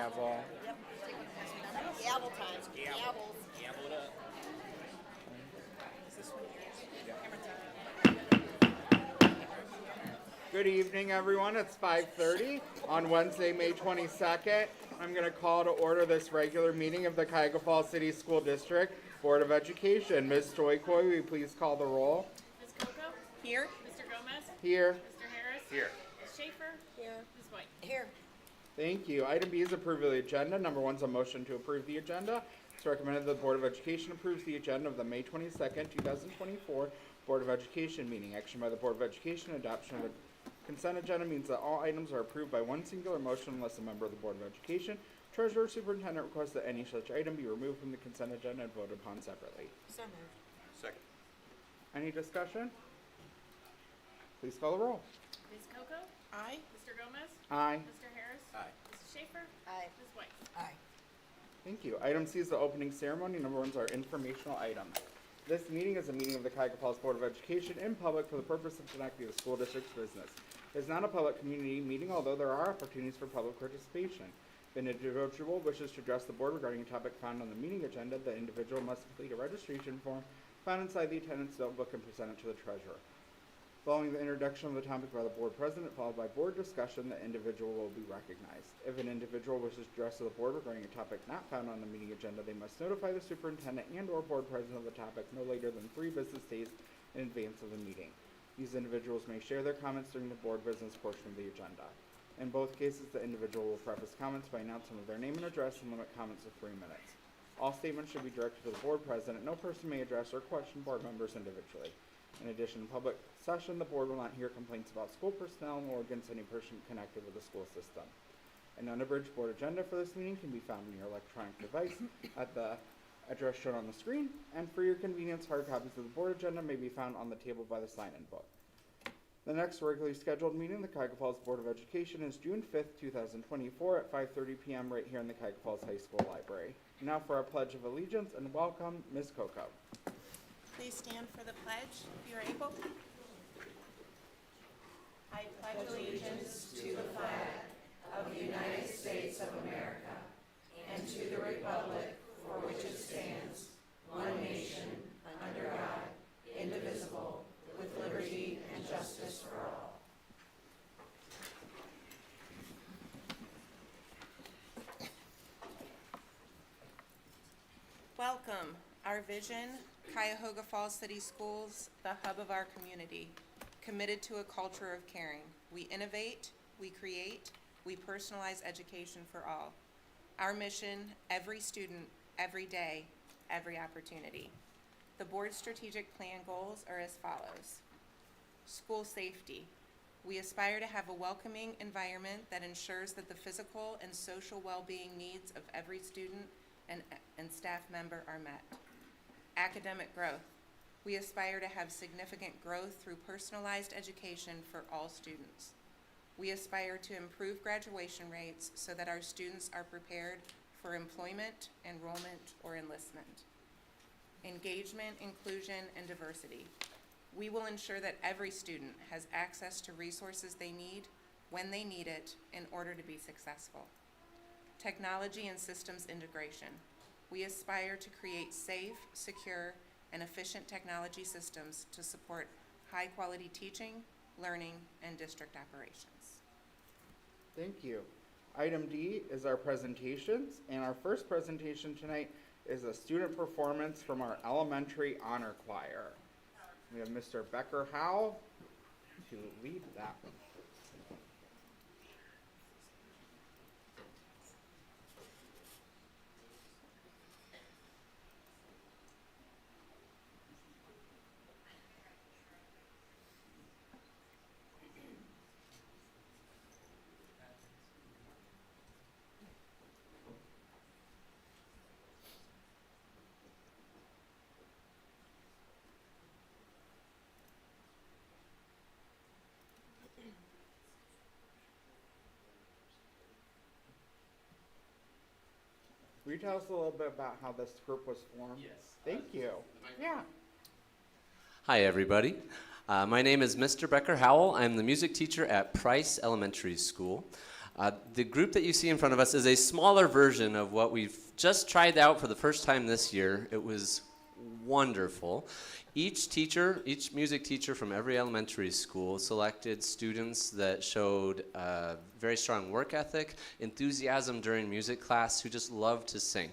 gavel. Yep. Gavel time. Gavels. Gavel it up. Is this one yours? Good evening, everyone. It's 5:30 on Wednesday, May 22nd. I'm going to call to order this regular meeting of the Cuyahoga Falls City School District Board of Education. Ms. Stoykoy, will you please call the roll? Ms. Coco? Here. Mr. Gomez? Here. Mr. Harris? Here. Ms. Schaefer? Here. Ms. White? Here. Thank you. Item B is approval of the agenda. Number one is a motion to approve the agenda. It's recommended the Board of Education approves the agenda of the May 22nd, 2024 Board of Education meeting. Action by the Board of Education, adoption of the consent agenda means that all items are approved by one singular motion unless a member of the Board of Education, Treasurer, or Superintendent requests that any such item be removed from the consent agenda and voted upon separately. So moved. Second. Any discussion? Please call the roll. Ms. Coco? Aye. Mr. Gomez? Aye. Mr. Harris? Aye. Mrs. Schaefer? Aye. Ms. White? Aye. Thank you. Item C is the opening ceremony. Number one is our informational items. This meeting is a meeting of the Cuyahoga Falls Board of Education in public for the purpose of conducting the school district's business. It is not a public community meeting, although there are opportunities for public participation. If an individual wishes to address the board regarding a topic found on the meeting agenda, the individual must complete a registration form found inside the attendance notebook and present it to the treasurer. Following the introduction of the topic by the board president, followed by board discussion, the individual will be recognized. If an individual wishes to address the board regarding a topic not found on the meeting agenda, they must notify the superintendent and/or board president of the topic no later than 3 business days in advance of the meeting. These individuals may share their comments during the board business portion of the agenda. In both cases, the individual will preface comments by announcement of their name and address and limit comments to 3 minutes. All statements should be directed to the board president. No person may address or question board members individually. In addition, in public session, the board will not hear complaints about school personnel nor against any person connected with the school system. An unabridged board agenda for this meeting can be found on your electronic device at the address shown on the screen, and for your convenience, hard copies of the board agenda may be found on the table by the sign-in book. The next regularly scheduled meeting of the Cuyahoga Falls Board of Education is June 5th, 2024 at 5:30 p.m. right here in the Cuyahoga Falls High School Library. Now for our Pledge of Allegiance, and welcome Ms. Coco. Please stand for the pledge if you're able. I pledge allegiance to the flag of the United States of America and to the republic for which it stands, one nation, under God, indivisible, with liberty and justice for all. Welcome. Our vision, Cuyahoga Falls City Schools, the hub of our community, committed to a culture of caring. We innovate, we create, we personalize education for all. Our mission, every student, every day, every opportunity. The board's strategic plan goals are as follows. School safety. We aspire to have a welcoming environment that ensures that the physical and social well-being needs of every student and staff member are met. Academic growth. We aspire to have significant growth through personalized education for all students. We aspire to improve graduation rates so that our students are prepared for employment, enrollment, or enlistment. Engagement, inclusion, and diversity. We will ensure that every student has access to resources they need when they need it in order to be successful. Technology and systems integration. We aspire to create safe, secure, and efficient technology systems to support high-quality teaching, learning, and district operations. Thank you. Item D is our presentations, and our first presentation tonight is a student performance from our elementary honor choir. We have Mr. Becker Howell to lead that one. Will you tell us a little bit about how this group was formed? Yes. Thank you. Yeah. Hi, everybody. My name is Mr. Becker Howell. I'm the music teacher at Price Elementary School. The group that you see in front of us is a smaller version of what we've just tried out for the first time this year. It was wonderful. Each music teacher from every elementary school selected students that showed very strong work ethic, enthusiasm during music class, who just loved to sing.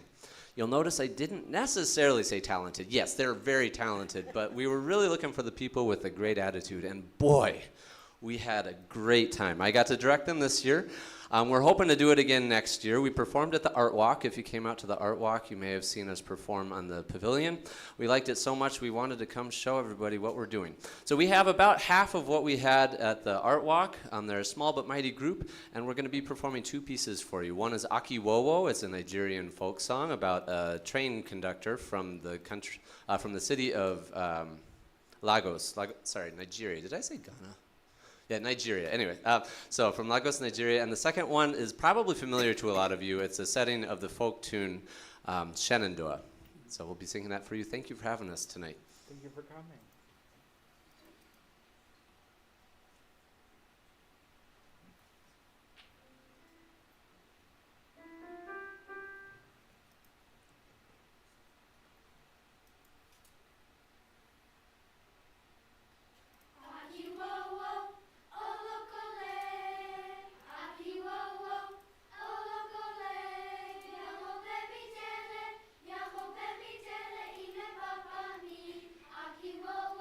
You'll notice I didn't necessarily say talented. Yes, they're very talented, but we were really looking for the people with a great attitude, and boy, we had a great time. I got to direct them this year. We're hoping to do it again next year. We performed at the Art Walk. If you came out to the Art Walk, you may have seen us perform on the pavilion. We liked it so much we wanted to come show everybody what we're doing. So we have about half of what we had at the Art Walk. They're a small but mighty group, and we're going to be performing two pieces for you. One is Aki Wowo. It's a Nigerian folk song about a train conductor from the city of Lagos. Nigeria. Did I say Ghana? Yeah, Nigeria. Anyway, so from Lagos, Nigeria. And the second one is probably familiar to a lot of you. It's a setting of the folk tune Shenandoah. So we'll be singing that for you. Thank you for having us tonight. Thank you for coming. Aki wo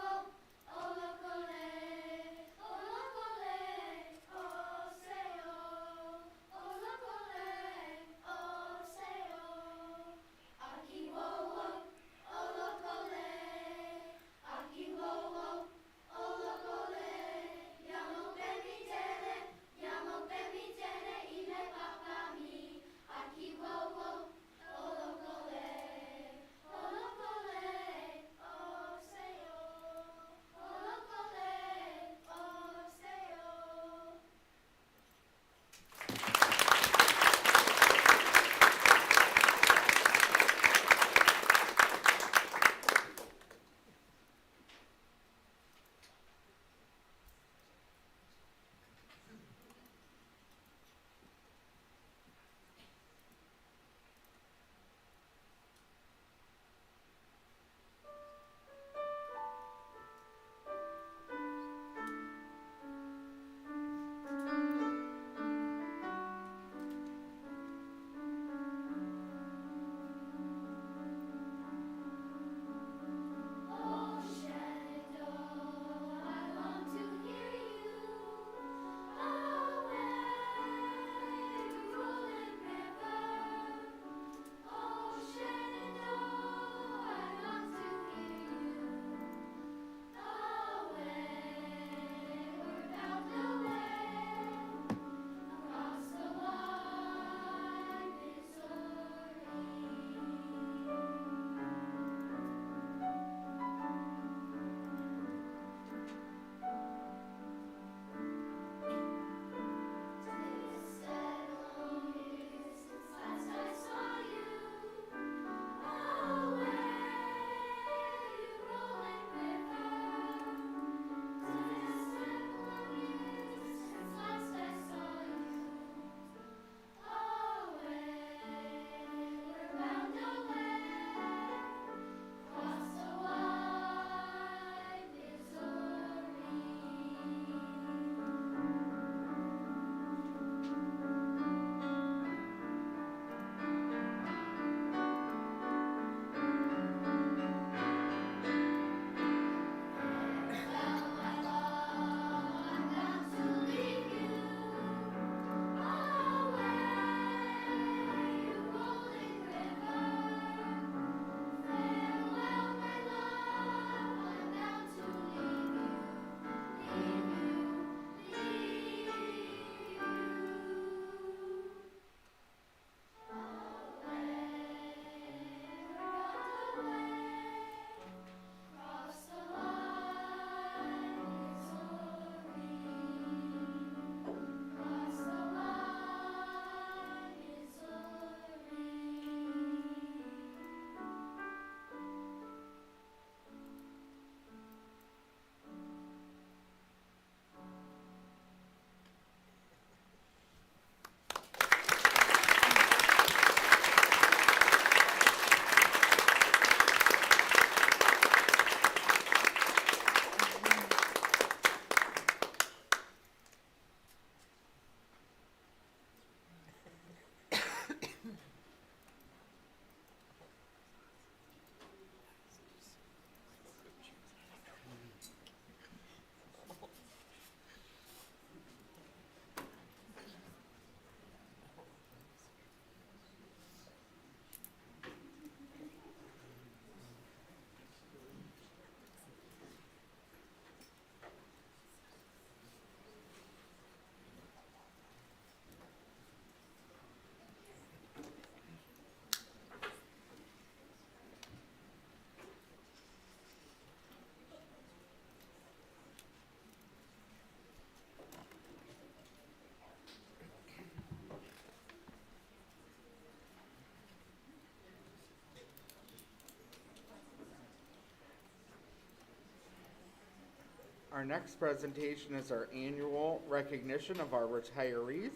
Our next presentation is our annual recognition of our retirees.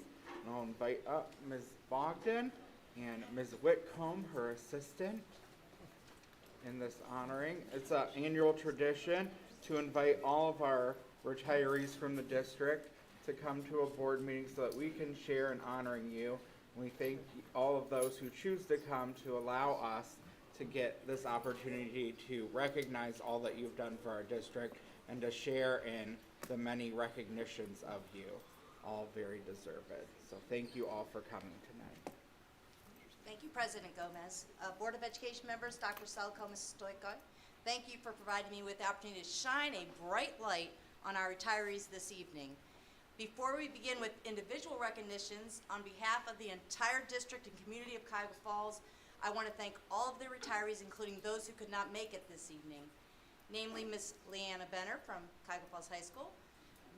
And I'll invite up Ms. Bogdan and Ms. Whitcomb, her assistant, in this honoring. It's an annual tradition to invite all of our retirees from the district to come to a board meeting so that we can share in honoring you. We thank all of those who choose to come to allow us to get this opportunity to recognize all that you've done for our district and to share in the many recognitions of you. All very deserved. So thank you all for coming tonight. Thank you, President Gomez. Board of Education members, Dr. Selko, Mrs. Stoiko, thank you for providing me with the opportunity to shine a bright light on our retirees this evening. Before we begin with individual recognitions, on behalf of the entire district and community of Cuyahoga Falls, I want to thank all of the retirees, including those who could not make it this evening, namely Ms. Leanna Benner from Cuyahoga Falls High School,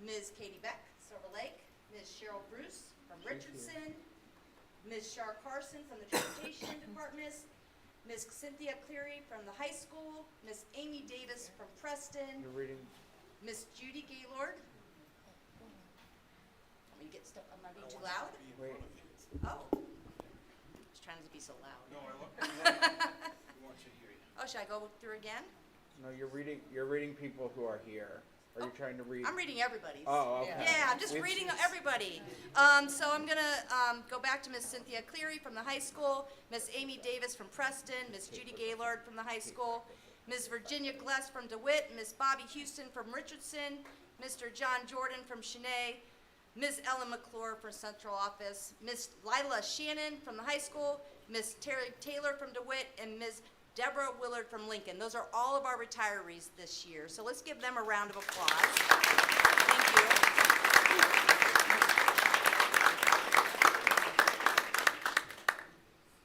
Ms. Katie Beck, Silver Lake, Ms. Cheryl Bruce from Richardson, Ms. Shar Carson from the Transportation Department, Ms. Cynthia Cleary from the high school, Ms. Amy Davis from Preston, You're reading. Ms. Judy Gaylord. Let me get stuff, am I being too loud? Wait. Oh. I was trying to be so loud. No, I want you to hear you. Oh, should I go through again? No, you're reading people who are here. Are you trying to read? I'm reading everybody's. Oh, okay. Yeah, I'm just reading everybody. So I'm gonna go back to Miss Cynthia Cleary from the high school, Miss Amy Davis from Preston, Miss Judy Gaylord from the high school, Miss Virginia Gless from DeWitt, Miss Bobby Houston from Richardson, Mr. John Jordan from Cheney, Miss Ellen McClure from Central Office, Miss Lila Shannon from the high school, Miss Terry Taylor from DeWitt, and Miss Deborah Willard from Lincoln. Those are all of our retirees this year. So let's give them a round of applause. Thank you.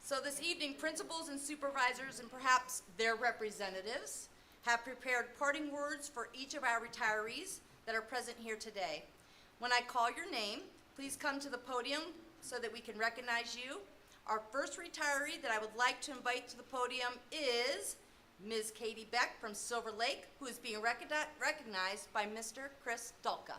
So this evening, principals and supervisors and perhaps their representatives have prepared parting words for each of our retirees that are present here today. When I call your name, please come to the podium so that we can recognize you. Our first retiree that I would like to invite to the podium is Ms. Katie Beck from Silver Lake, who is being recognized by Mr. Chris Dulka.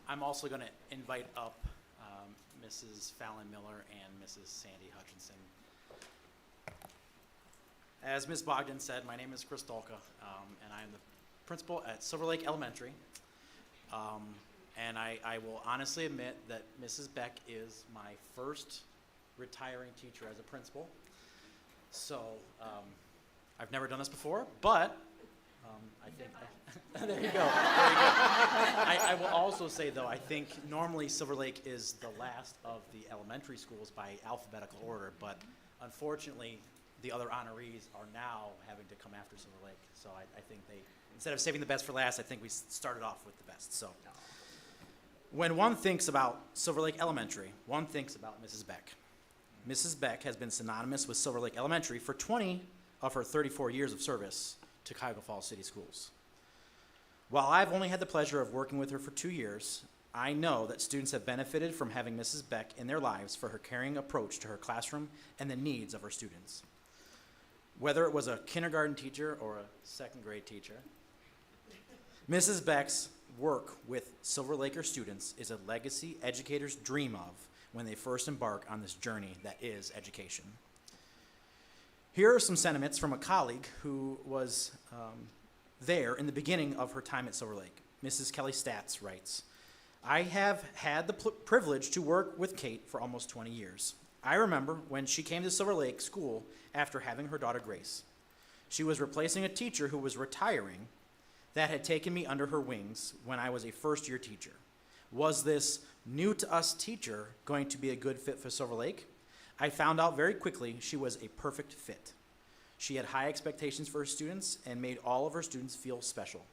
I'm also going to invite up Mrs. Fallon Miller and Mrs. Sandy Hutchinson. As Ms. Bogdan said, my name is Chris Dolka, and I am the principal at Silver Lake Elementary. And I will honestly admit that Mrs. Beck is my first retiring teacher as a principal. So I've never done this before, but I think there you go. I will also say, though, I think normally Silver Lake is the last of the elementary schools by alphabetical order, but unfortunately, the other honorees are now having to come after Silver Lake. So I think they, instead of saving the best for last, I think we started off with the best. So when one thinks about Silver Lake Elementary, one thinks about Mrs. Beck. Mrs. Beck has been synonymous with Silver Lake Elementary for 20 of her 34 years of service to Cuyahoga Falls City Schools. While I've only had the pleasure of working with her for 2 years, I know that students have benefited from having Mrs. Beck in their lives for her caring approach to her classroom and the needs of her students. Whether it was a kindergarten teacher or a second grade teacher, Mrs. Beck's work with Silver Laker students is a legacy educators dream of when they first embark on this journey that is education. Here are some sentiments from a colleague who was there in the beginning of her time at Silver Lake. Mrs. Kelly Statz writes, I have had the privilege to work with Kate for almost 20 years. I remember when she came to Silver Lake School after having her daughter Grace. She was replacing a teacher who was retiring that had taken me under her wings when I was a first-year teacher. Was this new-to-us teacher going to be a good fit for Silver Lake? I found out very quickly she was a perfect fit. She had high expectations for her students and made all of her students feel special.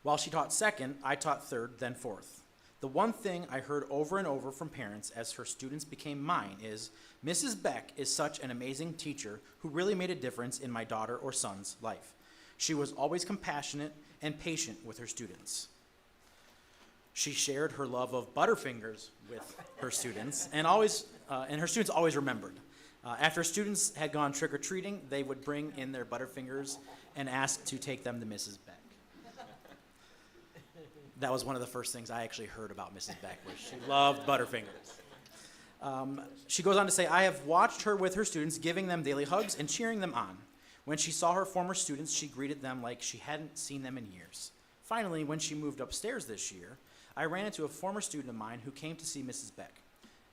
While she taught second, I taught third, then fourth. The one thing I heard over and over from parents as her students became mine is, Mrs. Beck is such an amazing teacher who really made a difference in my daughter or son's life. She was always compassionate and patient with her students. She shared her love of Butterfingers with her students, and her students always remembered. After students had gone trick-or-treating, they would bring in their Butterfingers and ask to take them to Mrs. Beck. That was one of the first things I actually heard about Mrs. Beck, was she loved Butterfingers. She goes on to say, I have watched her with her students, giving them daily hugs and cheering them on. When she saw her former students, she greeted them like she hadn't seen them in years. Finally, when she moved upstairs this year, I ran into a former student of mine who came to see Mrs. Beck.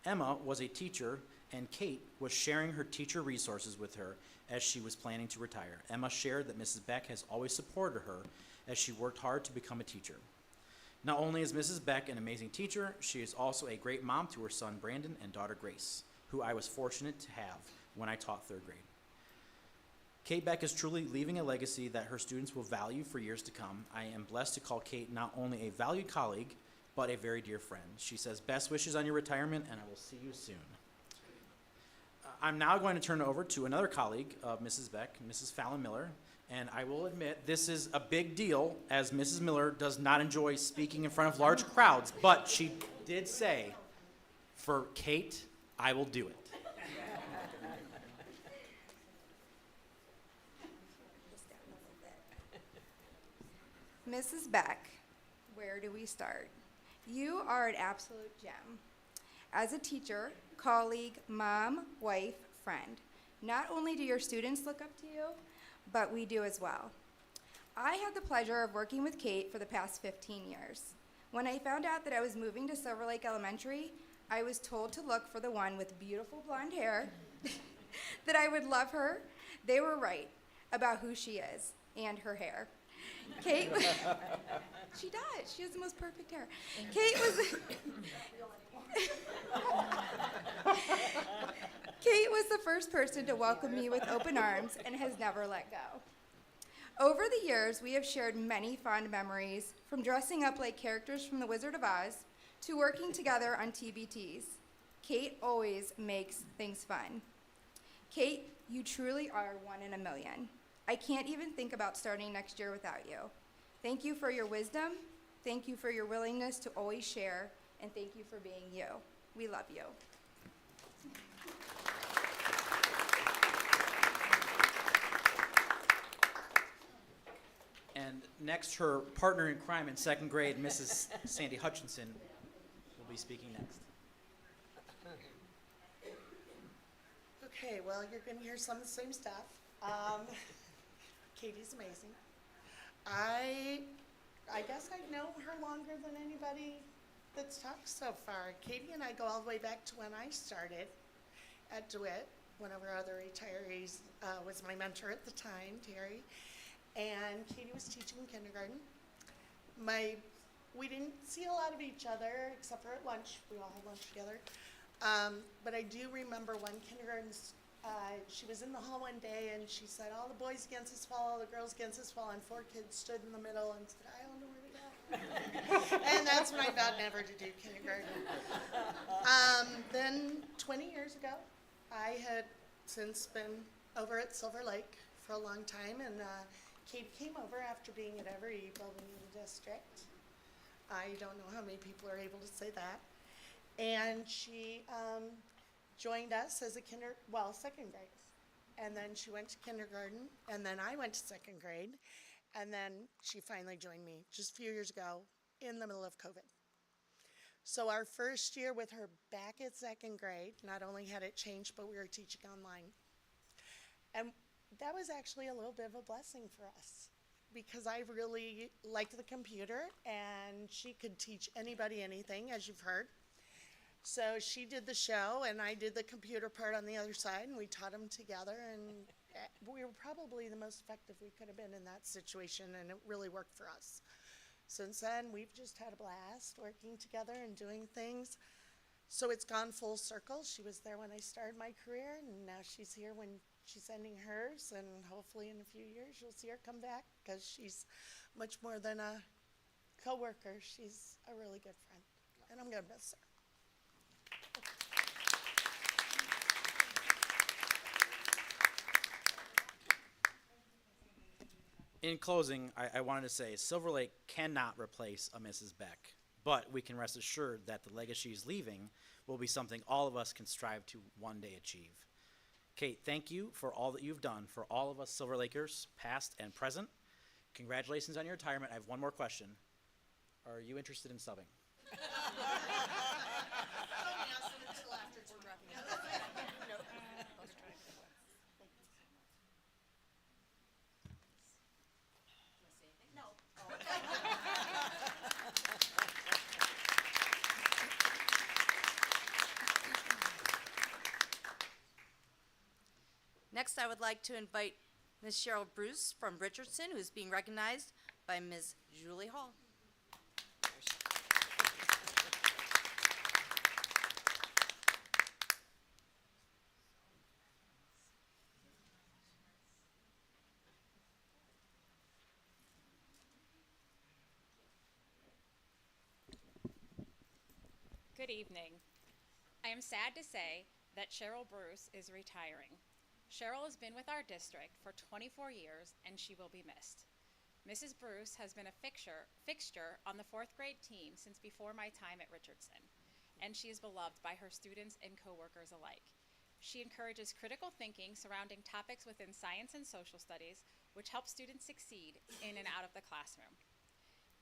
Emma was a teacher, and Kate was sharing her teacher resources with her as she was planning to retire. Emma shared that Mrs. Beck has always supported her as she worked hard to become a teacher. Not only is Mrs. Beck an amazing teacher, she is also a great mom to her son Brandon and daughter Grace, who I was fortunate to have when I taught 3rd grade. Kate Beck is truly leaving a legacy that her students will value for years to come. I am blessed to call Kate not only a valued colleague, but a very dear friend. She says, best wishes on your retirement, and I will see you soon. I'm now going to turn it over to another colleague of Mrs. Beck, Mrs. Fallon Miller, and I will admit this is a big deal, as Mrs. Miller does not enjoy speaking in front of large crowds, but she did say, for Kate, I will do it. Mrs. Beck, where do we start? You are an absolute gem. As a teacher, colleague, mom, wife, friend, not only do your students look up to you, but we do as well. I had the pleasure of working with Kate for the past 15 years. When I found out that I was moving to Silver Lake Elementary, I was told to look for the one with beautiful blonde hair, that I would love her. They were right about who she is and her hair. Kate, she does. She has the most perfect hair. Kate was the first person to welcome me with open arms and has never let go. Over the years, we have shared many fond memories, from dressing up like characters from The Wizard of Oz to working together on TBTs. Kate always makes things fun. Kate, you truly are one in a million. I can't even think about starting next year without you. Thank you for your wisdom, thank you for your willingness to always share, and thank you for being you. We love you. And next, her partner in crime in 2nd grade, Mrs. Sandy Hutchinson, will be speaking next. Okay, well, you're going to hear some of the same stuff. Katie's amazing. I guess I know her longer than anybody that's talked so far. Katie and I go all the way back to when I started at DeWitt. One of our other retirees was my mentor at the time, Terry. And Katie was teaching kindergarten. We didn't see a lot of each other except for at lunch. We all had lunch together. But I do remember one kindergarten, she was in the hall one day and she said, all the boys against this wall, all the girls against this wall, and 4 kids stood in the middle and said, I don't know where to go. And that's when I vowed never to do kindergarten. Then 20 years ago, I had since been over at Silver Lake for a long time, and Kate came over after being at every building in the district. I don't know how many people are able to say that. And she joined us as a 2nd grade. And then she went to kindergarten, and then I went to 2nd grade, and then she finally joined me just a few years ago in the middle of COVID. So our first year with her back at 2nd grade, not only had it changed, but we were teaching online. And that was actually a little bit of a blessing for us, because I really liked the computer, and she could teach anybody anything, as you've heard. So she did the show, and I did the computer part on the other side, and we taught them together, and we were probably the most effective we could have been in that situation, and it really worked for us. Since then, we've just had a blast working together and doing things. So it's gone full circle. She was there when I started my career, and now she's here when she's ending hers, and hopefully in a few years you'll see her come back, because she's much more than a coworker. She's a really good friend. and I'm gonna miss her. In closing, I wanted to say Silver Lake cannot replace a Mrs. Beck, but we can rest assured that the legacy she's leaving will be something all of us can strive to one day achieve. Kate, thank you for all that you've done for all of us Silver Lakers, past and present. Congratulations on your retirement. I have one more question. Are you interested in subbing? Next, I would like to invite Ms. Cheryl Bruce from Richardson, who is being recognized by Ms. Julie Hall. Good evening. I am sad to say that Cheryl Bruce is retiring. Cheryl has been with our district for 24 years and she will be missed. Mrs. Bruce has been a fixture on the 4th grade team since before my time at Richardson, and she is beloved by her students and coworkers alike. She encourages critical thinking surrounding topics within science and social studies, which helps students succeed in and out of the classroom.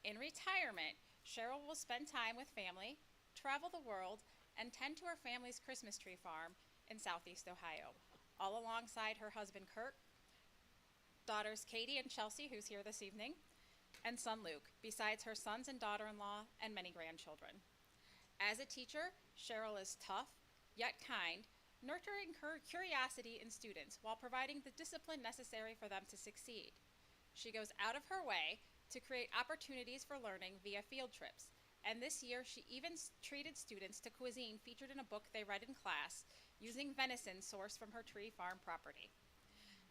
In retirement, Cheryl will spend time with family, travel the world, and tend to her family's Christmas tree farm in Southeast Ohio, all alongside her husband Kurt, daughters Katie and Chelsea, who's here this evening, and son Luke, besides her sons and daughter-in-law and many grandchildren. As a teacher, Cheryl is tough, yet kind, nurturing her curiosity in students while providing the discipline necessary for them to succeed. She goes out of her way to create opportunities for learning via field trips, and this year she even treated students to cuisine featured in a book they read in class using venison sourced from her tree farm property.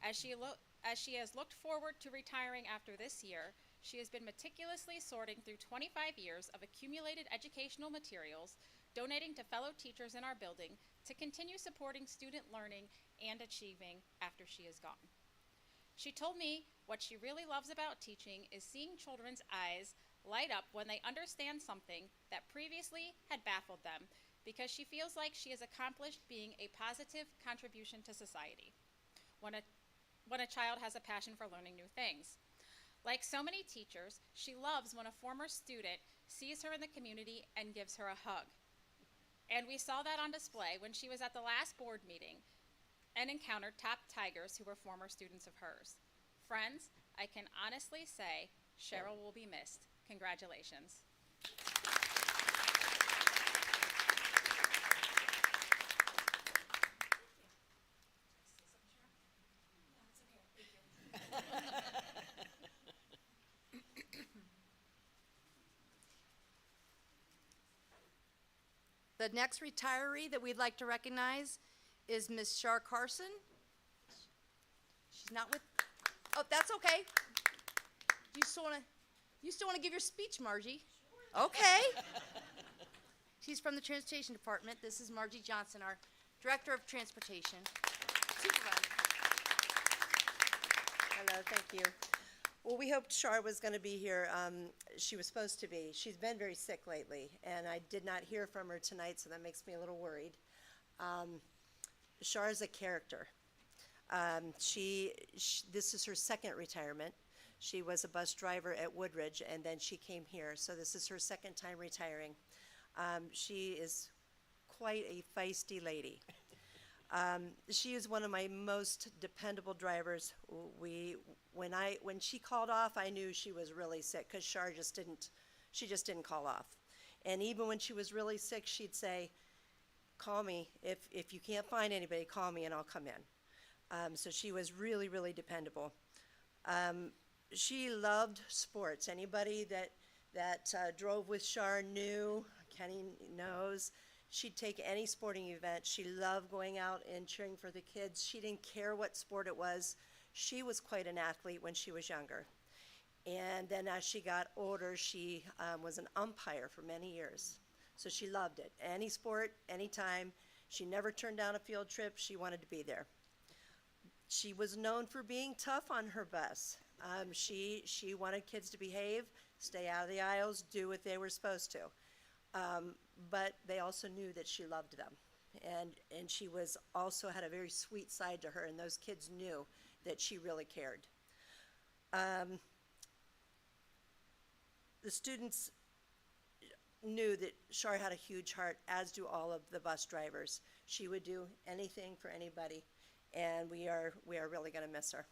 As she has looked forward to retiring after this year, she has been meticulously sorting through 25 years of accumulated educational materials, donating to fellow teachers in our building to continue supporting student learning and achieving after she is gone. She told me what she really loves about teaching is seeing children's eyes light up when they understand something that previously had baffled them, because she feels like she has accomplished being a positive contribution to society when a child has a passion for learning new things. Like so many teachers, she loves when a former student sees her in the community and gives her a hug. And we saw that on display when she was at the last board meeting and encountered top Tigers who were former students of hers. Friends, I can honestly say Cheryl will be missed. Congratulations. The next retiree that we'd like to recognize is Ms. Shar Carson. She's not with, oh, that's okay. Do you still wanna give your speech, Margie? Okay. She's from the Transportation Department. This is Margie Johnson, our Director of Transportation. Supervisor. Hello, thank you. Well, we hoped Shar was going to be here. She was supposed to be. She's been very sick lately, and I did not hear from her tonight, so that makes me a little worried. Shar is a character. This is her second retirement. She was a bus driver at Woodridge, and then she came here, so this is her second time retiring. She is quite a feisty lady. She is one of my most dependable drivers. When she called off, I knew she was really sick, because Shar just didn't call off. And even when she was really sick, she'd say, call me. If you can't find anybody, call me and I'll come in. So she was really, really dependable. She loved sports. Anybody that drove with Shar knew, Kenny knows, she'd take any sporting event. She loved going out and cheering for the kids. She didn't care what sport it was. She was quite an athlete when she was younger. And then as she got older, she was an umpire for many years. So she loved it. Any sport, anytime. She never turned down a field trip. She wanted to be there. She was known for being tough on her bus. She wanted kids to behave, stay out of the aisles, do what they were supposed to. But they also knew that she loved them. And she was also had a very sweet side to her, and those kids knew that she really cared. The students knew that Shar had a huge heart, as do all of the bus drivers. She would do anything for anybody, and we are really going to miss her.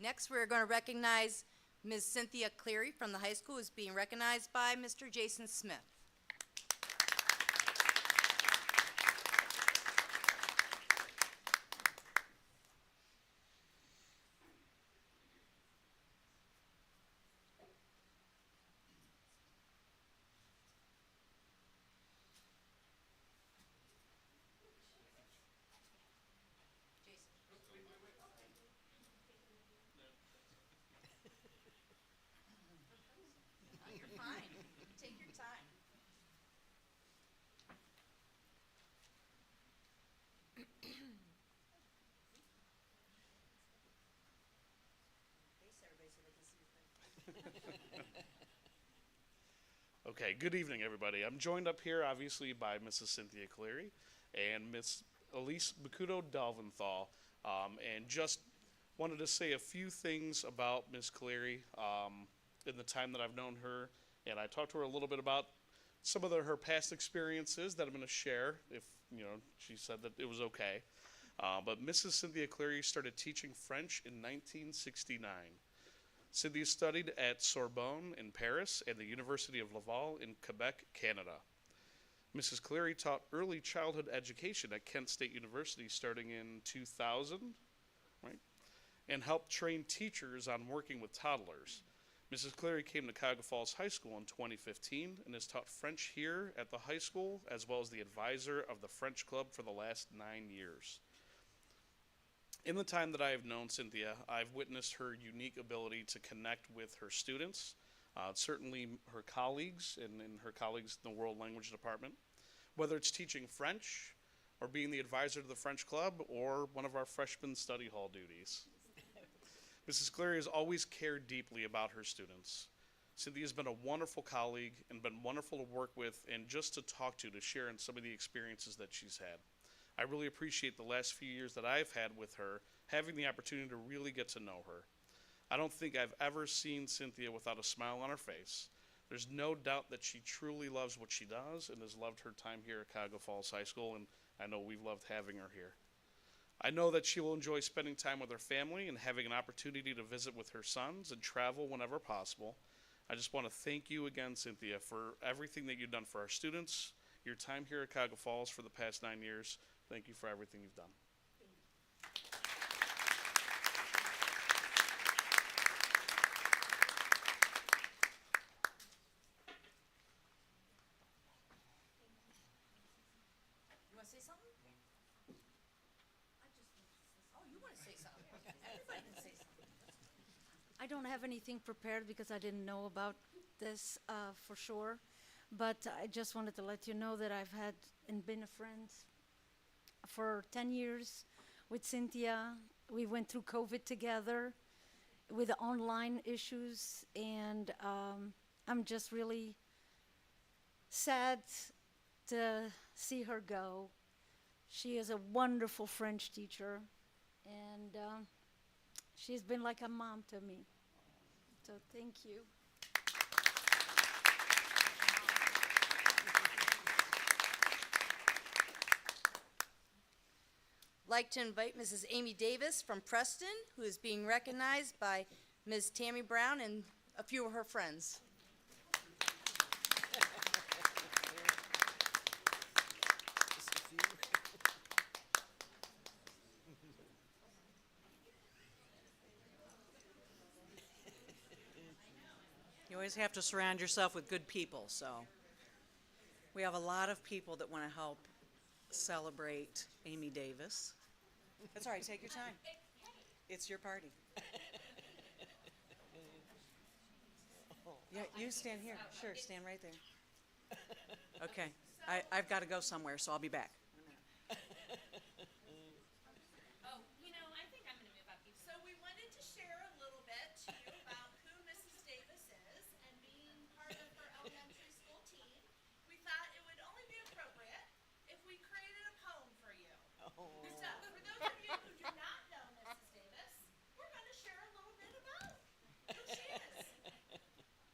Next, we're going to recognize Ms. Cynthia Cleary from the high school, who is being recognized by Mr. Jason Smith. You're fine. Take your time. Face everybody so they can see your face. Okay, good evening, everybody. I'm joined up here, obviously, by Mrs. Cynthia Cleary and Miss Elise Bakuto Dalventhal. And just wanted to say a few things about Miss Cleary in the time that I've known her. And I talked to her a little bit about some of her past experiences that I'm going to share, if, she said that it was okay. But Mrs. Cynthia Cleary started teaching French in 1969. Cynthia studied at Sorbonne in Paris and the University of Laval in Quebec, Canada. Mrs. Cleary taught early childhood education at Kent State University starting in 2000, right? And helped train teachers on working with toddlers. Mrs. Cleary came to Cuyahoga Falls High School in 2015 and has taught French here at the high school, as well as the advisor of the French Club for the last 9 years. In the time that I have known Cynthia, I've witnessed her unique ability to connect with her students, certainly her colleagues and her colleagues in the World Language Department, whether it's teaching French or being the advisor to the French Club or one of our freshman study hall duties. Mrs. Cleary has always cared deeply about her students. Cynthia has been a wonderful colleague and been wonderful to work with and just to talk to share in some of the experiences that she's had. I really appreciate the last few years that I've had with her, having the opportunity to really get to know her. I don't think I've ever seen Cynthia without a smile on her face. There's no doubt that she truly loves what she does and has loved her time here at Cuyahoga Falls High School, and I know we've loved having her here. I know that she will enjoy spending time with her family and having an opportunity to visit with her sons and travel whenever possible. I just want to thank you again, Cynthia, for everything that you've done for our students, your time here at Cuyahoga Falls for the past 9 years. Thank you for everything you've done. You want to say something? Oh, you want to say something? Everybody can say something. I don't have anything prepared because I didn't know about this for sure. But I just wanted to let you know that I've had and been a friend for 10 years with Cynthia. We went through COVID together with the online issues, and I'm just really sad to see her go. She is a wonderful French teacher, and she's been like a mom to me. So thank you. Like to invite Mrs. Amy Davis from Preston, who is being recognized by Ms. Tammy Brown and a few of her friends. You always have to surround yourself with good people, so we have a lot of people that want to help celebrate Amy Davis. That's all right, take your time. It's your party. Yeah, you stand here. Sure, stand right there. Okay, I've got to go somewhere, so I'll be back. Oh, I think I'm gonna move up even. So we wanted to share a little bit to you about who Mrs. Davis is, and being part of her elementary school team, we thought it would only be appropriate if we created a poem for you. So, for those of you who do not know Mrs. Davis, we're gonna share a little bit about who she is.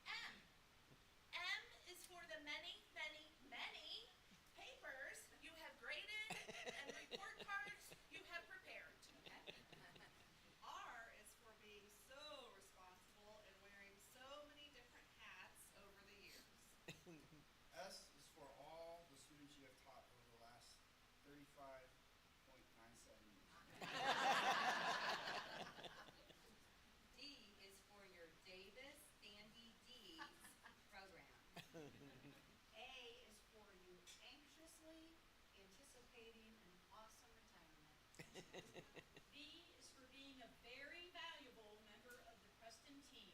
M. M is for the many, many, many papers you have graded and report cards you have prepared. R is for being so responsible and wearing so many different hats over the years. S is for all the students you have taught over the last 35.97 years. D is for your Davis Andy D's program. A is for you anxiously anticipating an awesome retirement. V is for being a very valuable member of the Preston team.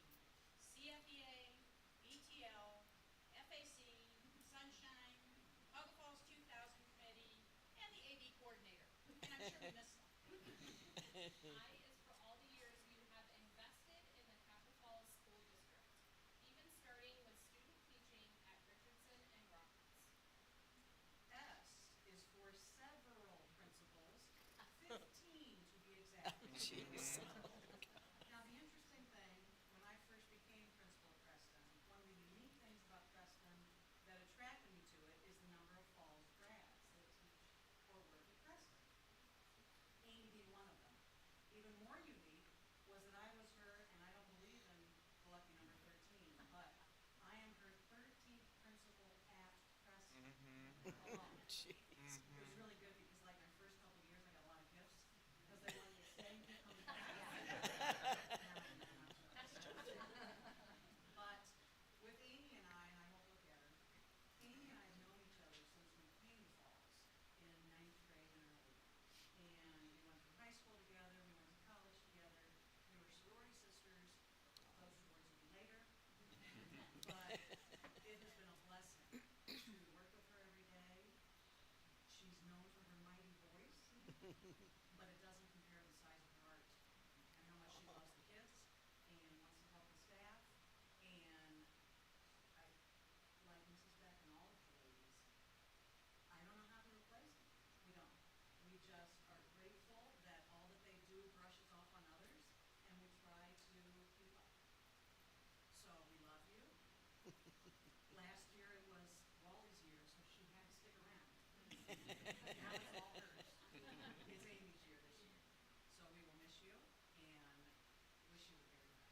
CFEA, ETL, FAC, Sunshine, Cuyahoga Falls 2000 committee, and the AV coordinator. And I'm sure we missed some. I is for all the years you have invested in the Cuyahoga Falls School District, even starting with student teaching at Richardson and Roberts. S is for several principals, 15 to be exact. Now, the interesting thing, when I first became principal at Preston, one of the unique things about Preston that attracted me to it is the number of Falls grads that teach or work at Preston. Amy being one of them. Even more unique was that I was her, and I don't believe in the lucky number 13, but I am her 13th principal at Preston alone. It was really good because like my first couple of years I got a lot of gifts because they wanted me to stay and keep coming back. But with Amy and I won't look at her, Amy and I have known each other since we came to Falls in 9th grade and early. And we went through high school together, we went to college together, we were sorority sisters, those words will be later. But it has been a blessing to work with her every day. She's known for her mighty voice, but it doesn't compare to the size of her heart and how much she loves the kids and wants to help the staff. And I, like Mrs. Beck and all of the ladies, I don't know how to replace them. We don't. We just are grateful that all that they do brushes off on others, and we try to keep up. So we love you. Last year it was Wally's year, so she had to stick around. Now it's all hers. It's Amy's year this year. So we will miss you and wish you the very best.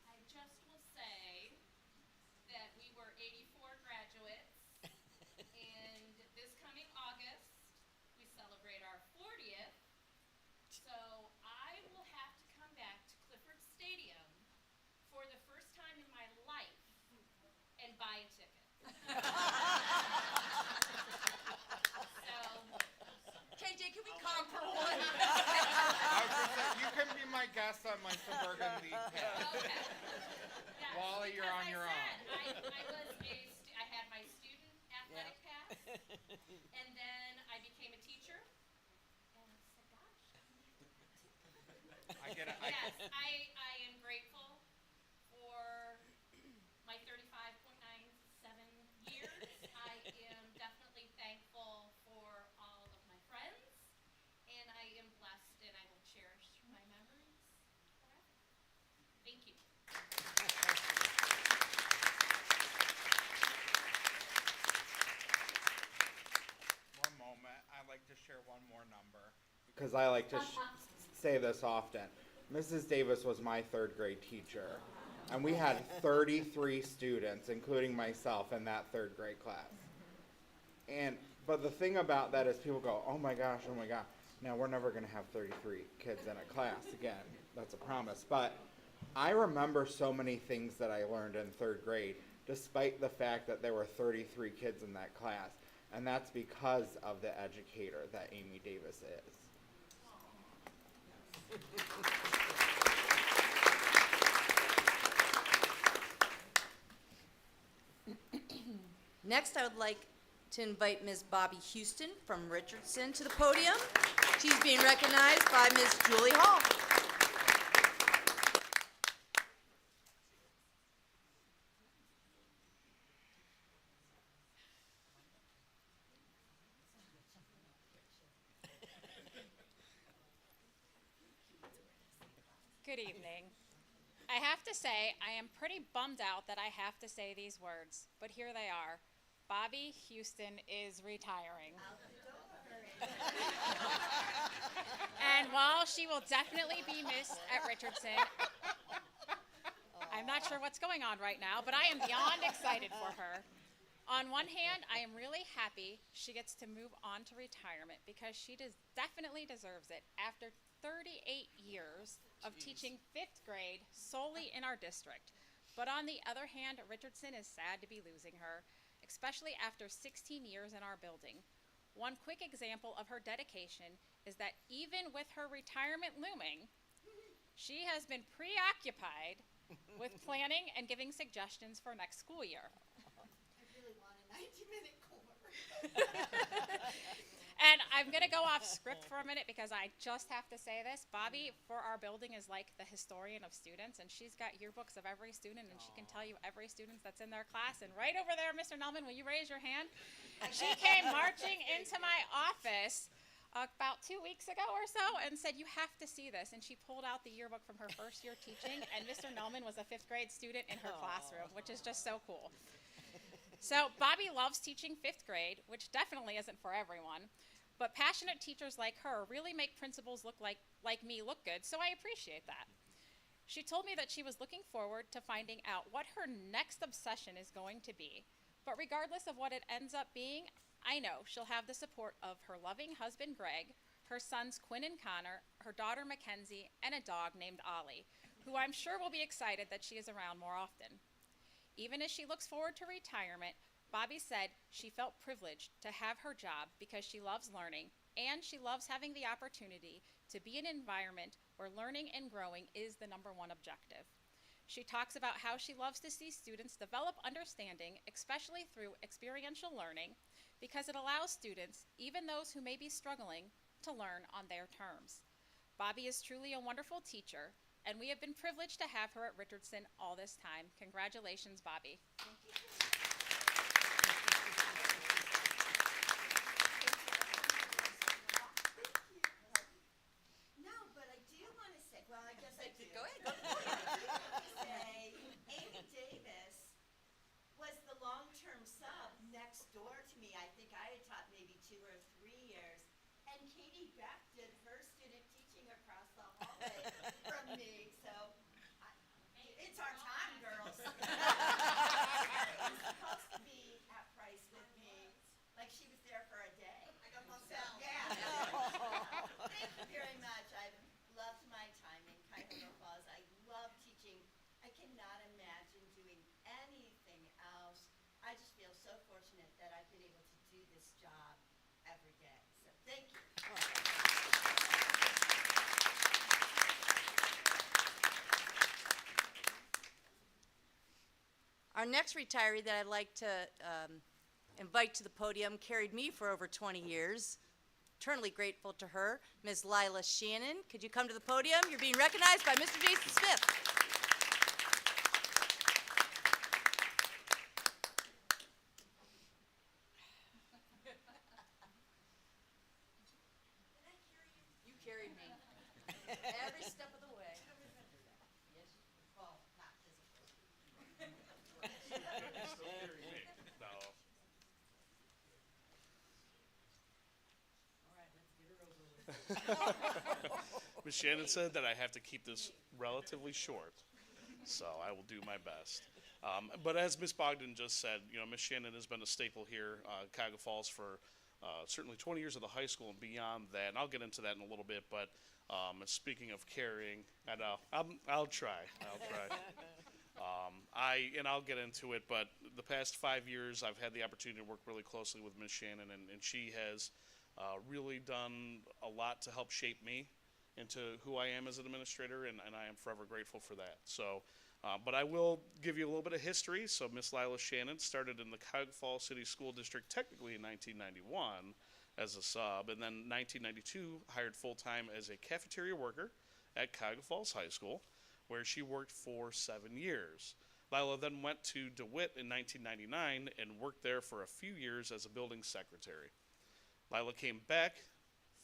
I just will say that we were 84 graduates, and this coming August, we celebrate our 40th. So I will have to come back to Clifford Stadium for the first time in my life and buy a ticket. So, KJ, can we come for one? I was gonna say, you can be my guest on my Suburban League pass. okay. Yes, Wally, you're because on your own. I had my student athletic pass, and then I became a teacher, and I said, gosh. I get it. Yes, I am grateful for my 35.97 years. I am definitely thankful for all of my friends, and I am blessed, and I will cherish my memories forever. Thank you. More to share one more number because I like to say this often. Mrs. Davis was my third grade teacher, and we had 33 students, including myself, in that third grade class. But the thing about that is people go, oh my gosh. Now, we're never going to have 33 kids in a class again. That's a promise. But I remember so many things that I learned in third grade, despite the fact that there were 33 kids in that class. And that's because of the educator that Amy Davis is. Next, I would like to invite Ms. Bobby Houston from Richardson to the podium. She's being recognized by Ms. Julie Hall. Good evening. I have to say, I am pretty bummed out that I have to say these words, but here they are. Bobby Houston is retiring. And while she will definitely be missed at Richardson, I'm not sure what's going on right now, but I am beyond excited for her. On one hand, I am really happy she gets to move on to retirement because she definitely deserves it after 38 years of teaching 5th grade solely in our district. But on the other hand, Richardson is sad to be losing her, especially after 16 years in our building. One quick example of her dedication is that even with her retirement looming, she has been preoccupied with planning and giving suggestions for next school year. I really want a 90-minute core. And I'm going to go off script for a minute because I just have to say this. Bobby, for our building, is like the historian of students, and she's got yearbooks of every student, and she can tell you every student that's in their class. And right over there, Mr. Nelman, will you raise your hand? She came marching into my office about 2 weeks ago or so and said, you have to see this. And she pulled out the yearbook from her first year teaching, and Mr. Nelman was a 5th grade student in her classroom, which is just so cool. So Bobby loves teaching 5th grade, which definitely isn't for everyone. But passionate teachers like her really make principals look like me look good, so I appreciate that. She told me that she was looking forward to finding out what her next obsession is going to be. But regardless of what it ends up being, I know she'll have the support of her loving husband, Greg, her sons, Quinn and Connor, her daughter, Mackenzie, and a dog named Ollie, who I'm sure will be excited that she is around more often. Even as she looks forward to retirement, Bobby said she felt privileged to have her job because she loves learning and she loves having the opportunity to be in an environment where learning and growing is the #1 objective. She talks about how she loves to see students develop understanding, especially through experiential learning, because it allows students, even those who may be struggling, to learn on their terms. Bobby is truly a wonderful teacher, and we have been privileged to have her at Richardson all this time. Congratulations, Bobby. No, but I do want to say, well, I guess I do. Go ahead. Say, Amy Davis was the long-term sub next door to me. I think I had taught maybe 2 or 3 years. And Katie Beck did her student teaching across the hallway from me. So it's our time, girls. She was supposed to be at Price with me. Like she was there for a day. I got bumped out. Yeah. Thank you very much. I've loved my time in Cuyahoga Falls. I love teaching. I cannot imagine doing anything else. I just feel so fortunate that I've been able to do this job every day. So thank you. Our next retiree that I'd like to invite to the podium carried me for over 20 years. Eternally grateful to her, Ms. Lila Shannon. Could you come to the podium? You're being recognized by Mr. Jason Smith. You carried me every step of the way. Yes, well, not physically. Still carry me. No. All right. Miss Shannon said that I have to keep this relatively short, so I will do my best. But as Miss Bogdan just said, Miss Shannon has been a staple here, Cuyahoga Falls, for certainly 20 years of the high school and beyond that. And I'll get into that in a little bit. But speaking of carrying, I know I'll try. I'll get into it. But the past 5 years, I've had the opportunity to work really closely with Miss Shannon, and she has really done a lot to help shape me into who I am as an administrator, and I am forever grateful for that. So. But I will give you a little bit of history. So Miss Lila Shannon started in the Cuyahoga Falls City School District technically in 1991 as a sub, and then 1992 hired full-time as a cafeteria worker at Cuyahoga Falls High School, where she worked for 7 years. Lila then went to DeWitt in 1999 and worked there for a few years as a building secretary. Lila came back,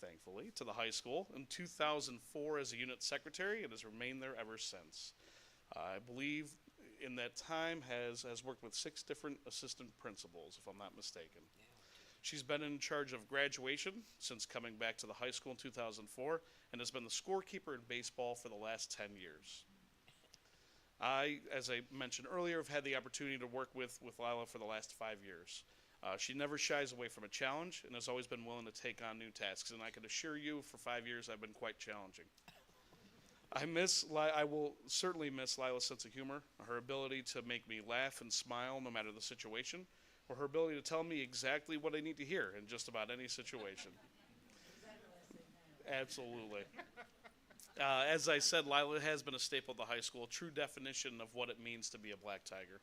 thankfully, to the high school in 2004 as a unit secretary and has remained there ever since. I believe in that time has worked with 6 different assistant principals, if I'm not mistaken. Yeah. She's been in charge of graduation since coming back to the high school in 2004 and has been the scorekeeper in baseball for the last 10 years. I, as I mentioned earlier, have had the opportunity to work with Lila for the last 5 years. She never shies away from a challenge and has always been willing to take on new tasks, and I can assure you for 5 years I've been quite challenging. I will certainly miss Lila's sense of humor, her ability to make me laugh and smile no matter the situation, or her ability to tell me exactly what I need to hear in just about any situation. Absolutely. As I said, Lila has been a staple of the high school, a true definition of what it means to be a black tiger.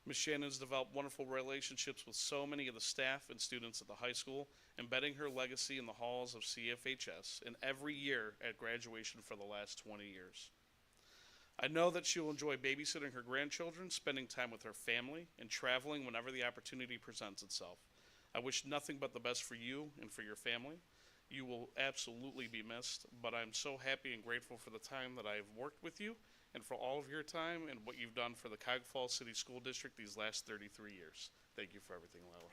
Ms. Shannon has developed wonderful relationships with so many of the staff and students at the high school, embedding her legacy in the halls of CFHS in every year at graduation for the last 20 years. I know that she will enjoy babysitting her grandchildren, spending time with her family, and traveling whenever the opportunity presents itself. I wish nothing but the best for you and for your family. You will absolutely be missed, but I'm so happy and grateful for the time that I've worked with you and for all of your time and what you've done for the Cuyahoga Falls City School District these last 33 years. Thank you for everything, Lila.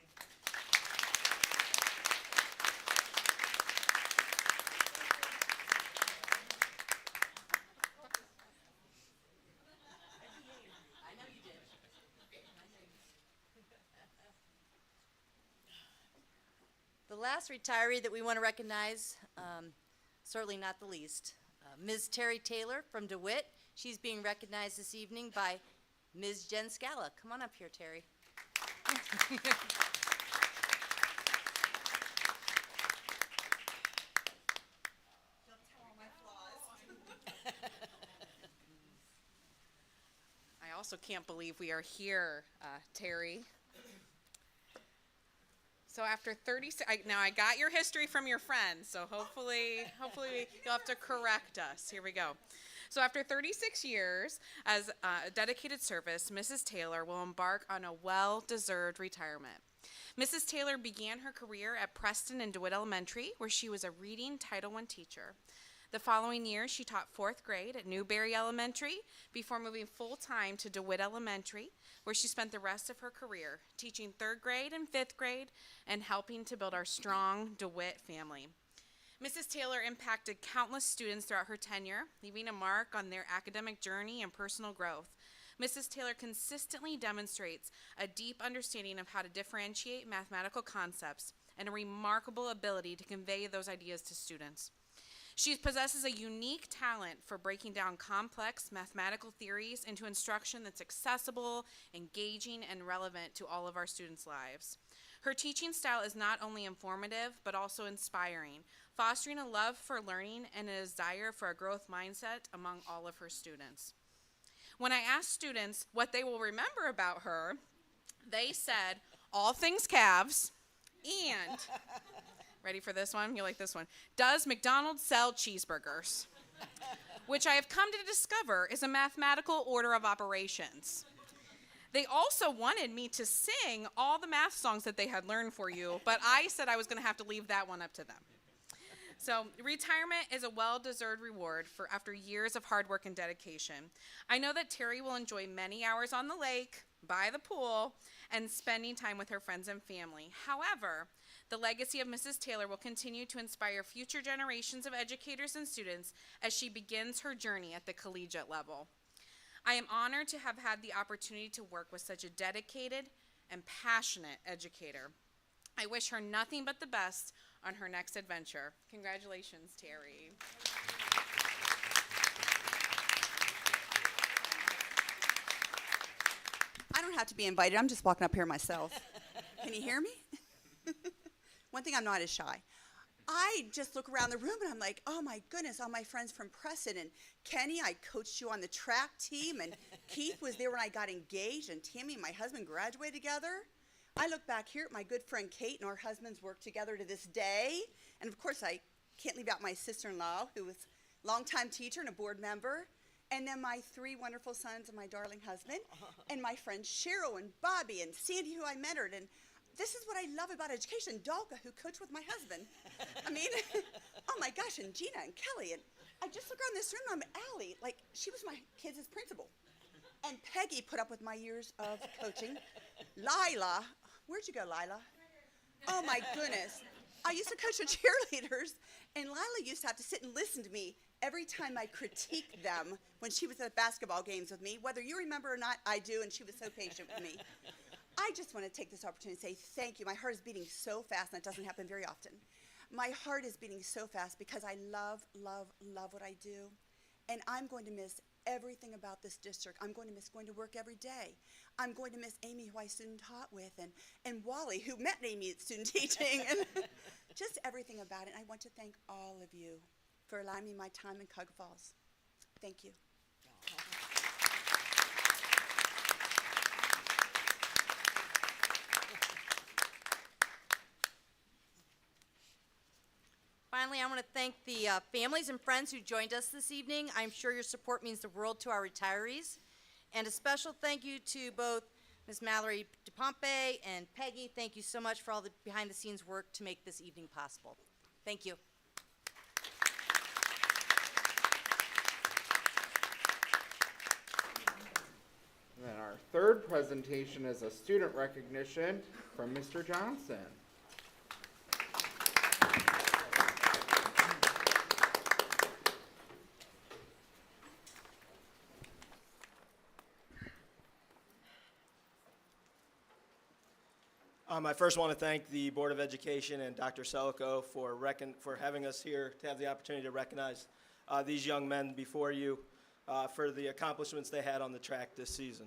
The last retiree that we want to recognize, certainly not the least, Ms. Terry Taylor from DeWitt. She's being recognized this evening by Ms. Jen Scala. Come on up here, Terry. I also can't believe we are here, Terry. So after 36, now I got your history from your friends, so hopefully you'll have to correct us. Here we go. So after 36 years as a dedicated service, Mrs. Taylor will embark on a well-deserved retirement. Mrs. Taylor began her career at Preston and DeWitt Elementary, where she was a reading Title I teacher. The following year, she taught 4th grade at Newberry Elementary before moving full-time to DeWitt Elementary, where she spent the rest of her career teaching 3rd grade and 5th grade and helping to build our strong DeWitt family. Mrs. Taylor impacted countless students throughout her tenure, leaving a mark on their academic journey and personal growth. Mrs. Taylor consistently demonstrates a deep understanding of how to differentiate mathematical concepts and a remarkable ability to convey those ideas to students. She possesses a unique talent for breaking down complex mathematical theories into instruction that's accessible, engaging, and relevant to all of our students' lives. Her teaching style is not only informative, but also inspiring, fostering a love for learning and a desire for a growth mindset among all of her students. When I asked students what they will remember about her, they said, all things calves, and, ready for this one? You like this one. Does McDonald's sell cheeseburgers? Which I have come to discover is a mathematical order of operations. They also wanted me to sing all the math songs that they had learned for you, but I said I was going to have to leave that one up to them. So retirement is a well-deserved reward for after years of hard work and dedication. I know that Terry will enjoy many hours on the lake, by the pool, and spending time with her friends and family. However, The legacy of Mrs. Taylor will continue to inspire future generations of educators and students as she begins her journey at the collegiate level. I am honored to have had the opportunity to work with such a dedicated and passionate educator. I wish her nothing but the best on her next adventure. Congratulations, Terry. I don't have to be invited. I'm just walking up here myself. Can you hear me? One thing, I'm not as shy. I just look around the room and I'm like, oh my goodness, all my friends from Preston. And Kenny, I coached you on the track team. And Keith was there when I got engaged. And Tammy and my husband graduated together. I look back here at my good friend Kate, and our husbands work together to this day. And of course, I can't leave out my sister-in-law, who was a longtime teacher and a board member. And then my 3 wonderful sons and my darling husband. And my friends Cheryl and Bobby and Sandy, who I mentored. And this is what I love about education. Dalka, who coached with my husband. I mean, oh my gosh, and Gina and Kelly. And I just look around this room and I'm Allie, like she was my kids' principal. And Peggy put up with my years of coaching. Lila, where'd you go, Lila? Oh my goodness. I used to coach the cheerleaders, and Lila used to have to sit and listen to me every time I critiqued them when she was at basketball games with me. Whether you remember or not, I do, and she was so patient with me. I just want to take this opportunity to say thank you. My heart is beating so fast, and that doesn't happen very often. My heart is beating so fast because I love, love, love what I do, and I'm going to miss everything about this district. I'm going to miss going to work every day. I'm going to miss Amy, who I student taught with, and Wally, who met Amy at student teaching, and just everything about it. And I want to thank all of you for allowing me my time in Cuyahoga Falls. Thank you. Finally, I want to thank the families and friends who joined us this evening. I'm sure your support means the world to our retirees. And a special thank you to both Ms. Mallory DePompe and Peggy. Thank you so much for all the behind-the-scenes work to make this evening possible. Thank you. And then our third presentation is a student recognition from Mr. Johnson. I first want to thank the Board of Education and Dr. Selko for having us here to have the opportunity to recognize these young men before you for the accomplishments they had on the track this season.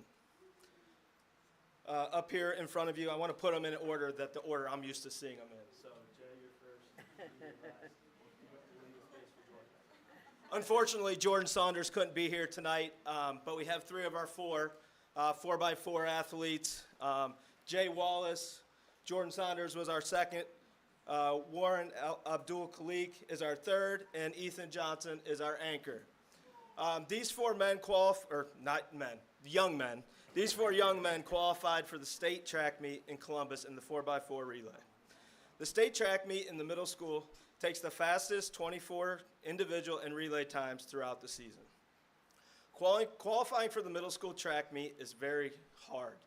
Up here in front of you, I want to put them in order that the order I'm used to seeing them in. So, Jay, you're first. Unfortunately, Jordan Saunders couldn't be here tonight, but we have 3 of our 4x4 athletes. Jay Wallace, Jordan Saunders was our second, Warren Abdul Khalik is our third, and Ethan Johnson is our anchor. These 4 men young men. These 4 young men qualified for the state track meet in Columbus in the 4x4 relay. The state track meet in the middle school takes the fastest 24 individual and relay times throughout the season. Qualifying for the middle school track meet is very hard.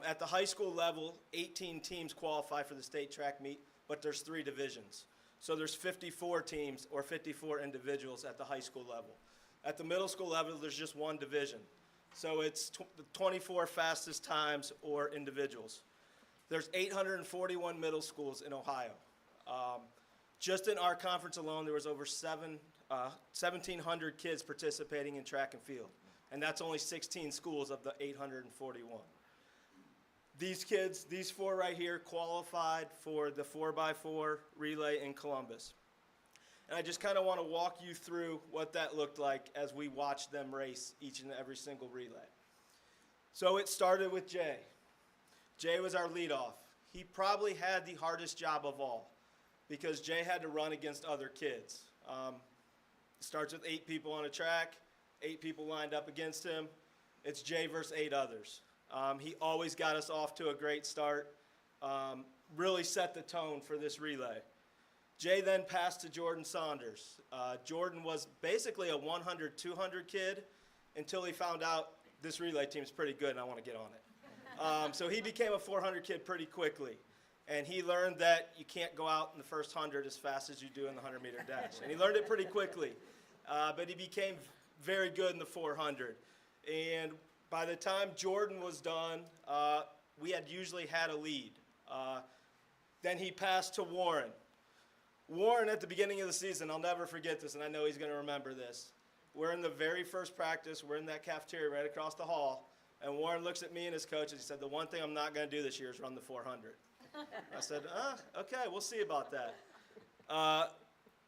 At the high school level, 18 teams qualify for the state track meet, but there's 3 divisions. So there's 54 teams or 54 individuals at the high school level. At the middle school level, there's just 1 division. So it's the 24 fastest times or individuals. There's 841 middle schools in Ohio. Just in our conference alone, there was over 1,700 kids participating in track and field. And that's only 16 schools of the 841. These kids, these 4 right here, qualified for the 4x4 relay in Columbus. And I just kind of want to walk you through what that looked like as we watched them race each and every single relay. So it started with Jay. Jay was our leadoff. He probably had the hardest job of all because Jay had to run against other kids. Starts with 8 people on a track, 8 people lined up against him. It's Jay versus 8 others. He always got us off to a great start, really set the tone for this relay. Jay then passed to Jordan Saunders. Jordan was basically a 100-200 kid until he found out this relay team is pretty good and I want to get on it. So he became a 400 kid pretty quickly. And he learned that you can't go out in the first 100 as fast as you do in the 100-meter dash. And he learned it pretty quickly. But he became very good in the 400. And by the time Jordan was done, we had usually had a lead. Then he passed to Warren. Warren, at the beginning of the season, I'll never forget this, and I know he's going to remember this. We're in the very first practice. We're in that cafeteria right across the hall. And Warren looks at me and his coach, and he said, the one thing I'm not going to do this year is run the 400. I said, okay, we'll see about that.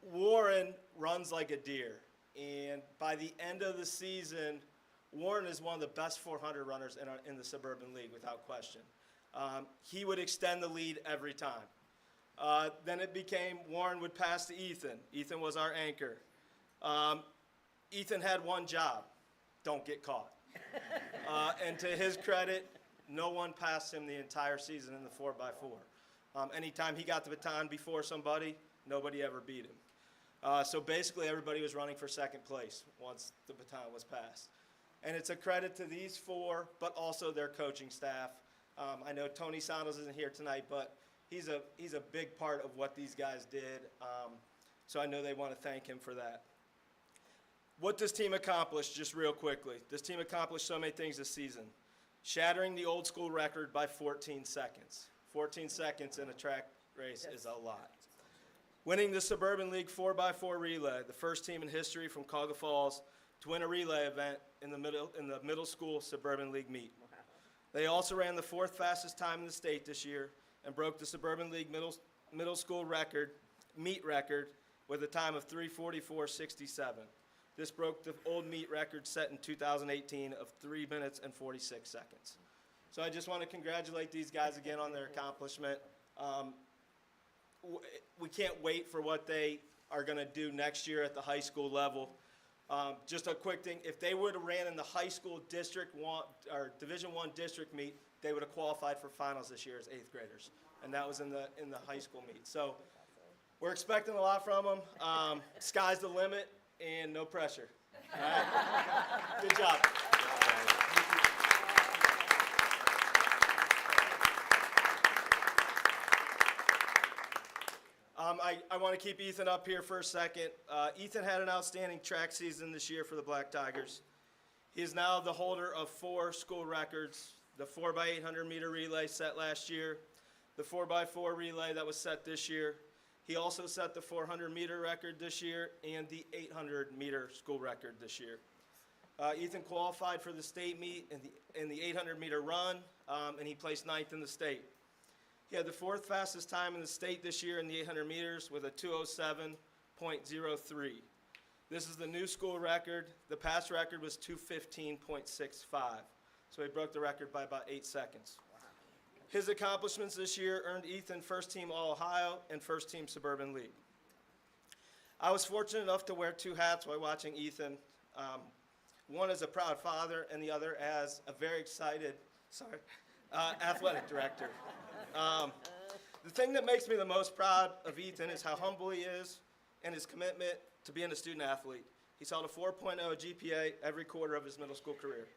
Warren runs like a deer. And by the end of the season, Warren is one of the best 400 runners in the Suburban League, without question. He would extend the lead every time. Then it became Warren would pass to Ethan. Ethan was our anchor. Ethan had one job: don't get caught. And to his credit, no one passed him the entire season in the 4x4. Anytime he got the baton before somebody, nobody ever beat him. So basically everybody was running for second place once the baton was passed. And it's a credit to these four, but also their coaching staff. I know Tony Santos isn't here tonight, but he's a big part of what these guys did. So I know they want to thank him for that. What this team accomplished, just real quickly. This team accomplished so many things this season. Shattering the old school record by 14 seconds. 14 seconds in a track race is a lot. Winning the Suburban League 4x4 relay, the first team in history from Cuyahoga Falls to win a relay event in the middle school Suburban League meet. They also ran the fourth fastest time in the state this year and broke the Suburban League middle school meet record with a time of 3:44.67. This broke the old meet record set in 2018 of 3 minutes and 46 seconds. So I just want to congratulate these guys again on their accomplishment. We can't wait for what they are going to do next year at the high school level. Just a quick thing, if they would have ran in the high school District 1 or Division I district meet, they would have qualified for finals this year as 8th graders. And that was in the high school meet. So we're expecting a lot from them. Sky's the limit and no pressure. All right? Good job. I want to keep Ethan up here for a second. Ethan had an outstanding track season this year for the Black Tigers. He is now the holder of 4 school records: the 4x800 meter relay set last year, the 4x4 relay that was set this year. He also set the 400 meter record this year and the 800 meter school record this year. Ethan qualified for the state meet in the 800 meter run, and he placed 9th in the state. He had the 4th fastest time in the state this year in the 800 meters with a 2:07.03. This is the new school record. The past record was 2:15.65. So he broke the record by about 8 seconds. His accomplishments this year earned Ethan first team All-Ohio and first team Suburban League. I was fortunate enough to wear 2 hats while watching Ethan. One as a proud father and the other as a very excited, athletic director. The thing that makes me the most proud of Ethan is how humble he is and his commitment to being a student athlete. He's held a 4.0 GPA every quarter of his middle school career.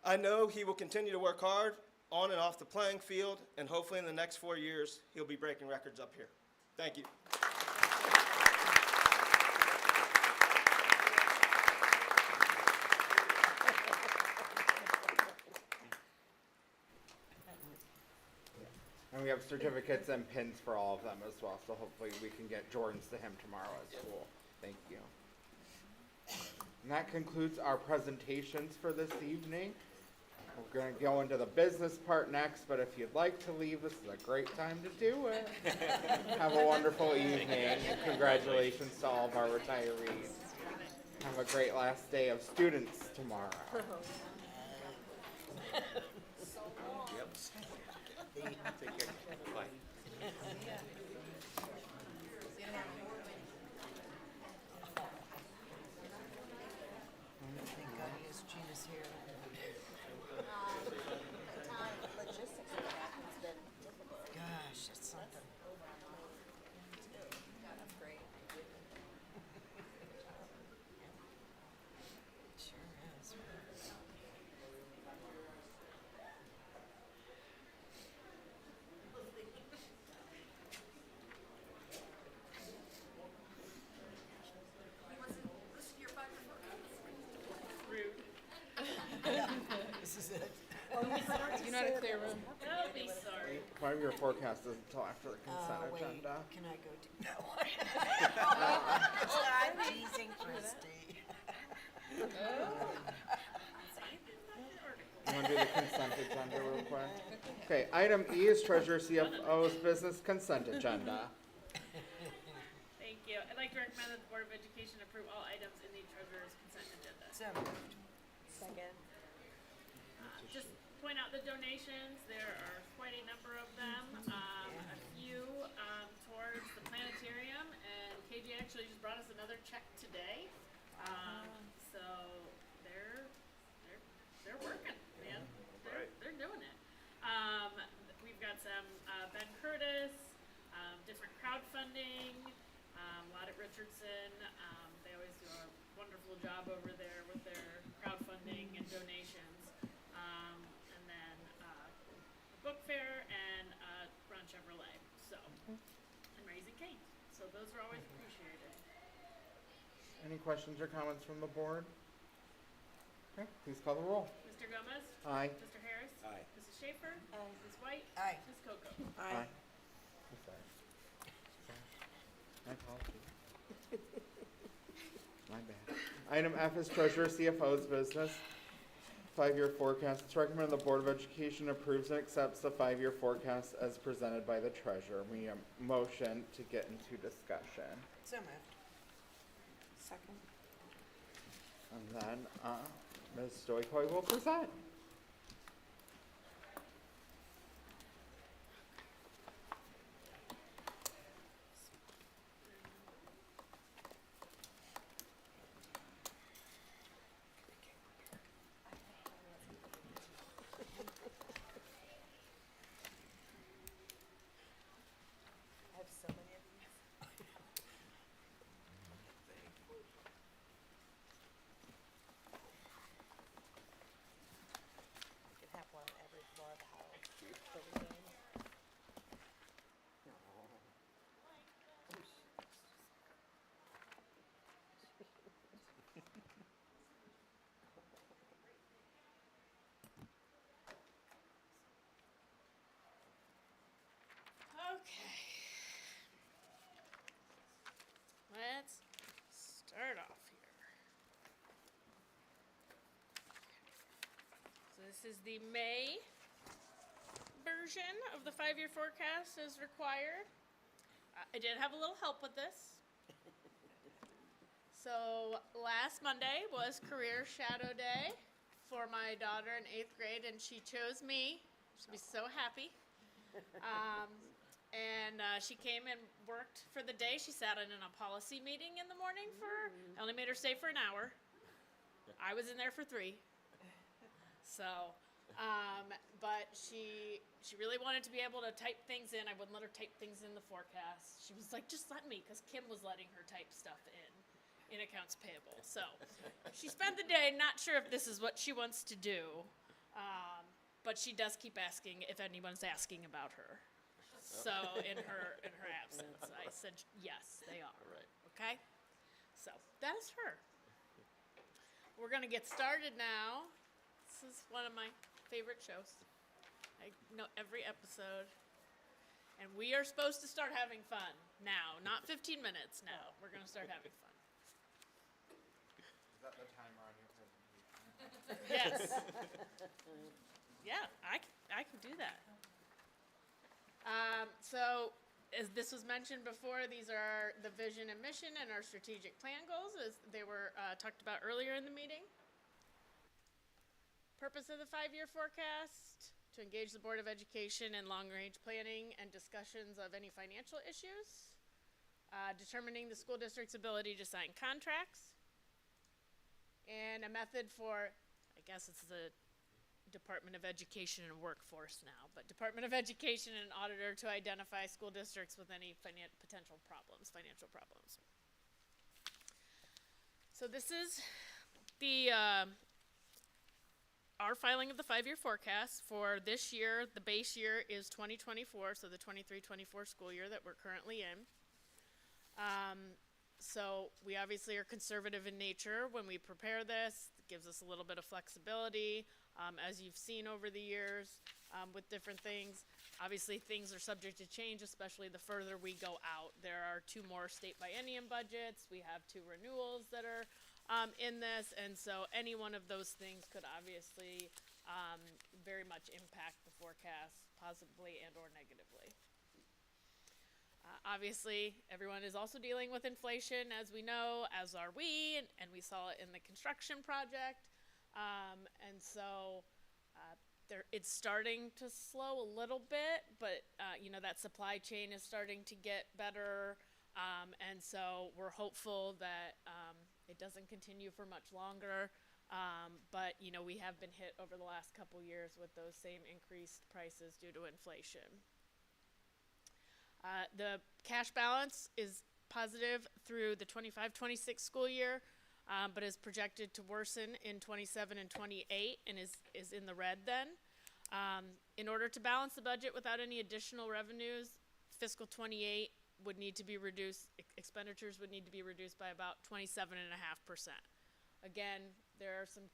I know he will continue to work hard on and off the playing field, and hopefully in the next 4 years, he'll be breaking records up here. Thank you. And we have certificates and pins for all of them as well, so hopefully we can get Jordan's to him tomorrow at school. Thank you. And that concludes our presentations for this evening. We're going to go into the business part next, but if you'd like to leave, this is a great time to do it. Have a wonderful evening, and congratulations to all of our retirees. Have a great last day of students tomorrow. Take care. Bye. Gosh, it's something. That's great. Sure is. 5-year forecast isn't until after the consent Wait, agenda. can I go to, no. I'm teasing Christie. You wanna do the consent agenda real quick? Okay, item E is Treasurer CFO's business consent agenda. Thank you. I'd like to recommend that the Board of Education approve all items in the treasurer's consent agenda. So moved. Second. Just point out the donations. There are quite a number of them. A few towards the planetarium, and KG actually just brought us another check today. So they're working, man. They're doing it. We've got some Ben Curtis, different crowdfunding, Lottie Richardson. They always do a wonderful job over there with their crowdfunding and donations. And then a book fair and Ron Chevrolet. So, and raising cane. So those are always appreciated. Any questions or comments from the board? Okay, please call the roll. Mr. Gomez? Aye. Mr. Harris? Aye. Mrs. Schaefer? Aye. Ms. White? Aye. Ms. Coco? Aye. I'm sorry. My apologies. My bad. Item F is Treasurer CFO's business. 5-year forecast. It's recommended the Board of Education approves and accepts the 5-year forecast as presented by the treasurer. We need a motion to get into discussion. So moved. Second. And then, Ms. Stoikoi will present. I have so many of these. You could have one on every floor of the house. For the game. Okay. Let's start off here. So this is the May version of the 5-year forecast as required. I did have a little help with this. So last Monday was Career Shadow Day for my daughter in 8th grade, and she chose me. She'll be so happy. She came and worked for the day. She sat in a policy meeting in the morning I only made her stay for an hour. I was in there for 3. So, but she really wanted to be able to type things in. I wouldn't let her type things in the forecast. She was like, just let me, because Kim was letting her type stuff in accounts payable. So she spent the day not sure if this is what she wants to do. But she does keep asking if anyone's asking about her. So in her absence, I said yes, they are. Right. Okay. So that is her. We're gonna get started now. This is one of my favorite shows. I know every episode, and we are supposed to start having fun now. Not 15 minutes now. We're gonna start having fun. Is that the timer on your presentation? Yes. Yeah, I can do that. So, as this was mentioned before, these are the vision and mission and our strategic plan goals, as they were talked about earlier in the meeting. Purpose of the 5-year forecast: to engage the Board of Education in long-range planning and discussions of any financial issues. Determining the school district's ability to sign contracts. And a method for, I guess it's the Department of Education and Workforce now, but Department of Education and auditor to identify school districts with any potential problems, financial problems. So this is the our filing of the 5-year forecast for this year. The base year is 2024, so the 23-24 school year that we're currently in. So we obviously are conservative in nature when we prepare this. It gives us a little bit of flexibility, as you've seen over the years with different things. Obviously, things are subject to change, especially the further we go out. There are 2 more state biennium budgets. We have 2 renewals that are in this, and so any one of those things could obviously very much impact the forecast positively and or negatively. Obviously, everyone is also dealing with inflation, as we know, as are we, and we saw it in the construction project. And so it's starting to slow a little bit, but you know, that supply chain is starting to get better. And so we're hopeful that it doesn't continue for much longer. But you know, we have been hit over the last couple years with those same increased prices due to inflation. The cash balance is positive through the 25-26 school year, but is projected to worsen in 27 and 28 and is in the red then. In order to balance the budget without any additional revenues, fiscal 28 would need to be reduced, expenditures would need to be reduced by about 27.5%. Again, there are some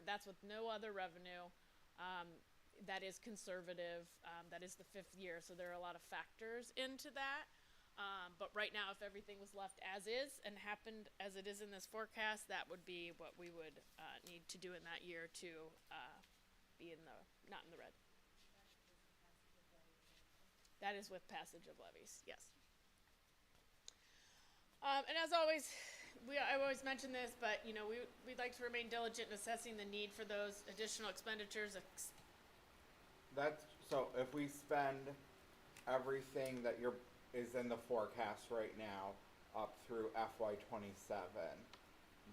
that's with no other revenue. That is conservative. That is the 5th year, so there are a lot of factors into that. But right now, if everything was left as is and happened as it is in this forecast, that would be what we would need to do in that year to be not in the red. That is with passage of levies, yes. And as always, I always mention this, but you know, we'd like to remain diligent in assessing the need for those additional expenditures. So if we spend everything that is in the forecast right now up through FY27,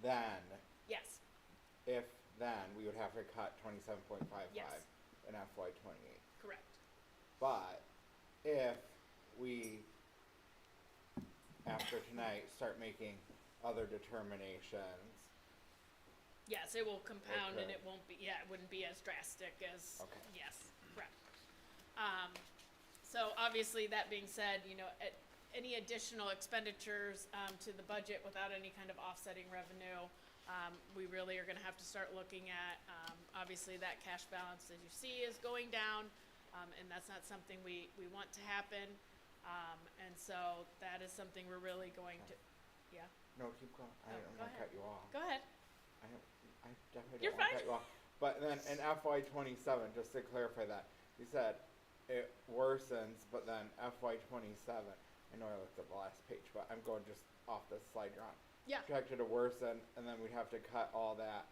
then yes, then we would have to cut 27.55 yes, in FY28. correct. But if we, after tonight, start making other determinations, yes, it will compound and Okay. it won't be, it wouldn't be as drastic as, Okay. yes, correct. So obviously, that being said, you know, any additional expenditures to the budget without any kind of offsetting revenue, we really are going to have to start looking at. Obviously, that cash balance, as you see, is going down, and that's not something we want to happen. And so that is something we're really going to, yeah. no, keep going. I don't go want to ahead. cut you off. Go ahead. I definitely You're don't want to fine. cut you off. But then in FY27, just to clarify that, you said it worsens, but then FY27, I know I looked at the last page, but I'm going just off the slide you're on. Yeah. Projected to worsen, and then we'd have to cut all that.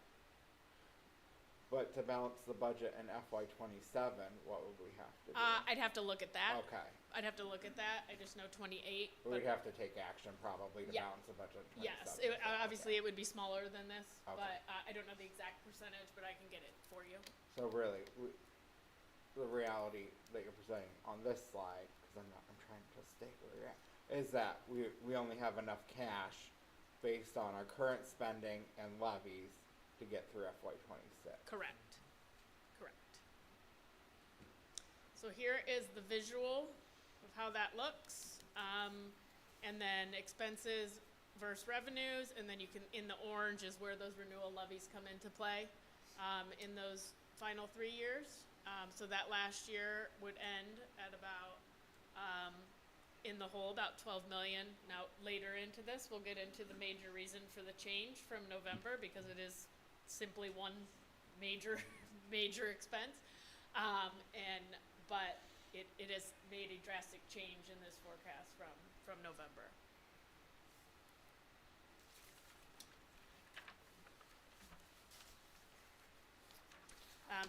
But to balance the budget in FY27, what would we have to do? I'd have to look at that. Okay. I'd have to look at that. I just know 28. But we'd have to take action probably to Yeah. balance the budget in 27. Yes, obviously it would be smaller than this, Okay. but I don't know the exact percentage, but I can get it for you. So really, the reality that you're presenting on this slide, because I'm trying to stay where you're at, is that we only have enough cash based on our current spending and levies to get through FY26. Correct. Correct. So here is the visual of how that looks. And then expenses versus revenues, and then you can, in the orange is where those renewal levies come into play in those final 3 years. So that last year would end at about, in the hole, about 12 million. Now, later into this, we'll get into the major reason for the change from November, because it is simply one major expense. But it has made a drastic change in this forecast from November.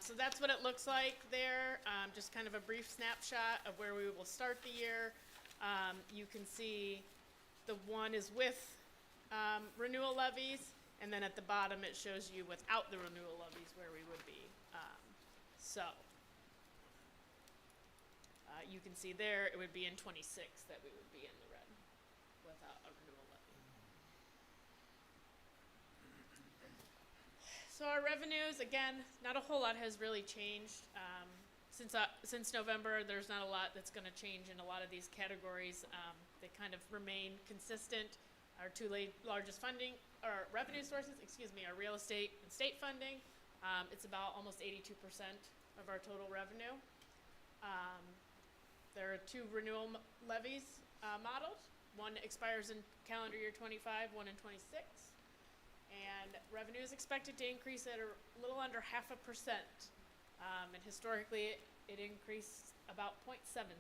So that's what it looks like there. Just kind of a brief snapshot of where we will start the year. You can see the one is with renewal levies, and then at the bottom it shows you without the renewal levies where we would be. You can see there it would be in 26 that we would be in the red without a renewal levy. So our revenues, again, not a whole lot has really changed. Since November, there's not a lot that's going to change in a lot of these categories. They kind of remain consistent. Our two largest funding, or revenue sources, are real estate and state funding. It's about almost 82% of our total revenue. There are two renewal levies modeled. One expires in calendar year 25, one in 26. And revenue is expected to increase at a little under 0.5%. And historically, it increased about 0.76%.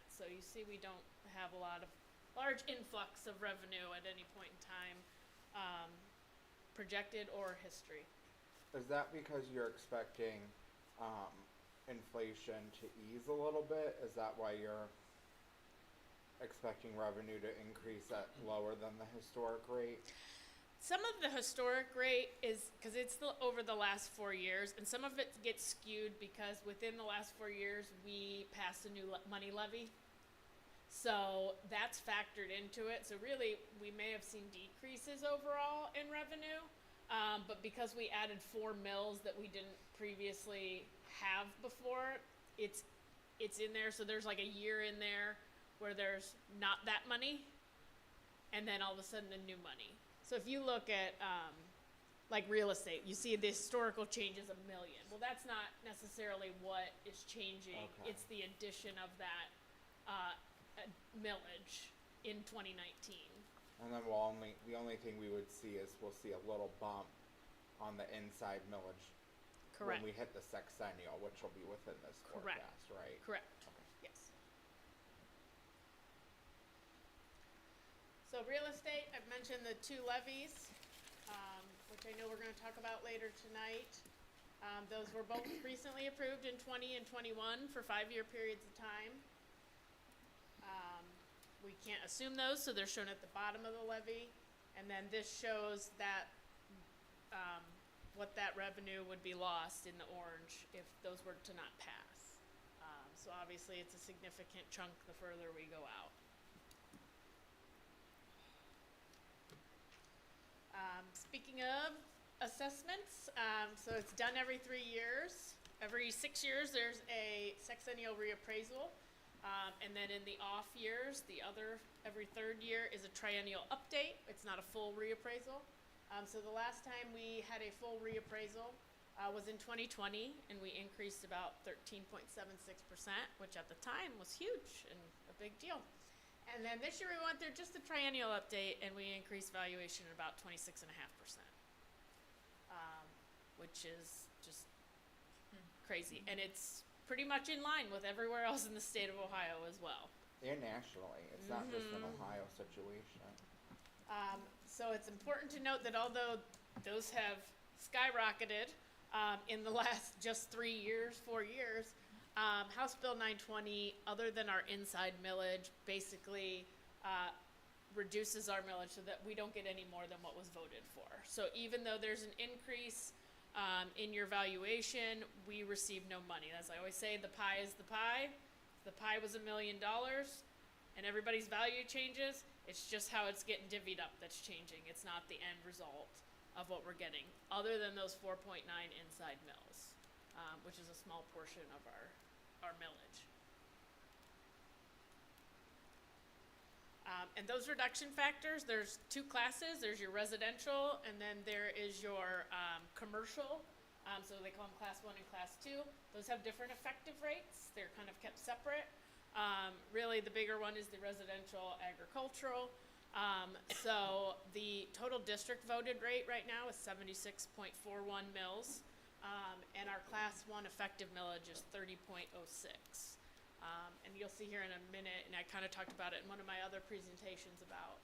So you see we don't have a lot of large influx of revenue at any point in time, projected or history. Is that because you're expecting inflation to ease a little bit? Is that why you're expecting revenue to increase at lower than the historic rate? Some of the historic rate is because it's over the last 4 years, and some of it gets skewed because within the last 4 years we passed a new money levy. So that's factored into it. So really, we may have seen decreases overall in revenue, but because we added 4 mills that we didn't previously have before, it's in there. So there's like a year in there where there's not that money, and then all of a sudden the new money. So if you look at like real estate, you see the historical change is $1 million. Well, that's not necessarily what is changing. Okay. It's the addition of that millage in 2019. And then the only thing we would see is we'll see a little bump on the inside millage Correct. when we hit the sexennial, which will be within this Correct. forecast, right? Correct. Yes. So real estate, I've mentioned the 2 levies, which I know we're going to talk about later tonight. Those were both recently approved in 20 and 21 for 5-year periods of time. We can't assume those, so they're shown at the bottom of the levy. And then this shows that what that revenue would be lost in the orange if those were to not pass. So obviously it's a significant chunk the further we go out. Speaking of assessments, so it's done every 3 years. Every 6 years there's a sexennial reappraisal. And then in the off years, every 3rd year is a triennial update. It's not a full reappraisal. So the last time we had a full reappraisal was in 2020, and we increased about 13.76%, which at the time was huge and a big deal. And then this year we went through just a triennial update, and we increased valuation at about 26.5%, which is just crazy. And it's pretty much in line with everywhere else in the state of Ohio as well. And nationally, it's not just an Ohio situation. So it's important to note that although those have skyrocketed in the last just 4 years, House Bill 920, other than our inside millage, basically reduces our millage so that we don't get any more than what was voted for. So even though there's an increase in your valuation, we receive no money. As I always say, the pie is the pie. If the pie was $1 million and everybody's value changes, it's just how it's getting divvied up that's changing. It's not the end result of what we're getting, other than those 4.9 inside mills, which is a small portion of our millage. And those reduction factors, there's 2 classes. There's your residential, and then there is your commercial. So they call them class 1 and class 2. Those have different effective rates. They're kind of kept separate. Really, the bigger one is the residential agricultural. So the total district voted rate right now is 76.41 mils. And our class 1 effective millage is 30.06. And you'll see here in a minute, and I kind of talked about it in one of my other presentations about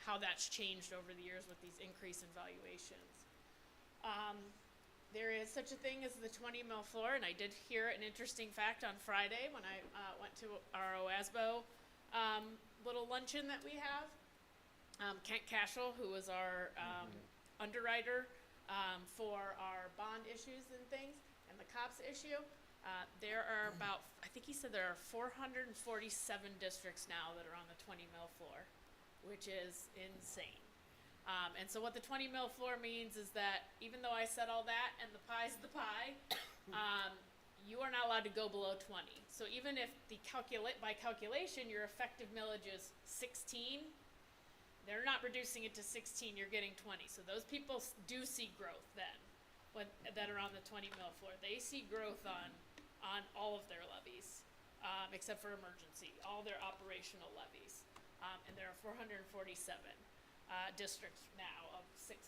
how that's changed over the years with these increase in valuations. There is such a thing as the 20 mil floor, and I did hear an interesting fact on Friday when I went to our OASBO little luncheon that we have. Kent Cashel, who was our underwriter for our bond issues and things, and the COPS issue, there are about, I think he said there are 447 districts now that are on the 20 mil floor, which is insane. And so what the 20 mil floor means is that even though I said all that and the pie's the pie, you are not allowed to go below 20. So even if by calculation your effective millage is 16, they're not reducing it to 16, you're getting 20. So those people do see growth then, that are on the 20 mil floor. They see growth on all of their levies. except for emergency, all their operational levies. And there are 447 districts now of 600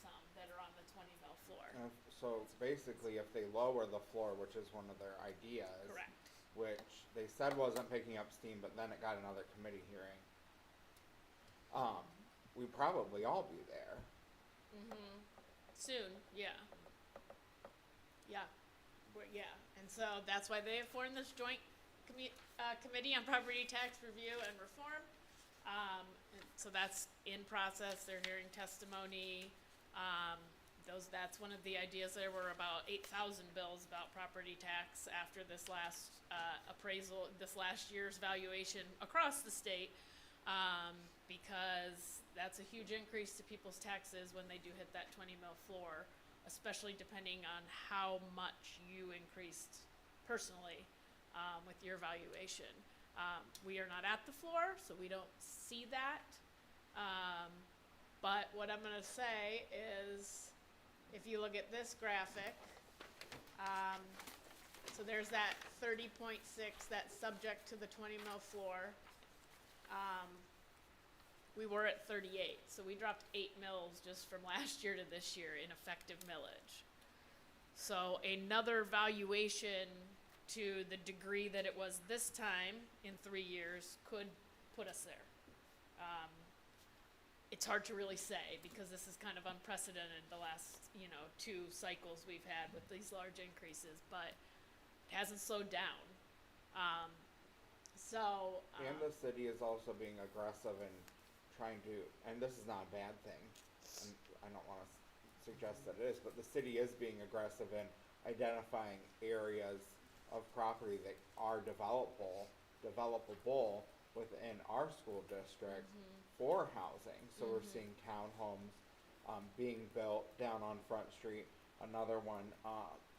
some that are on the 20 mil floor. So basically, if they lower the floor, which is one of their ideas. Correct. Which they said wasn't picking up steam, but then it got another committee hearing. We'd probably all be there. Soon, yeah. Yeah, yeah, and so that's why they have formed this joint committee on property tax review and reform. And so that's in process. They're hearing testimony. That's one of the ideas. There were about 8,000 bills about property tax after this last appraisal, this last year's valuation across the state, because that's a huge increase to people's taxes when they do hit that 20 mil floor, especially depending on how much you increased personally with your valuation. We are not at the floor, so we don't see that. But what I'm going to say is, if you look at this graphic, so there's that 30.6 that's subject to the 20 mil floor. We were at 38, so we dropped 8 mils just from last year to this year in effective millage. So another valuation to the degree that it was this time in 3 years could put us there. It's hard to really say because this is kind of unprecedented, the last 2 cycles we've had with these large increases, but it hasn't slowed down. And the city is also being aggressive in trying to, and this is not a bad thing, and I don't want to suggest that it is, but the city is being aggressive in identifying areas of property that are developable within our school district for housing. So we're seeing townhomes being built down on Front Street. Another one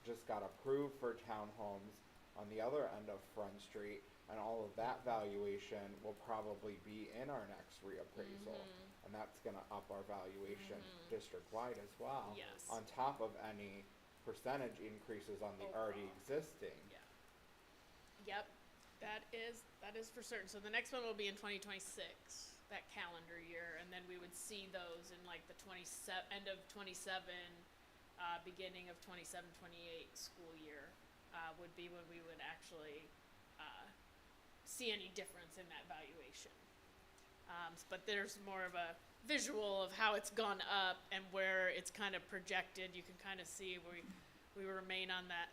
just got approved for townhomes on the other end of Front Street, and all of that valuation will probably be in our next reappraisal. And that's going to up our valuation district-wide as well. Yes. On top of any percentage increases on the already existing. Yep, that is for certain. So the next one will be in 2026, that calendar year, and then we would see those in like the end of 27, beginning of 27, 28 school year would be when we would actually see any difference in that valuation. But there's more of a visual of how it's gone up and where it's kind of projected. You can kind of see we remain on that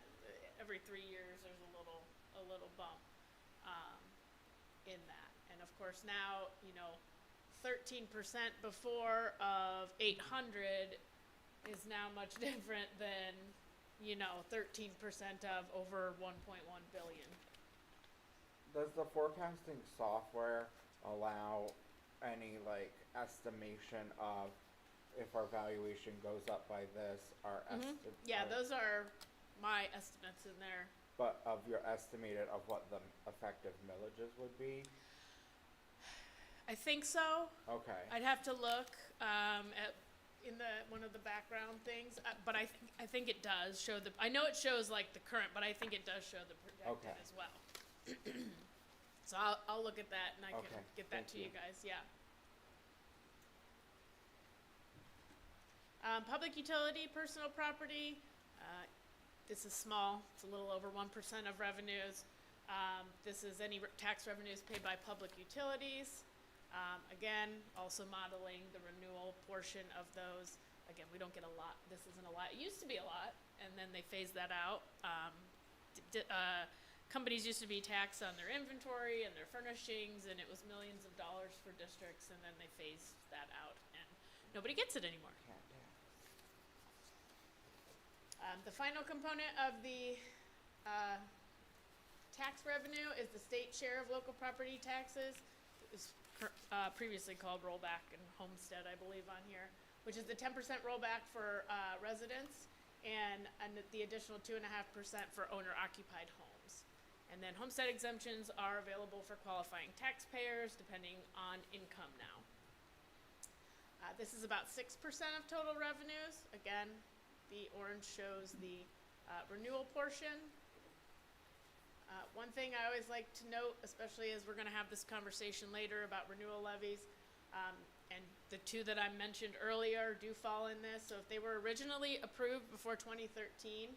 every 3 years. There's a little bump in that, and of course now 13% before of 800 is now much different than 13% of over 1.1 billion. Does the forecasting software allow any estimation of if our valuation goes up by this, our Yeah, those are my estimates in there. But of your estimated of what the effective millages would be? I think so. Okay. I'd have to look at one of the background things, but I think it does show I know it shows like the current, but I think it does show the projected as well. So I'll look at that and I can get that to you guys. Yeah. Public utility, personal property. This is small. It's a little over 1% of revenues. This is any tax revenues paid by public utilities. Again, also modeling the renewal portion of those. Again, we don't get a lot. This isn't a lot. It used to be a lot, and then they phased that out. Companies used to be taxed on their inventory and their furnishings, and it was millions of dollars for districts, and then they phased that out, and nobody gets it anymore. The final component of the tax revenue is the state share of local property taxes. It was previously called rollback and homestead, I believe, on here, which is the 10% rollback for residents and the additional 2.5% for owner-occupied homes. And then homestead exemptions are available for qualifying taxpayers depending on income now. This is about 6% of total revenues. Again, the orange shows the renewal portion. One thing I always like to note, especially as we're gonna have this conversation later about renewal levies, and the two that I mentioned earlier do fall in this. So if they were originally approved before 2013,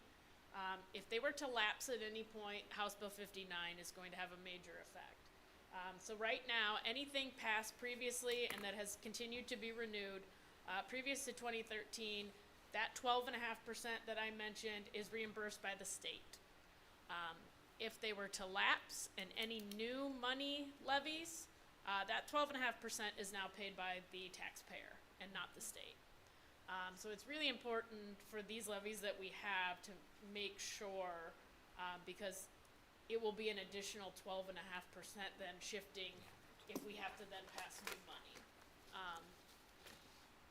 if they were to lapse at any point, House Bill 59 is going to have a major effect. So right now, anything passed previously and that has continued to be renewed, previous to 2013, that 12.5% that I mentioned is reimbursed by the state. If they were to lapse and any new money levies, that 12.5% is now paid by the taxpayer and not the state. So it's really important for these levies that we have to make sure, because it will be an additional 12.5% then shifting if we have to then pass new money.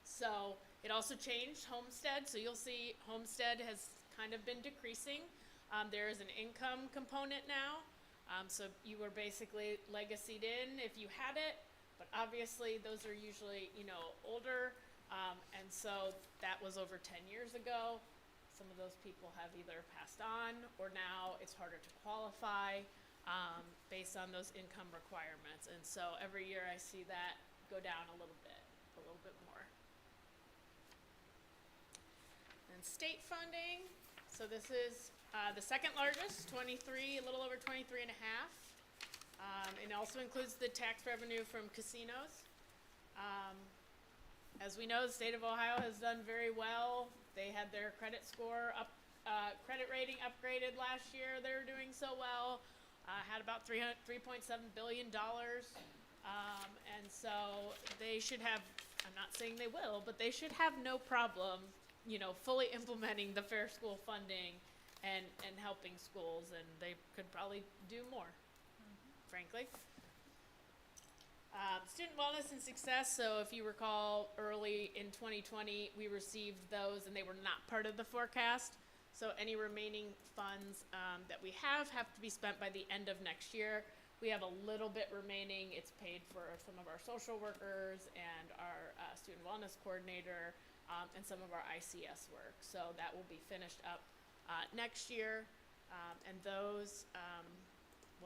So it also changed homestead. So you'll see homestead has kind of been decreasing. There is an income component now. So you were basically legacied in if you had it, but obviously those are usually, older. And so that was over 10 years ago. Some of those people have either passed on or now it's harder to qualify based on those income requirements. And so every year I see that go down a little bit more. And state funding. So this is the second largest, 23, a little over 23 and a half. It also includes the tax revenue from casinos. As we know, the state of Ohio has done very well. They had their credit score credit rating upgraded last year. They were doing so well. Had about $3.7 billion. And so they should have, I'm not saying they will, but they should have no problem, fully implementing the fair school funding and helping schools, and they could probably do more, frankly. Student wellness and success. So if you recall, early in 2020, we received those, and they were not part of the forecast. So any remaining funds that we have to be spent by the end of next year. We have a little bit remaining. It's paid for some of our social workers and our student wellness coordinator and some of our ICS work. So that will be finished up next year. And those,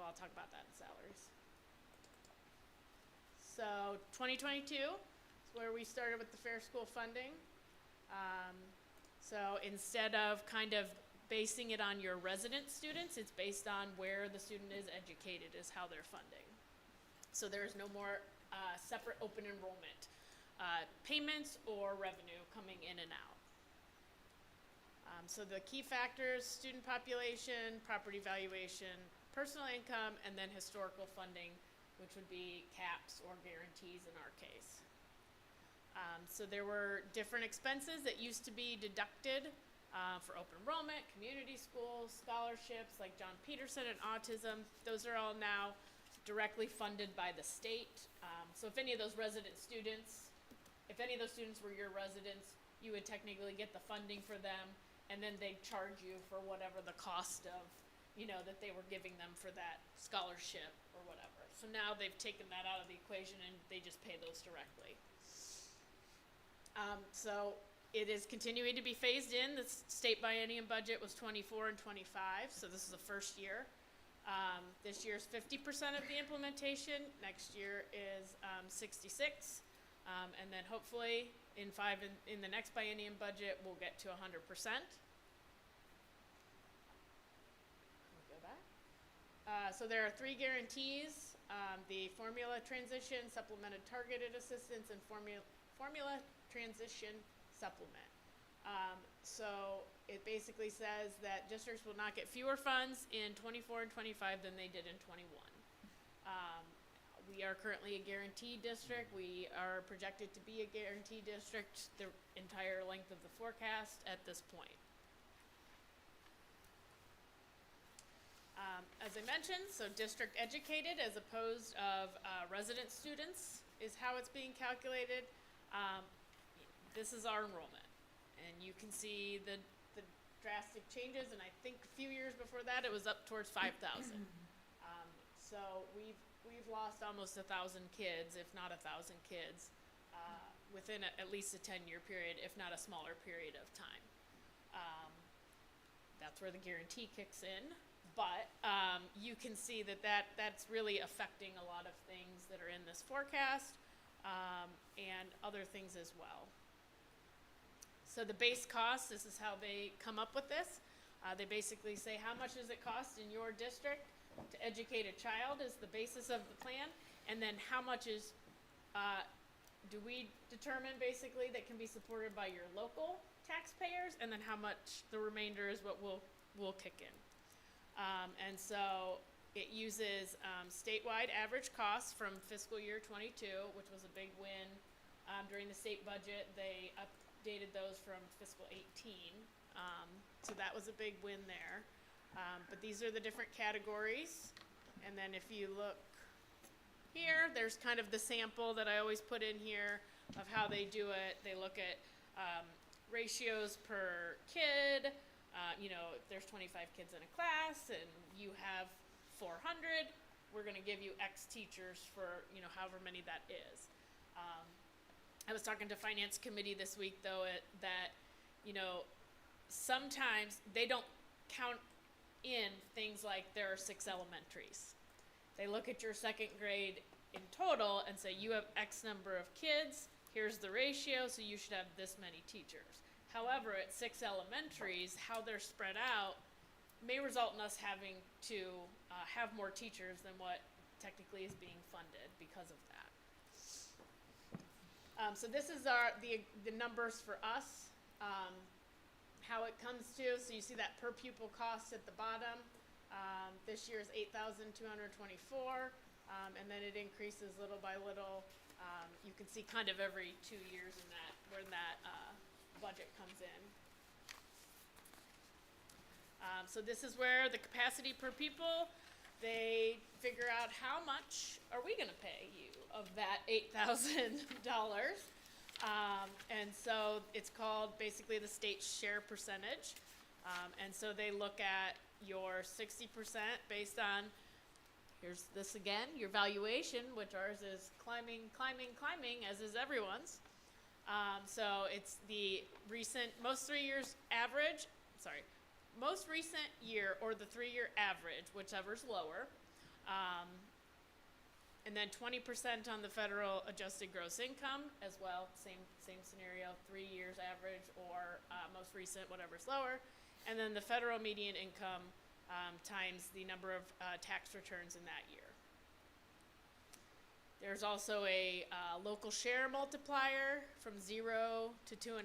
I'll talk about that in salaries. So 2022 is where we started with the fair school funding. So instead of kind of basing it on your resident students, it's based on where the student is educated is how they're funding. So there is no more separate open enrollment payments or revenue coming in and out. So the key factors: student population, property valuation, personal income, and then historical funding, which would be caps or guarantees in our case. So there were different expenses that used to be deducted for open enrollment, community schools, scholarships like John Peterson and autism. Those are all now directly funded by the state. So if any of those students were your residents, you would technically get the funding for them, and then they'd charge you for whatever the cost of, that they were giving them for that scholarship or whatever. So now they've taken that out of the equation and they just pay those directly. So it is continuing to be phased in. The state biennium budget was 24 and 25, so this is the first year. This year's 50% of the implementation. Next year is 66, and then hopefully in the next biennium budget we'll get to 100%. So there are 3 guarantees: the formula transition, supplemented targeted assistance, and formula transition supplement. So it basically says that districts will not get fewer funds in 24 and 25 than they did in 21. We are currently a guaranteed district. We are projected to be a guaranteed district the entire length of the forecast at this point. As I mentioned, so district educated as opposed of resident students is how it's being calculated. This is our enrollment, and you can see the drastic changes, and I think a few years before that it was up towards 5,000. So we've lost almost 1,000 kids, if not 1,000 kids, within at least a 10-year period, if not a smaller period of time. That's where the guarantee kicks in. but you can see that's really affecting a lot of things that are in this forecast and other things as well. So the base cost, this is how they come up with this. They basically say how much does it cost in your district to educate a child is the basis of the plan, and then how much is do we determine basically that can be supported by your local taxpayers, and then how much the remainder is what we'll kick in. And so it uses statewide average costs from fiscal year 22, which was a big win during the state budget. They updated those from fiscal 18, so that was a big win there. But these are the different categories, and then if you look here, there's kind of the sample that I always put in here of how they do it. They look at ratios per kid. You know, if there's 25 kids in a class and you have 400, we're going to give you X teachers for, you know, however many that is. I was talking to finance committee this week, though, that, you know, sometimes they don't count in things like there are 6 elementaries. They look at your second grade in total and say you have X number of kids, here's the ratio, so you should have this many teachers. However, at 6 elementaries, how they're spread out may result in us having to have more teachers than what technically is being funded because of that. So this is the numbers for us, how it comes to. So you see that per pupil cost at the bottom. This year is $8,224, and then it increases little by little. You can see kind of every 2 years in that where that budget comes in. So this is where the capacity per pupil, they figure out how much are we going to pay you of that $8,000. And so it's called basically the state share percentage. And so they look at your 60% based on, here's this again, your valuation, which ours is climbing, as is everyone's. So it's the most recent year or the 3-year average, whichever's lower. And then 20% on the federal adjusted gross income as well, same scenario, 3 years average or most recent, whatever's lower. And then the federal median income times the number of tax returns in that year. There's also a local share multiplier from 0 to 2.5,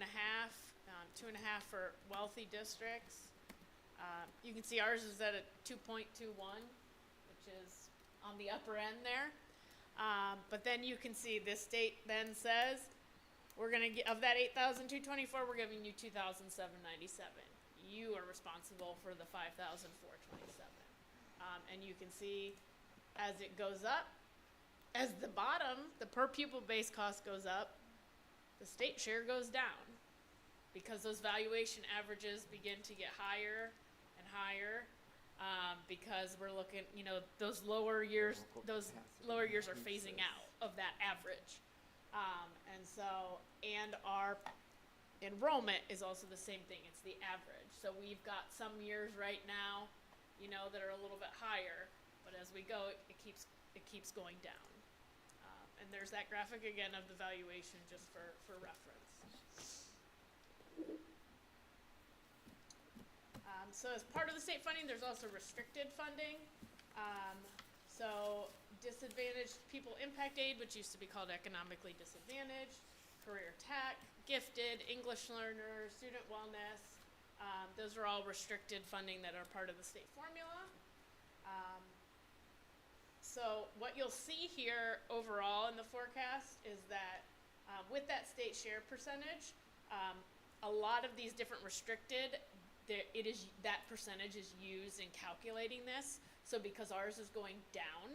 2.5 for wealthy districts. You can see ours is at a 2.21, which is on the upper end there. But then you can see this state then says, we're going to get, of that 8,224, we're giving you 2,797. You are responsible for the 5,427. And you can see as it goes up, as the bottom, the per pupil base cost goes up, the state share goes down because those valuation averages begin to get higher and higher because we're looking, you know, those lower years are phasing out of that average. And our enrollment is also the same thing. It's the average. So we've got some years right now, you know, that are a little bit higher, but as we go, it keeps going down. And there's that graphic again of the valuation just for reference. So as part of the state funding, there's also restricted funding. So disadvantaged people impact aid, which used to be called economically disadvantaged, career tech, gifted, English learners, student wellness. Those are all restricted funding that are part of the state formula. So what you'll see here overall in the forecast is that with that state share percentage, a lot of these different restricted, that percentage is used in calculating this. So because ours is going down,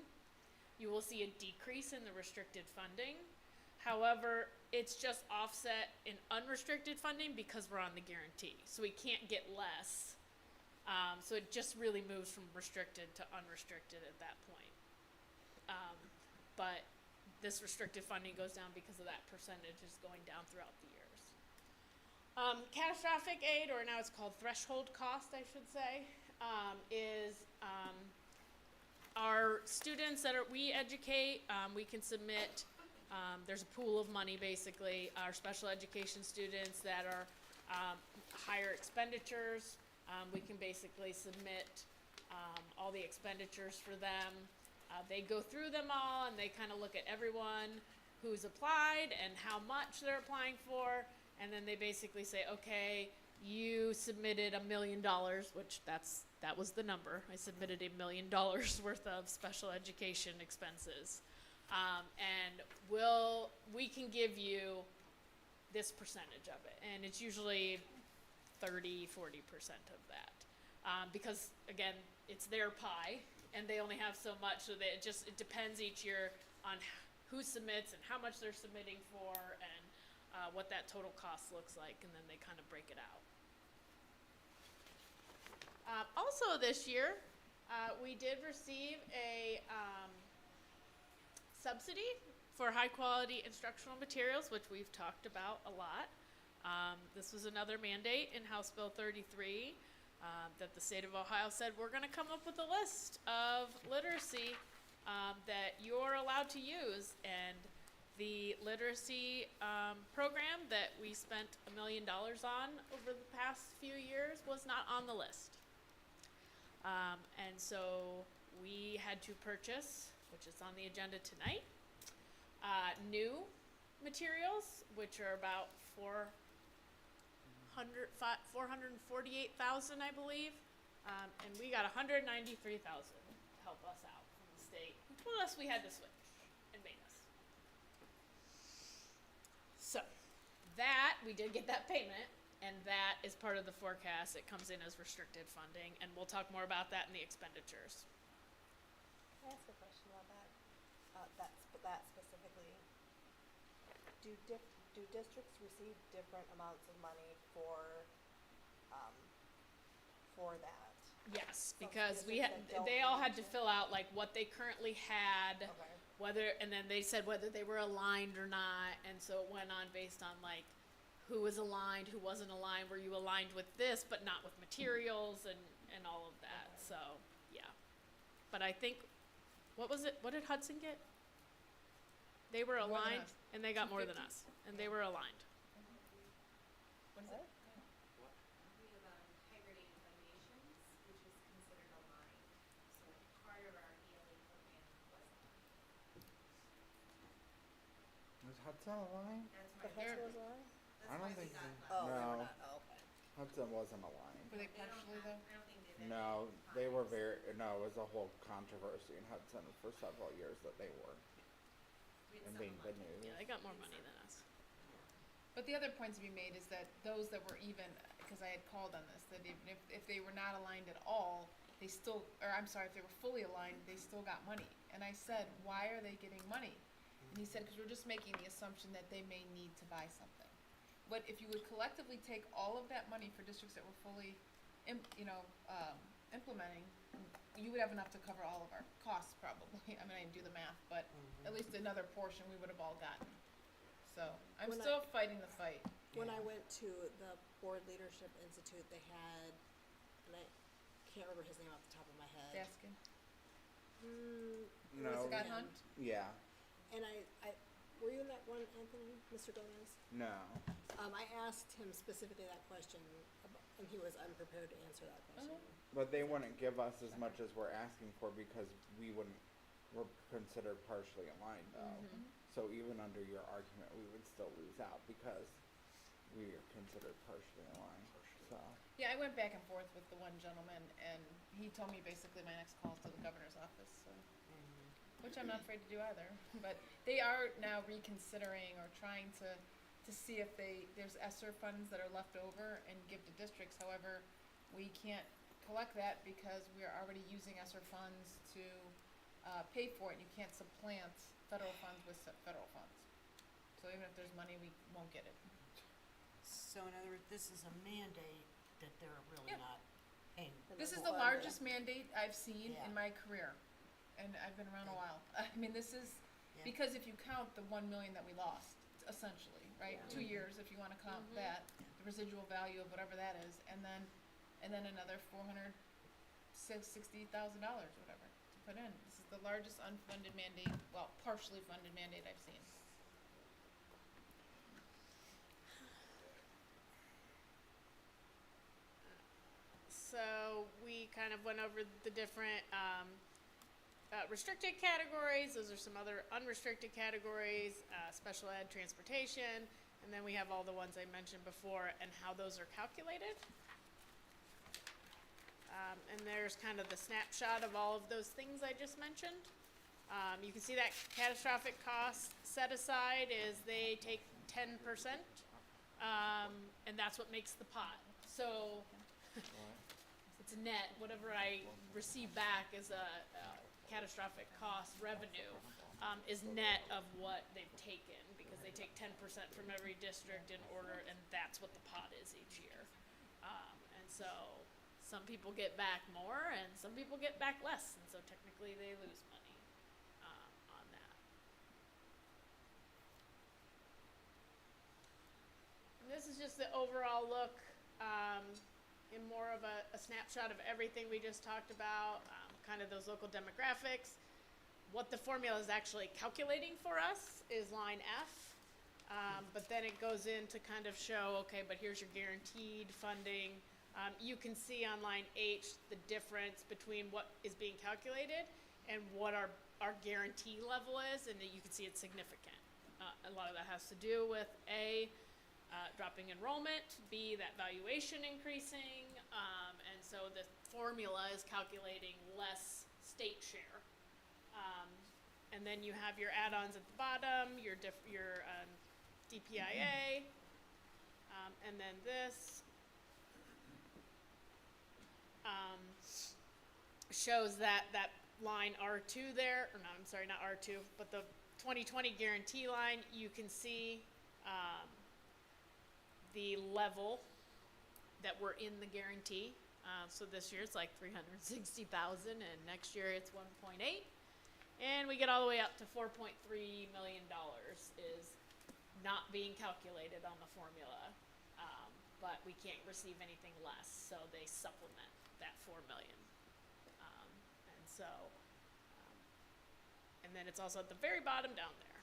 you will see a decrease in the restricted funding. However, it's just offset in unrestricted funding because we're on the guarantee. So we can't get less. So it just really moves from restricted to unrestricted at that point. But this restricted funding goes down because of that percentage is going down throughout the years. Catastrophic aid, or now it's called threshold cost, I should say. is our students that we educate, we can submit, there's a pool of money basically. Our special education students that are higher expenditures, we can basically submit all the expenditures for them. They go through them all and they kind of look at everyone who's applied and how much they're applying for, and then they basically say, okay, you submitted $1 million, which that was the number. I submitted $1 million worth of special education expenses, and we can give you this percentage of it, and it's usually 30-40% of that, because again, it's their pie, and they only have so much, so that it depends each year on who submits and how much they're submitting for, and what that total cost looks like, and then they kind of break it out. Also this year, we did receive a subsidy for high quality instructional materials, which we've talked about a lot. This was another mandate in House Bill 33 that the state of Ohio said, we're going to come up with a list of literacy that you're allowed to use, and the literacy program that we spent $1 million on over the past few years was not on the list. And so we had to purchase, which is on the agenda tonight, new materials, which are about $448,000, I believe, and we got $193,000 to help us out from the state. Plus, we had to switch and made us. So that we did get that payment, and that is part of the forecast. It comes in as restricted funding, and we'll talk more about that in the expenditures. Can I ask a question about that? That specifically. Do districts receive different amounts of money for that? Yes, Some because districts that don't they all need had to fill out like what they currently had, Okay. whether, and then they said whether they were aligned or not, and so it went on based on like who was aligned, who wasn't aligned, were you aligned with this but not with materials and all of that. Okay. So yeah, but I think what was it? What did Hudson get? They were More than aligned, us. and they got more than 250. us, and they were aligned. What is it? We have integrity and foundations, which is considered aligned. So part of our ELA program was aligned. Was Hudson aligned? That's The why Hudson was aligned? I don't think so. Oh, they No. were not. Oh, okay. Hudson wasn't aligned. Were they partially though? I don't think they've been. No, they were no, it was a whole controversy in Hudson for several years that they were. And being the news. Yeah, they got more money than us. But the other point to be made is that those that were even, because I had called on this, that even if they were not aligned at all, they still, or I'm sorry, if they were fully aligned, they still got money. And I said, why are they getting money? And he said, because we're just making the assumption that they may need to buy something. But if you would collectively take all of that money for districts that were fully, implementing, you would have enough to cover all of our costs probably. I mean, I didn't do the math, but at least another portion we would have all gotten. So I'm When I- still fighting the fight. When I went to the Board Leadership Institute, they had, and I can't remember his name off the top of my head. Gaskin. No. Scott Hunt? Yeah. And were you in that one, Anthony, Mr. Gomez? No. I asked him specifically that question, and he was unprepared to answer that question. But they wouldn't give us as much as we're asking for because we're considered partially aligned though. So even under your argument, we would still lose out because we are considered partially aligned. So. Yeah, I went back and forth with the one gentleman, and he told me basically my next call is to the governor's office, so. Which I'm not afraid to do either. But they are now reconsidering or trying to see if there's ESSER funds that are left over and give to districts. However, we can't collect that because we are already using ESSER funds to pay for it. You can't supplant federal funds with federal funds. So even if there's money, we won't get it. So in other words, this is a mandate that they're really Yeah. not paying. This is the largest mandate I've seen Yeah. in my career, and I've been around a while. I mean, this is, Yeah. because if you count the 1 million that we lost, essentially, right? 2 years, if you wanna count that, the residual value of whatever that is, and then another 400 $60,000, whatever, to put in. This is the largest unfunded mandate, well, partially funded mandate I've seen. So we kind of went over the different restricted categories. Those are some other unrestricted categories, special ed, transportation, and then we have all the ones I mentioned before and how those are calculated. And there's kind of the snapshot of all of those things I just mentioned. You can see that catastrophic cost set aside is they take 10%, and that's what makes the pot. So it's net, whatever I receive back as a catastrophic cost revenue is net of what they've taken, because they take 10% from every district in order, and that's what the pot is each year. And so some people get back more and some people get back less, and so technically they lose money on that. And this is just the overall look in more of a snapshot of everything we just talked about, kind of those local demographics. What the formula is actually calculating for us is line F, but then it goes in to kind of show, okay, but here's your guaranteed funding. You can see on line H the difference between what is being calculated and what our guarantee level is, and that you can see it's significant. A lot of that has to do with A, dropping enrollment, B, that valuation increasing, and so the formula is calculating less state share. And then you have your add-ons at the bottom, your DPIA, and then this shows that line R2 there, or no, I'm sorry, not R2, but the 2020 guarantee line. You can see the level that we're in the guarantee. So this year it's like $360,000, and next year it's 1.8, and we get all the way up to $4.3 million is not being calculated on the formula, but we can't receive anything less, so they supplement that $4 million. And so, and then it's also at the very bottom down there.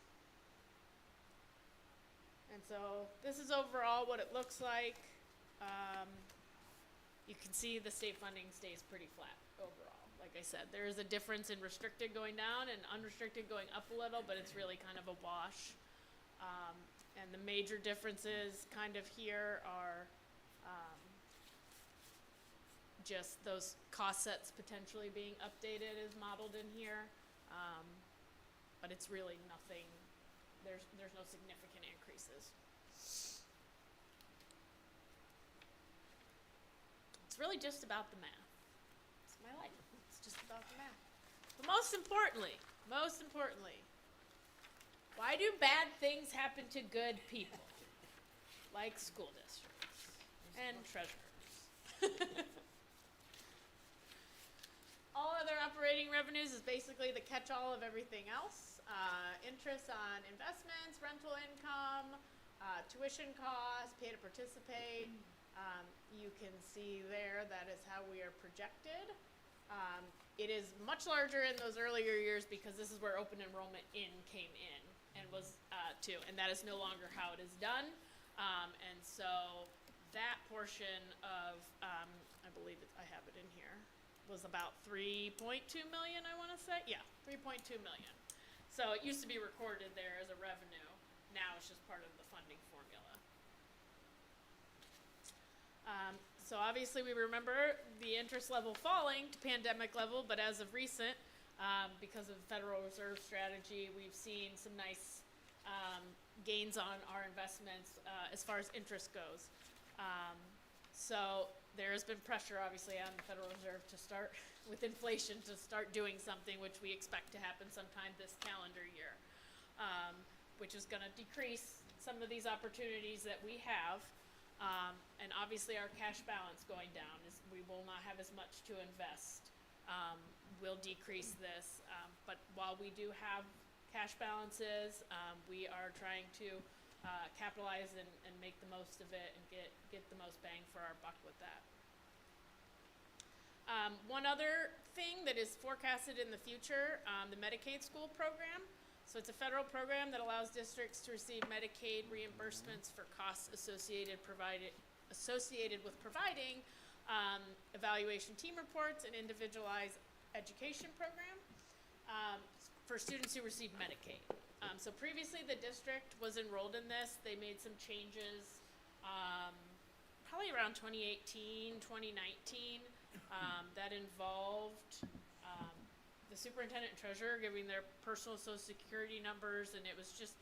And so this is overall what it looks like. You can see the state funding stays pretty flat overall. Like I said, there is a difference in restricted going down and unrestricted going up a little, but it's really kind of a wash. And the major differences kind of here are just those cost sets potentially being updated is modeled in here. But it's really nothing, there's no significant increases. It's really just about the math. It's my life. It's just about the math. But most importantly, why do bad things happen to good people? Like school districts and treasurers. All other operating revenues is basically the catch-all of everything else. Interest on investments, rental income, tuition costs, pay to participate. You can see there that is how we are projected. It is much larger in those earlier years because this is where open enrollment came in and was too, and that is no longer how it is done. And so that portion of, I believe I have it in here, was about 3.2 million, I want to say. Yeah, 3.2 million. So it used to be recorded there as a revenue. Now it's just part of the funding formula. So obviously we remember the interest level falling to pandemic level, but as of recent, because of the Federal Reserve strategy, we've seen some nice gains on our investments as far as interest goes. So there has been pressure obviously on the Federal Reserve to start, with inflation, to start doing something, which we expect to happen sometime this calendar year, which is going to decrease some of these opportunities that we have. And obviously our cash balance going down is we will not have as much to invest. We'll decrease this, but while we do have cash balances, we are trying to capitalize and make the most of it and get the most bang for our buck with that. One other thing that is forecasted in the future, the Medicaid school program. So it's a federal program that allows districts to receive Medicaid reimbursements for costs associated with providing evaluation team reports and individualized education program for students who receive Medicaid. So previously the district was enrolled in this. They made some changes probably around 2018, 2019 that involved the superintendent and treasurer giving their personal social security numbers, and it wasn't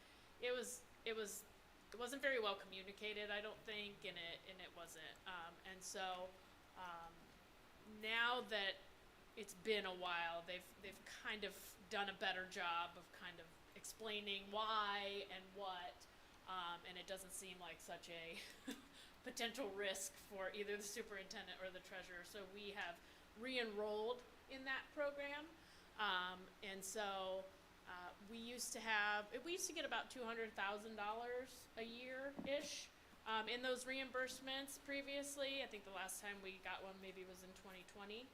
very well communicated, I don't think, and it wasn't. And so now that it's been a while, they've kind of done a better job of kind of explaining why and what, and it doesn't seem like such a potential risk for either the superintendent or the treasurer. So we have re-enrolled in that program, and so we used to get about $200,000 a year-ish in those reimbursements previously. I think the last time we got one maybe was in 2020.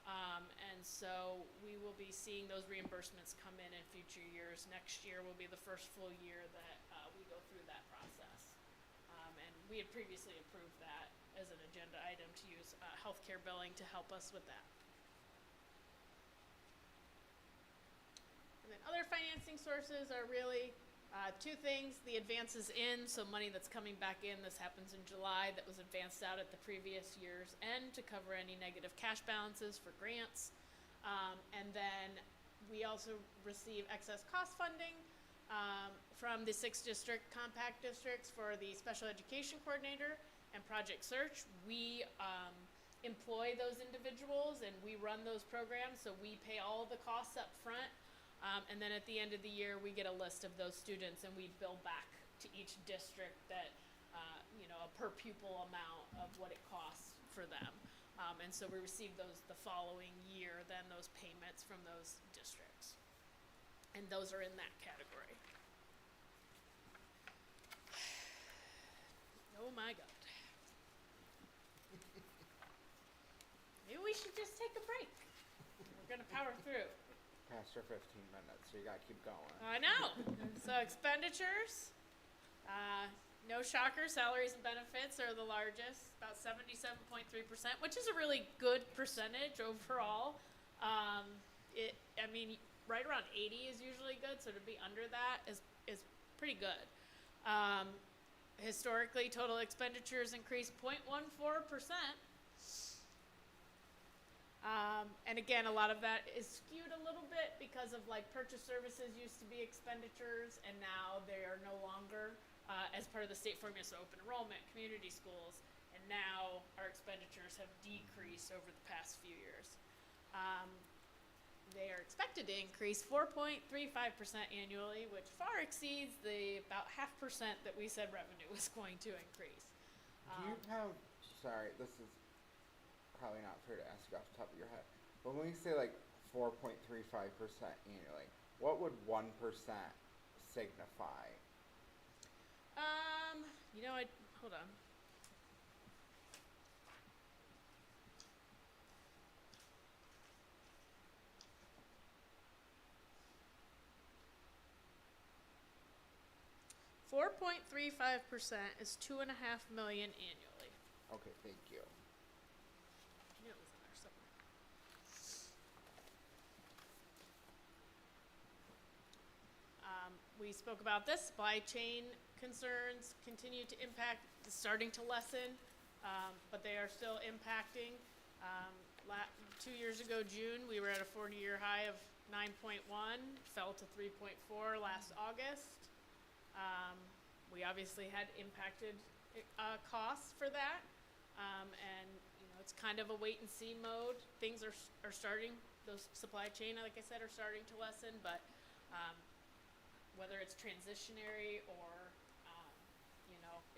And so we will be seeing those reimbursements come in future years. Next year will be the first full year that we go through that process. And we had previously approved that as an agenda item to use healthcare billing to help us with that. And then other financing sources are really two things: the advances in, so money that's coming back in. This happens in July, that was advanced out at the previous year's end to cover any negative cash balances for grants. And then we also receive excess cost funding from the 6 district compact districts for the special education coordinator and project search. We employ those individuals and we run those programs, so we pay all the costs up front. And then at the end of the year, we get a list of those students and we bill back to each district that, a per pupil amount of what it costs for them. And so we receive those the following year, then those payments from those districts. And those are in that category. Oh my God. Maybe we should just take a break. We're gonna power through. Past your 15 minutes, so you gotta keep going. I know. So expenditures, no shocker, salaries and benefits are the largest, about 77.3%, which is a really good percentage overall. Right around 80 is usually good, so to be under that is pretty good. Historically, total expenditures increased 0.14%. And again, a lot of that is skewed a little bit because of purchase services used to be expenditures, and now they are no longer as part of the state formula, so open enrollment, community schools, and now our expenditures have decreased over the past few years. They are expected to increase 4.35% annually, which far exceeds the about 0.5% that we said revenue was going to increase. Do you have, sorry, this is probably not fair to ask you off the top of your head, but when we say 4.35% annually, what would 1% signify? Hold on. $4.35% is $2.5 million annually. Okay, thank you. Yeah, it was in there somewhere. We spoke about this. Supply chain concerns continue to impact, starting to lessen, but they are still impacting. 2 years ago, June, we were at a 40-year high of 9.1, fell to 3.4 last August. We obviously had impacted costs for that, and it's kind of a wait and see mode. Things are starting, those supply chain, like I said, are starting to lessen, but whether it's transitionary or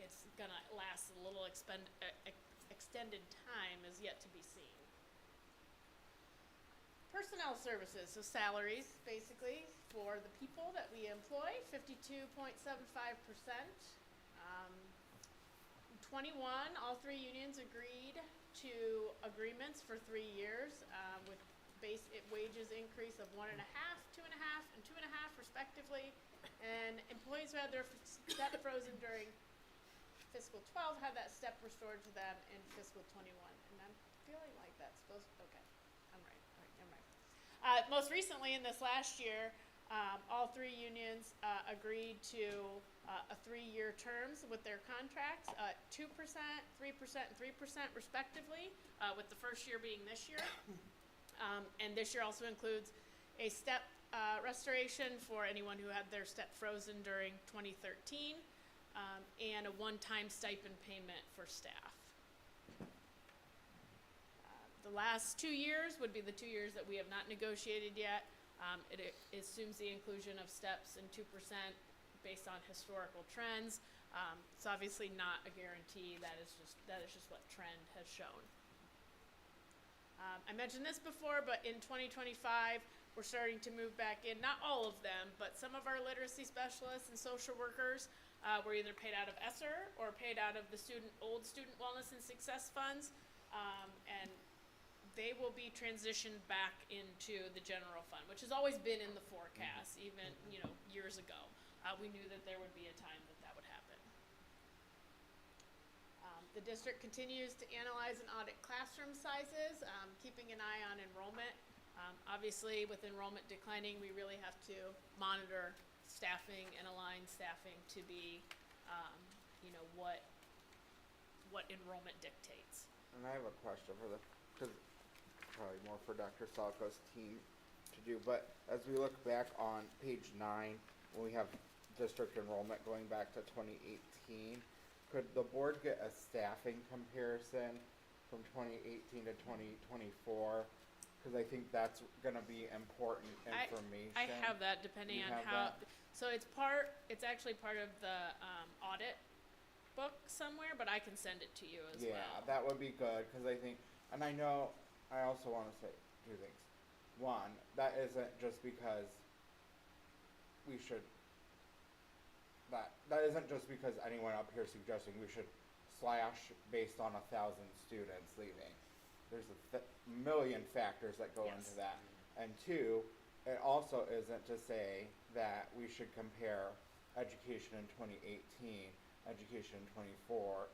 it's gonna last a little extended time is yet to be seen. Personnel services, so salaries, basically, for the people that we employ, 52.75%. 2019 '21, all three unions agreed to agreements for 3 years with base wages increase of 1.5, 2.5, and 2.5 respectively. And employees who had their step frozen during fiscal 12 had that step restored to them in fiscal 21. And I'm feeling like that's supposed to, okay, I'm right, all right, never mind. Most recently in this last year, all three unions agreed to a 3-year terms with their contracts, 2%, 3%, and 3% respectively, with the first year being this year. And this year also includes a step restoration for anyone who had their step frozen during 2013, and a one-time stipend payment for staff. The last 2 years would be the 2 years that we have not negotiated yet. It assumes the inclusion of steps and 2% based on historical trends. It's obviously not a guarantee. That is just what trend has shown. I mentioned this before, but in 2025, we're starting to move back in, not all of them, but some of our literacy specialists and social workers were either paid out of ESSER or paid out of the old student wellness and success funds, and they will be transitioned back into the general fund, which has always been in the forecast, even years ago. We knew that there would be a time that would happen. The district continues to analyze and audit classroom sizes, keeping an eye on enrollment. Obviously, with enrollment declining, we really have to monitor staffing and align staffing to be, what enrollment dictates. And I have a question for because probably more for Dr. Salko's team to do, but as we look back on page 9, when we have district enrollment going back to 2018, could the board get a staffing comparison from 2018 to 2024? Because I think that's going to be important information. I have that depending on how. So it's actually part of the audit book somewhere, but I can send it to you as well. Yeah, that would be good because I think, and I know, I also want to say 2 things. One, that isn't just because we should. That isn't just because anyone up here suggesting we should slash based on 1,000 students leaving. There's a million factors that go into that. And 2, it also isn't to say that we should compare education in 2018, education in 2024,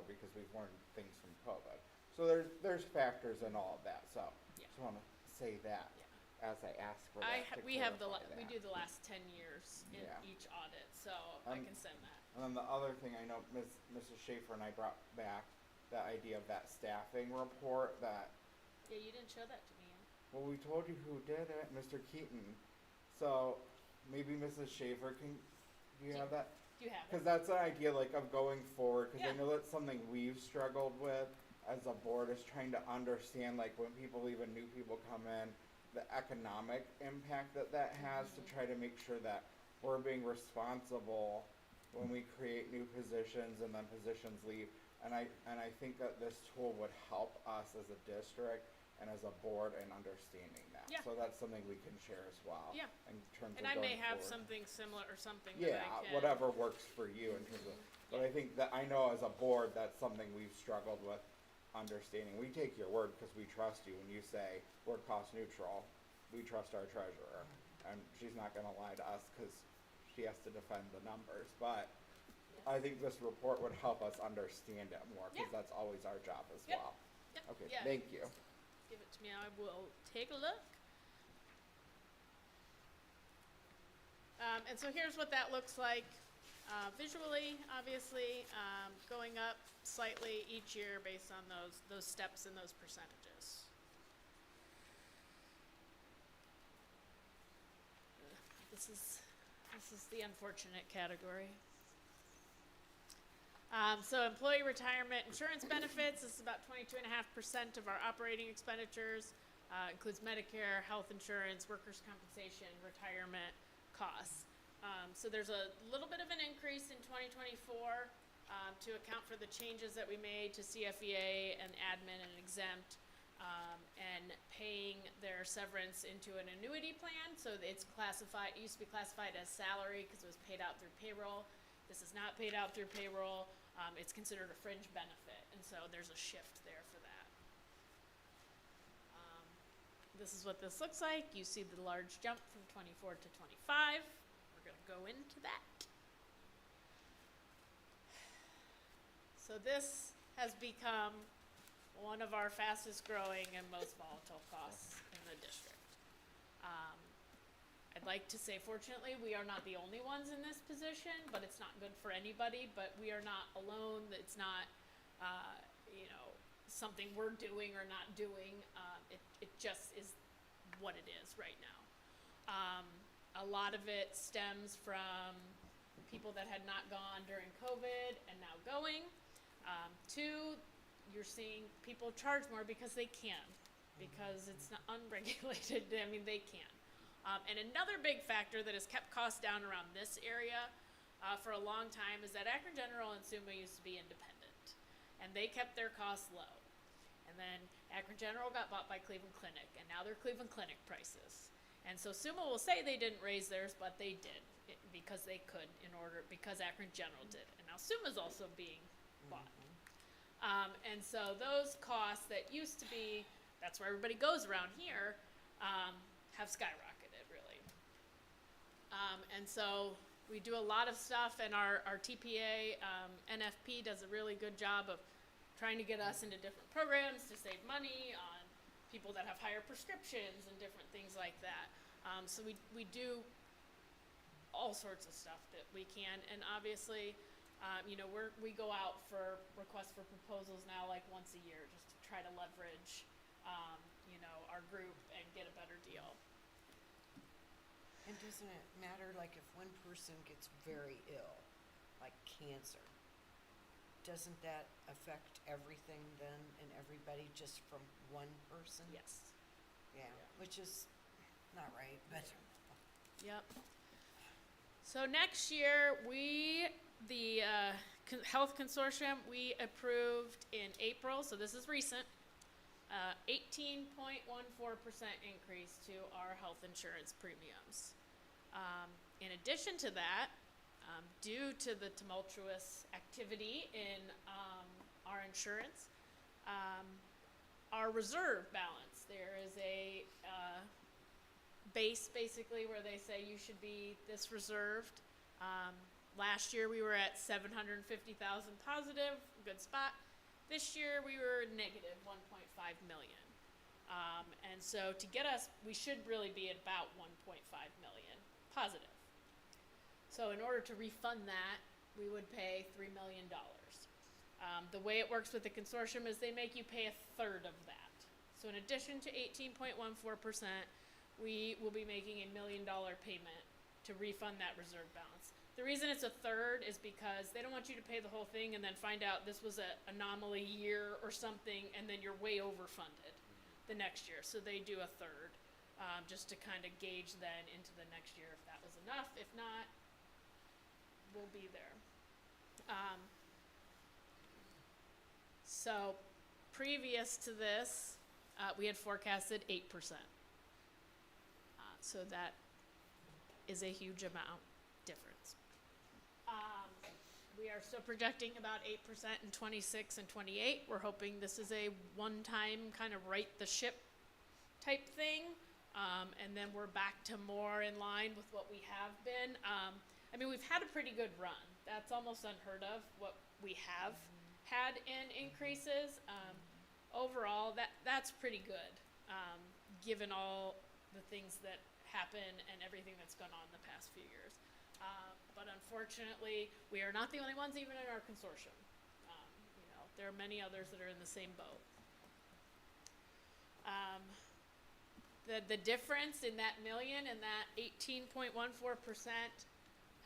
because we've learned things from COVID. So there's factors in all of that. So just want to say that as I ask for that. We do the last 10 years in each audit, so I can send that. And then the other thing I know, Mrs. Schaefer and I brought back that idea of that staffing report that. Yeah, you didn't show that to me. Well, we told you who did it, Mr. Keaton. So maybe Mrs. Schaefer can. Do you have that? Do you have it? Because that's an idea of going forward. Because I know that's something we've struggled with as a board, is trying to understand when people leave and new people come in, the economic impact that has, to try to make sure that we're being responsible when we create new positions and then positions leave. And I think that this tool would help us as a district and as a board in understanding that. Yeah. So that's something we can share as well. Yeah. In terms and of I may going have forward. something similar or something Yeah, that I can. whatever works for you in terms of. But I think that I know as a board that's something we've struggled with understanding. We take your word because we trust you when you say we're cost neutral. We trust our treasurer, and she's not going to lie to us because she has to defend the numbers. But I think this report would help us understand it more because that's always our job as well. Yep. Okay, Yeah. thank you. Give it to me. I will take a look. And so here's what that looks like visually, obviously, going up slightly each year based on those steps and those percentages. This is the unfortunate category. So employee retirement insurance benefits, this is about 22.5% of our operating expenditures, includes Medicare, health insurance, workers' compensation, retirement costs. So there's a little bit of an increase in 2024 to account for the changes that we made to CFEA and admin and exempt, and paying their severance into an annuity plan. So it's classified, it used to be classified as salary because it was paid out through payroll. This is not paid out through payroll. It's considered a fringe benefit, and so there's a shift there for that. This is what this looks like. You see the large jump from 24 to 25. We're going to go into that. So this has become one of our fastest growing and most volatile costs in the district. I'd like to say, fortunately, we are not the only ones in this position, but it's not good for anybody, but we are not alone. It's not, something we're doing or not doing. It just is what it is right now. A lot of it stems from people that had not gone during COVID and now going. Two, you're seeing people charge more because they can, because it's not unregulated. I mean, they can. And another big factor that has kept costs down around this area for a long time is that Akron General and SUMA used to be independent, and they kept their costs low. And then Akron General got bought by Cleveland Clinic, and now they're Cleveland Clinic prices. And so SUMA will say they didn't raise theirs, but they did because they could because Akron General did. And now SUMA's also being bought. And so those costs that used to be, that's where everybody goes around here, have skyrocketed, really. And so we do a lot of stuff, and our TPA, NFP does a really good job of trying to get us into different programs to save money on people that have higher prescriptions and different things like that. So we do all sorts of stuff that we can, and obviously, we go out for requests for proposals now like once a year just to try to leverage, our group and get a better deal. And doesn't it matter, like if one person gets very ill, like cancer, doesn't that affect everything then and everybody just from one person? Yes. Yeah, which is not right, but. Yep. So next year, the Health Consortium, we approved in April, so this is recent, 18.14% increase to our health insurance premiums. In addition to that, due to the tumultuous activity in our insurance, our reserve balance, there is a base basically where they say you should be this reserved. Last year we were at 750,000 positive, good spot. This year we were negative 1.5 million. And so to get us, we should really be at about 1.5 million positive. So in order to refund that, we would pay $3 million. The way it works with the consortium is they make you pay a third of that. So in addition to 18.14%, we will be making $1 million payment to refund that reserve balance. The reason it's a third is because they don't want you to pay the whole thing and then find out this was an anomaly year or something, and then you're way overfunded the next year. So they do a third, just to kind of gauge then into the next year if that was enough. If not, we'll be there. So previous to this, we had forecasted 8%. So that is a huge amount difference. We are still projecting about 8% in 26 and 28. We're hoping this is a one-time kind of right the ship type thing, and then we're back to more in line with what we have been. I mean, we've had a pretty good run. That's almost unheard of, what we have had in increases. Overall, that's pretty good, given all the things that happen and everything that's gone on in the past few years. But unfortunately, we are not the only ones, even in our consortium. There are many others that are in the same boat. The difference in that million and that 18.14%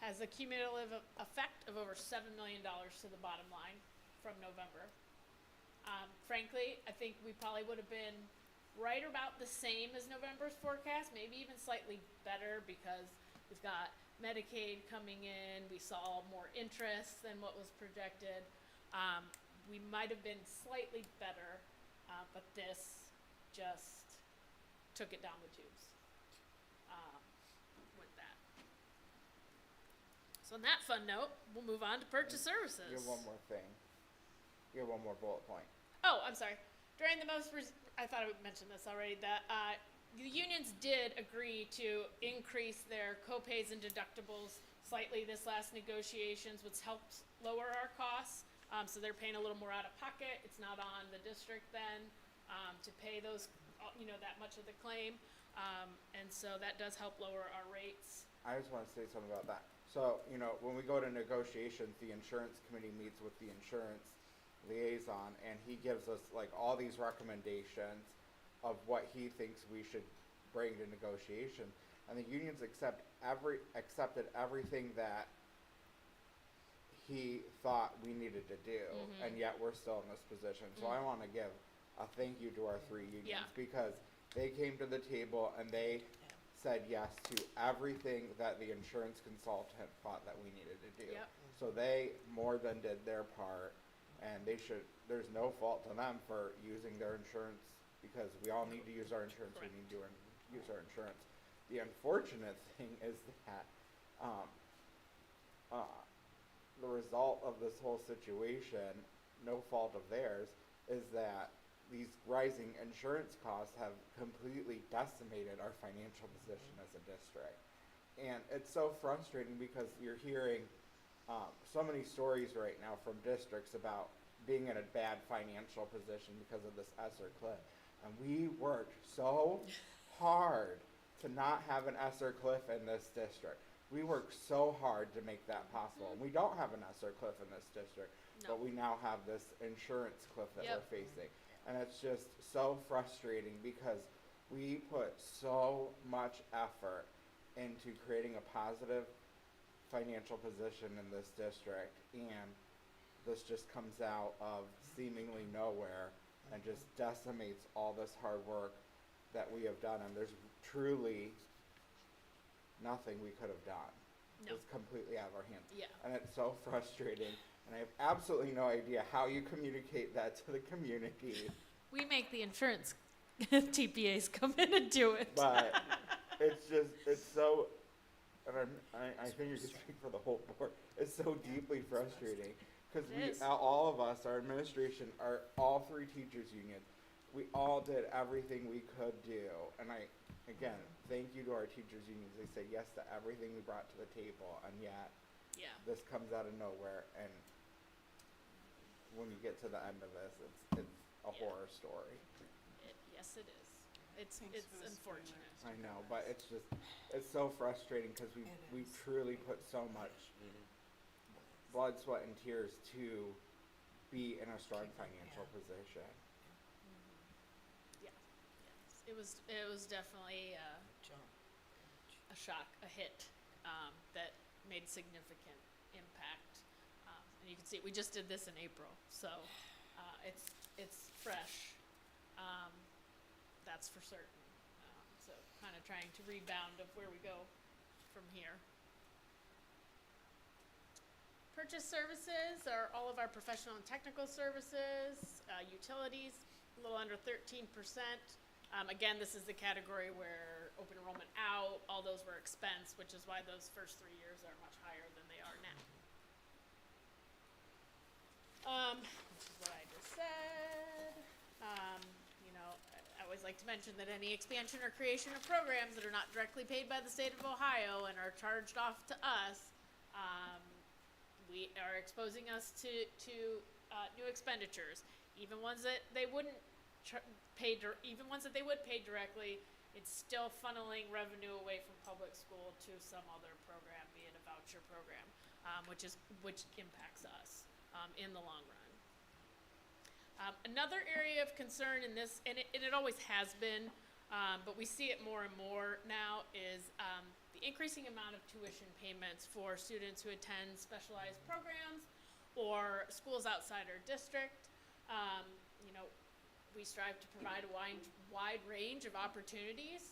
has a cumulative effect of over $7 million to the bottom line from November. Frankly, I think we probably would have been right about the same as November's forecast, maybe even slightly better, because we've got Medicaid coming in, we saw more interest than what was projected. We might have been slightly better, but this just took it down the tubes with that. So on that fun note, we'll move on to purchase services. You have one more thing. You have one more bullet point. Oh, I'm sorry. During the I thought I would mention this already, that the unions did agree to increase their co-pays and deductibles slightly this last negotiations, which helped lower our costs. So they're paying a little more out of pocket. It's not on the district then to pay those, that much of the claim. And so that does help lower our rates. I just want to say something about that. So, when we go to negotiations, the insurance committee meets with the insurance liaison, and he gives us like all these recommendations of what he thinks we should bring to negotiation. And the unions accepted everything that he thought we needed to do, and yet we're still in this position. So I want to give a thank you to our three unions because they came to the table and they said yes to everything that the insurance consultant thought that we needed to do. Yep. So they more than did their part, and there's no fault to them for using their insurance because we all need to use our insurance. Correct. We need to use our insurance. The unfortunate thing is that the result of this whole situation, no fault of theirs, is that these rising insurance costs have completely decimated our financial position as a district. And it's so frustrating because you're hearing so many stories right now from districts about being in a bad financial position because of this ESSER cliff. And we worked so hard to not have an ESSER cliff in this district. We worked so hard to make that possible. And we don't have an ESSER cliff in this district, but we now have this insurance cliff that we're facing. And it's just so frustrating because we put so much effort into creating a positive financial position in this district, and this just comes out of seemingly nowhere and just decimates all this hard work that we have done, and there's truly nothing we could have done. No. It's completely out of our hands. Yeah. And it's so frustrating, and I have absolutely no idea how you communicate that to the community. We make the insurance TPAs come in and do it. But it's so, and I think you can speak for the whole board, it's so deeply frustrating. Because all of us, our administration, all three teachers unions, we all did everything we could do. And again, thank you to our teachers unions. They say yes to everything we brought to the table, and yet this comes out of nowhere. And when you get to the end of this, it's a horror story. Yes, it is. It's unfortunate. I know, but it's so frustrating because we truly put so much blood, sweat, and tears to be in a strong financial position. Yeah. Yes. It was definitely a shock, a hit that made significant impact. And you can see we just did this in April, so it's fresh. That's for certain. So kind of trying to rebound of where we go from here. Purchase services are all of our professional and technical services, utilities, a little under 13%. Again, this is the category where open enrollment out, all those were expense, which is why those first 3 years are much higher than they are now. Which is what I just said. I always like to mention that any expansion or creation of programs that are not directly paid by the state of Ohio and are charged off to us, we are exposing us to new expenditures, even ones that they wouldn't even ones that they would pay directly. It's still funneling revenue away from public school to some other program, be it a voucher program, which impacts us in the long run. Another area of concern in this, and it always has been, but we see it more and more now, is the increasing amount of tuition payments for students who attend specialized programs or schools outside our district. We strive to provide a wide range of opportunities,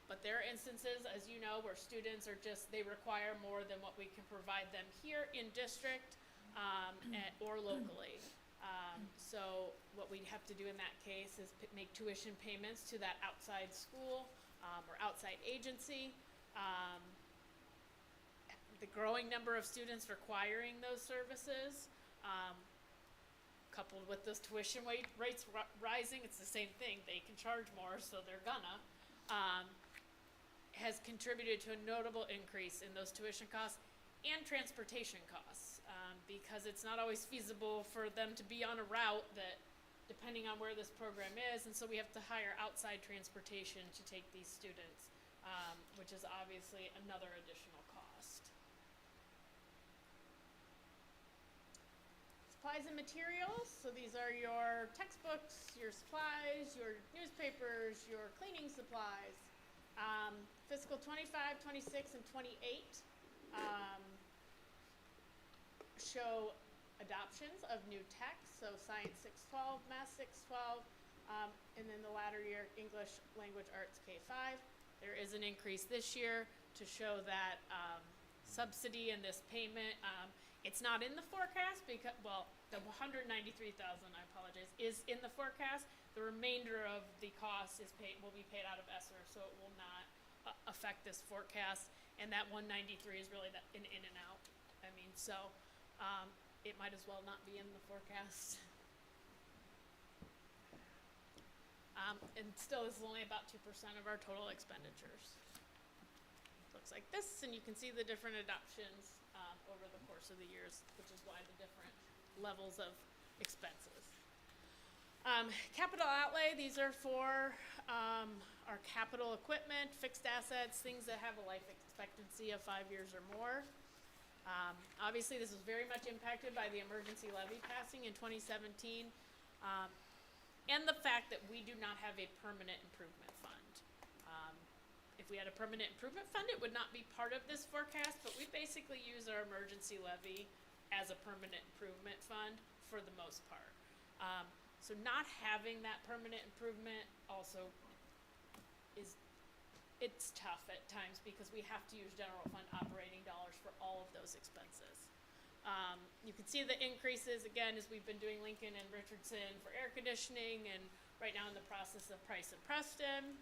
but there are instances, as you know, where students they require more than what we can provide them here in district or locally. So what we have to do in that case is make tuition payments to that outside school or outside agency. the growing number of students requiring those services, coupled with those tuition rates rising, it's the same thing. They can charge more, so they're gonna, has contributed to a notable increase in those tuition costs and transportation costs, because it's not always feasible for them to be on a route that, depending on where this program is, and so we have to hire outside transportation to take these students, which is obviously another additional cost. Supplies and materials, so these are your textbooks, your supplies, your newspapers, your cleaning supplies. Fiscal 25, 26, and 28 show adoptions of new texts, so Science 612, Math 612, and then the latter year English Language Arts K5. There is an increase this year to show that subsidy and this payment. It's not in the forecast because, well, the 193,000, I apologize, is in the forecast. The remainder of the cost will be paid out of ESSER, so it will not affect this forecast. And that 193 is really an in and out. I mean, so it might as well not be in the forecast. And still, this is only about 2% of our total expenditures. Looks like this, and you can see the different adoptions over the course of the years, which is why the different levels of expenses. Capital outlay, these are for our capital equipment, fixed assets, things that have a life expectancy of 5 years or more. Obviously, this was very much impacted by the emergency levy passing in 2017, and the fact that we do not have a permanent improvement fund. If we had a permanent improvement fund, it would not be part of this forecast, but we basically use our emergency levy as a permanent improvement fund for the most part. So not having that permanent improvement also it's tough at times because we have to use general fund operating dollars for all of those expenses. You can see the increases again as we've been doing Lincoln and Richardson for air conditioning, and right now in the process of Price and Preston.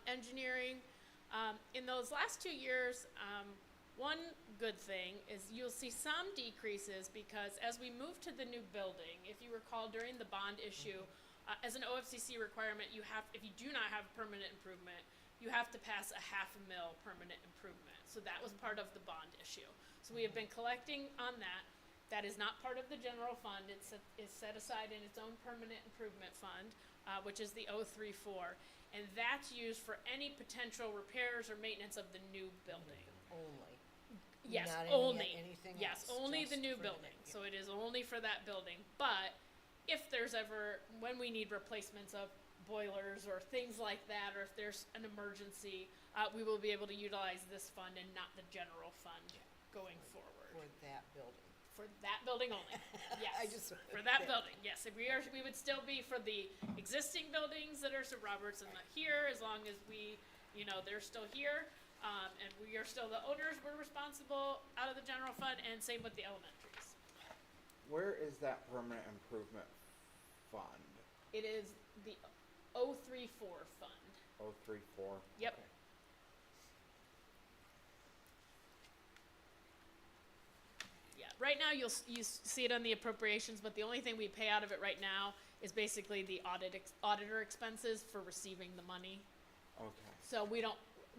Engineering. In those last 2 years, one good thing is you'll see some decreases because as we move to the new building, if you recall during the bond issue, as an OFCC requirement, if you do not have permanent improvement, you have to pass a $500,000 permanent improvement. So that was part of the bond issue. So we have been collecting on that. That is not part of the general fund. It's set aside in its own permanent improvement fund, which is the 034. And that's used for any potential repairs or maintenance of the new building. Only. Yes, Not only. anything Yes, else, only just the new for the building. new, yeah. So it is only for that building. But if there's ever, when we need replacements of boilers or things like that, or if there's an emergency, we will be able to utilize this fund and not the general fund going forward. For that building. For that building only, yes. I just- For that building, yes. If we would still be for the existing buildings that are Sir Roberts and here, as long as they're still here, and we are still the owners, we're responsible out of the general fund, and same with the elementaries. Where is that permanent improvement fund? It is the 034 fund. 034? Yep. Okay. Right now, you see it on the appropriations, but the only thing we pay out of it right now is basically the auditor expenses for receiving the money. Okay. So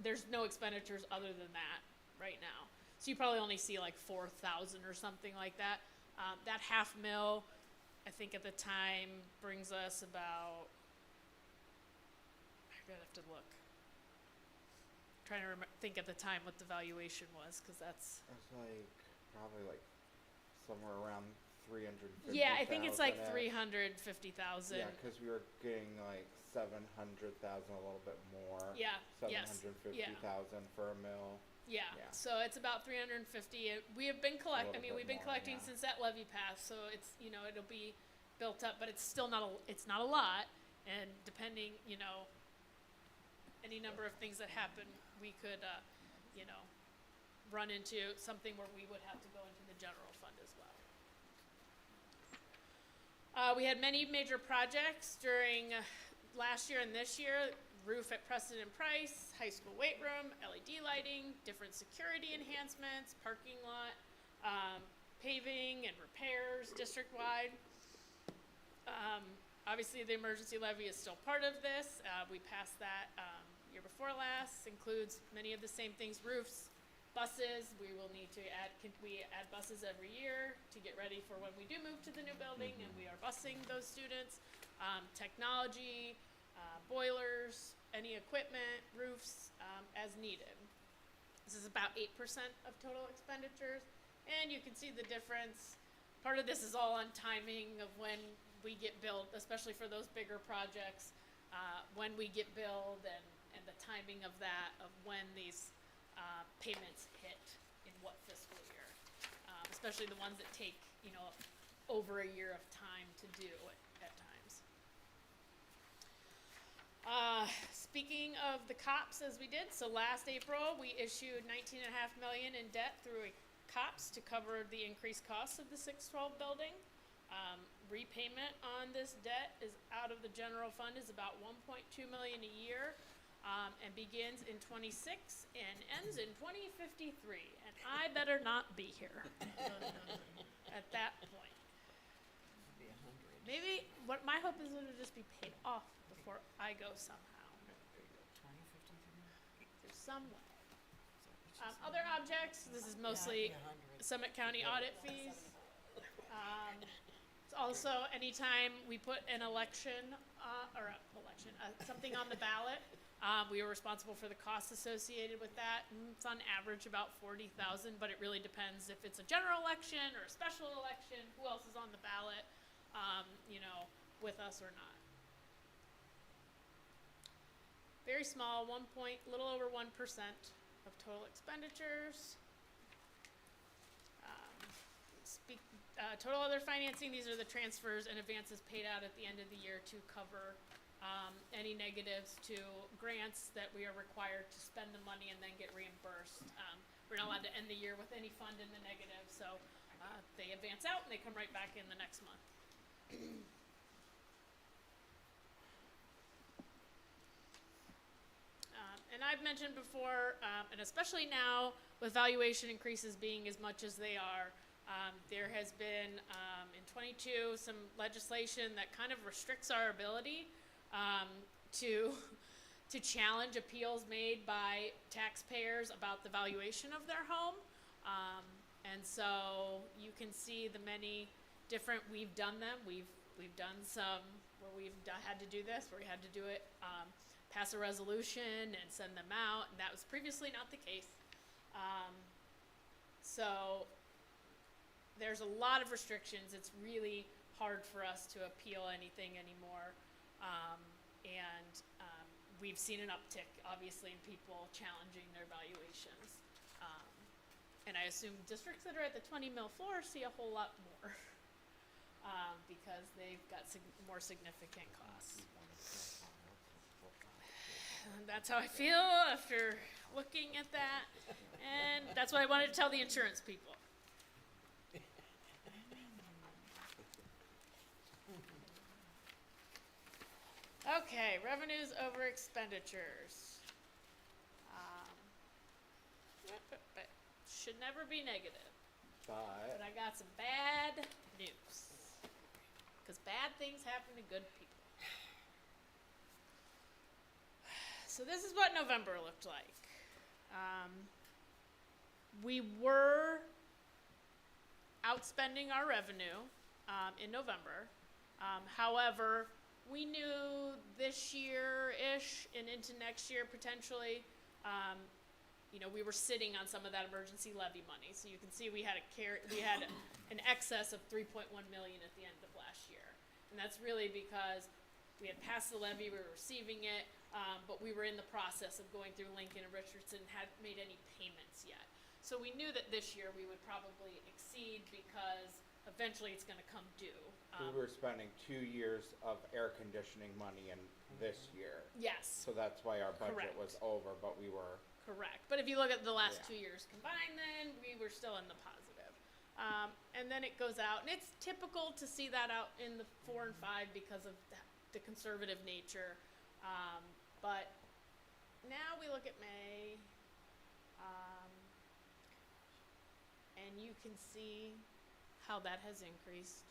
there's no expenditures other than that right now. So you probably only see like 4,000 or something like that. That $500,000, I think at the time, brings us about, I'm gonna have to look. Trying to think at the time what the valuation was, because that's. It's probably somewhere around 350,000. Yeah, I think it's like 350,000. Yeah, because we were getting 700,000, a little bit more. Yeah. 750,000 for a mill. Yeah. So it's about 350. We have been collecting. I mean, we've been collecting yeah. since that levy passed. So it's it'll be built up, but it's still not a lot. And depending any number of things that happen, we could run into something where we would have to go into the general fund as well. We had many major projects during last year and this year. roof at Preston and Price, high school weight room, LED lighting, different security enhancements, parking lot, paving and repairs district-wide. Obviously, the emergency levy is still part of this. We passed that year before last. Includes many of the same things: roofs, buses. We will need to add. We add buses every year to get ready for when we do move to the new building, and we are busing those students. Technology, boilers, any equipment, roofs, as needed. This is about 8% of total expenditures, and you can see the difference. Part of this is all on timing of when we get billed, especially for those bigger projects, when we get billed and the timing of that, of when these payments hit in what fiscal year, especially the ones that take, over a year of time to do at times. Speaking of the COPS, as we did, so last April we issued $19.5 million in debt through a COPS to cover the increased costs of the 612 building. Repayment on this debt is out of the general fund is about $1.2 million a year, and begins in 26 and ends in 2053. And I better not be here at that point. Maybe what my hope is it'll just be paid off before I go somehow. There's some way. Other objects. This is mostly Summit County audit fees. It's also anytime we put an something on the ballot, we are responsible for the costs associated with that. And it's on average about $40,000, but it really depends if it's a general election or a special election, who else is on the ballot, with us or not. Very small, little over 1% of total expenditures. Total other financing, these are the transfers and advances paid out at the end of the year to cover any negatives to grants that we are required to spend the money and then get reimbursed. We're not allowed to end the year with any fund in the negative, so they advance out and they come right back in the next month. And I've mentioned before, and especially now with valuation increases being as much as they are, there has been in 22 some legislation that kind of restricts our ability to challenge appeals made by taxpayers about the valuation of their home. And so you can see the many different, we've done them. We've done some where had to do this, where we had to do it, pass a resolution and send them out, and that was previously not the case. So there's a lot of restrictions. It's really hard for us to appeal anything anymore. And we've seen an uptick, obviously, in people challenging their valuations. And I assume districts that are at the 20 mil floor see a whole lot more because they've got more significant costs. And that's how I feel after looking at that. And that's what I wanted to tell the insurance people. Okay, revenues over expenditures. But should never be negative. But I got some bad news. Because bad things happen to good people. So this is what November looked like. We were outspending our revenue in November. However, we knew this year-ish and into next year potentially, we were sitting on some of that emergency levy money. So you can see we had an excess of $3.1 million at the end of last year. And that's really because we had passed the levy, we were receiving it, but we were in the process of going through Lincoln and Richardson, hadn't made any payments yet. So we knew that this year we would probably exceed because eventually it's going to come due. We were spending 2 years of air conditioning money in this year. Yes. So that's why our budget Correct. was over, but we were. Correct. But if you look at the last 2 years combined, then we were still in the positive. And then it goes out, and it's typical to see that out in the 4 and 5 because of the conservative nature. But now we look at May, and you can see how that has increased.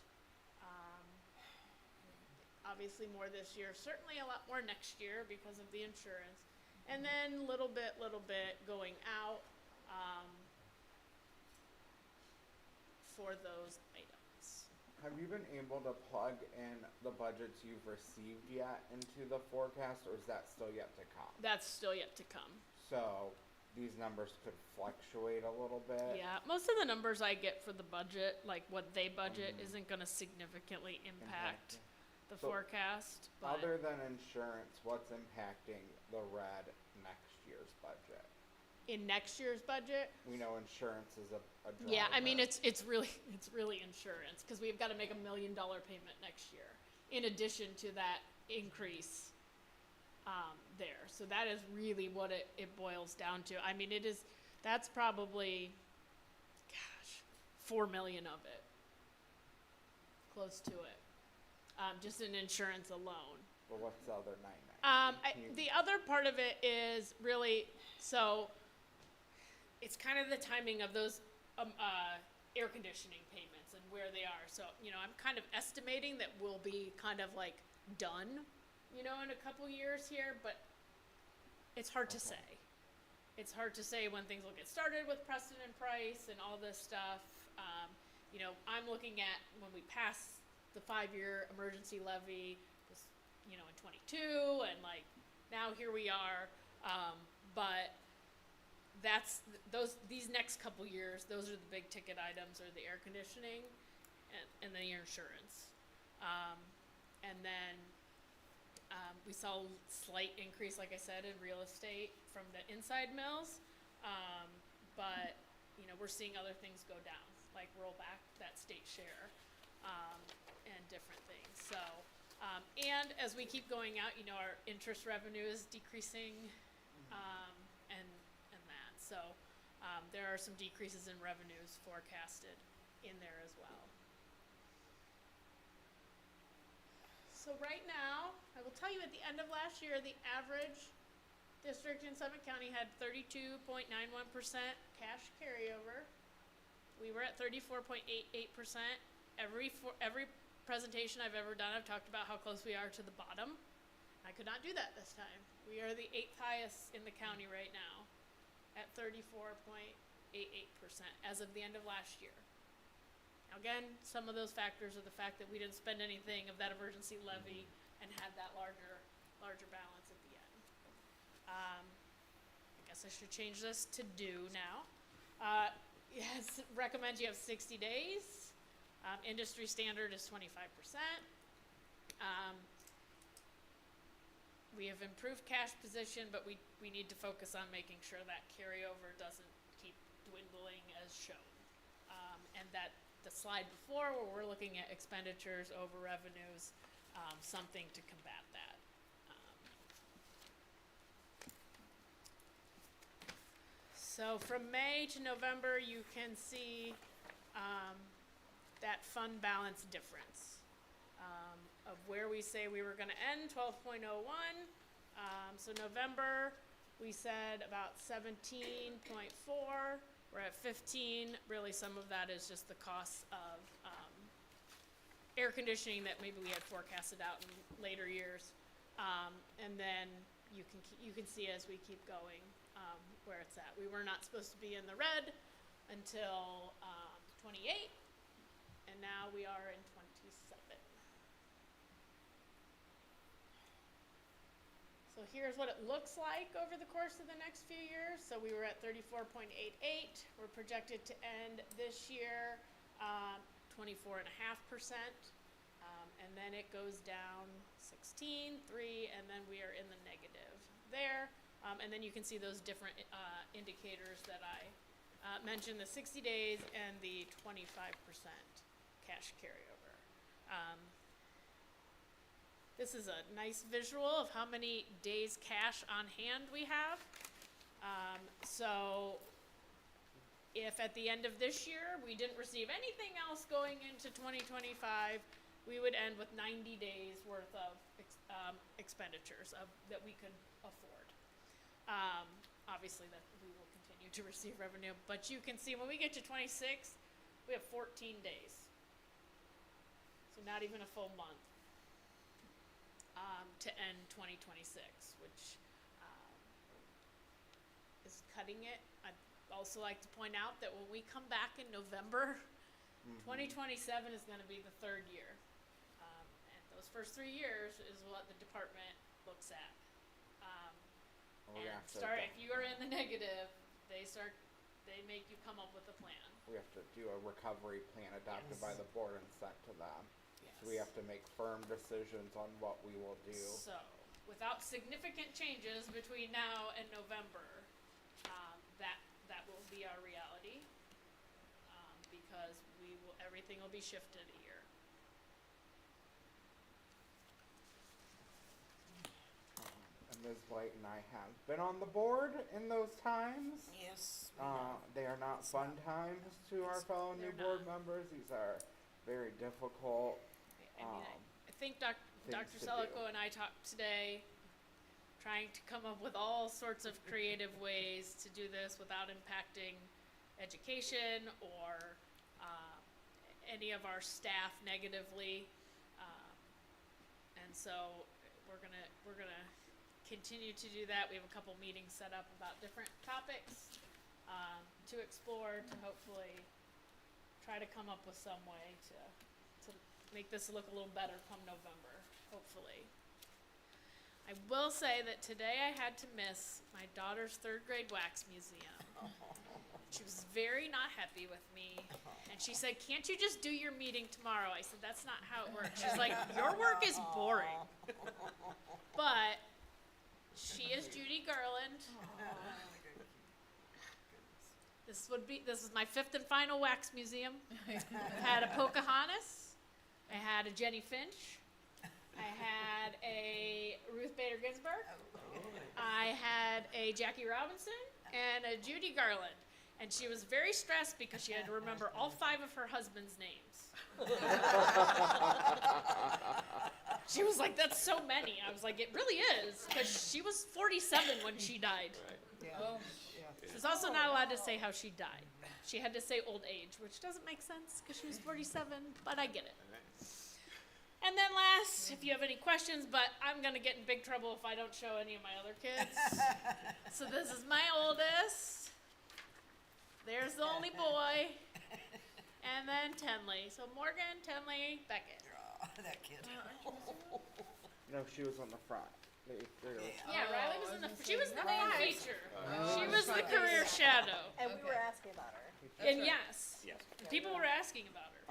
Obviously more this year, certainly a lot more next year because of the insurance. And then little bit going out for those items. Have you been able to plug in the budgets you've received yet into the forecast, or is that still yet to come? That's still yet to come. So these numbers could fluctuate a little bit. Yeah, most of the numbers I get for the budget, like what they budget, isn't going to significantly impact the So, forecast. But Other than insurance, what's impacting the red next year's budget? in next year's budget, We know insurance is a driver. yeah, I mean it's really insurance because we've got to make $1 million payment next year in addition to that increase there. So that is really what it boils down to. I mean that's probably, gosh, 4 million of it, close to it, just in insurance alone. But what's the other 99? The other part of it is really, so it's kind of the timing of those air conditioning payments and where they are. So, I'm kind of estimating that we'll be kind of like done, in a couple years here, but it's hard to say. It's hard to say when things will get started with Preston and Price and all this stuff. I'm looking at when we pass the 5-year emergency levy, in 22, and now here we are. But these next couple years, those are the big ticket items, are the air conditioning and then your insurance. And then we saw a slight increase, like I said, in real estate from the inside mills. But we're seeing other things go down, like roll back that state share, and different things. So, and as we keep going out, our interest revenue is decreasing, and that. So, there are some decreases in revenues forecasted in there as well. So right now, I will tell you at the end of last year, the average district in Summit County had 32.91% cash carryover. We were at 34.88%. Every presentation I've ever done, I've talked about how close we are to the bottom. I could not do that this time. We are the 8th highest in the county right now at 34.88% as of the end of last year. Now again, some of those factors are the fact that we didn't spend anything of that emergency levy and had that larger balance at the end. I guess I should change this to do now. Yes, recommend you have 60 days. Industry standard is 25%. We have improved cash position, but we need to focus on making sure that carryover doesn't keep dwindling as shown. And that the slide before, where we're looking at expenditures over revenues, something to combat that. So from May to November, you can see that fund balance difference of where we say we were going to end 12.01. So November, we said about 17.4. We're at 15. Really, some of that is just the costs of air conditioning that maybe we had forecasted out in later years. And then you can see as we keep going where it's at. We were not supposed to be in the red until 28, and now we are in 27. So here's what it looks like over the course of the next few years. So we were at 34.88. We're projected to end this year 24.5%. And then it goes down 16, 3, and then we are in the negative there. And then you can see those different indicators that I mentioned, the 60 days and the 25% cash carryover. This is a nice visual of how many days cash on hand we have. So if at the end of this year we didn't receive anything else going into 2025, we would end with 90 days worth of expenditures that we could afford. Obviously, that we will continue to receive revenue, but you can see when we get to 26, we have 14 days. So not even a full month to end 2026, which is cutting it. I'd also like to point out that when we come back in November, 2027 is going to be the third year. And those first 3 years is what the department looks at. If you are in the negative, they make you come up with a plan. We have to do a recovery plan adopted by the board and sent to them. So we have to make firm decisions on what we will do. So, without significant changes between now and November, that will be our reality, because everything will be shifted a year. And Ms. Blight and I have been on the board in those times. Yes. They are not fun times to our fellow new board members. These are very difficult. I think Dr. things to Selico and I talked today, trying to come up with all sorts of creative ways to do this without impacting education or any of our staff negatively. And so we're gonna continue to do that. We have a couple meetings set up about different topics to explore, to hopefully try to come up with some way to make this look a little better come November, hopefully. I will say that today I had to miss my daughter's 3rd grade wax museum. She was very not happy with me, and she said, "Can't you just do your meeting tomorrow?" I said, "That's not how it works." She's like, "Your work is boring." But she is Judy Garland. This is my 5th and final wax museum. I had a Pocahontas. I had a Jenny Finch. I had a Ruth Bader Ginsburg. I had a Jackie Robinson and a Judy Garland. And she was very stressed because she had to remember all 5 of her husband's names. She was like, "That's so many." I was like, "It really is," because she was 47 when she died. She's also not allowed to say how she died. She had to say old age, which doesn't make sense because she was 47, but I get it. And then last, if you have any questions, but I'm going to get in big trouble if I don't show any of my other kids. So this is my oldest. There's the only boy. And then Tenley. So Morgan, Tenley, Beckett. Oh, that kid. No, she was on the front. Yeah, Riley was she was the main feature. She was the career shadow. And we were asking about her. And yes, people were asking about her,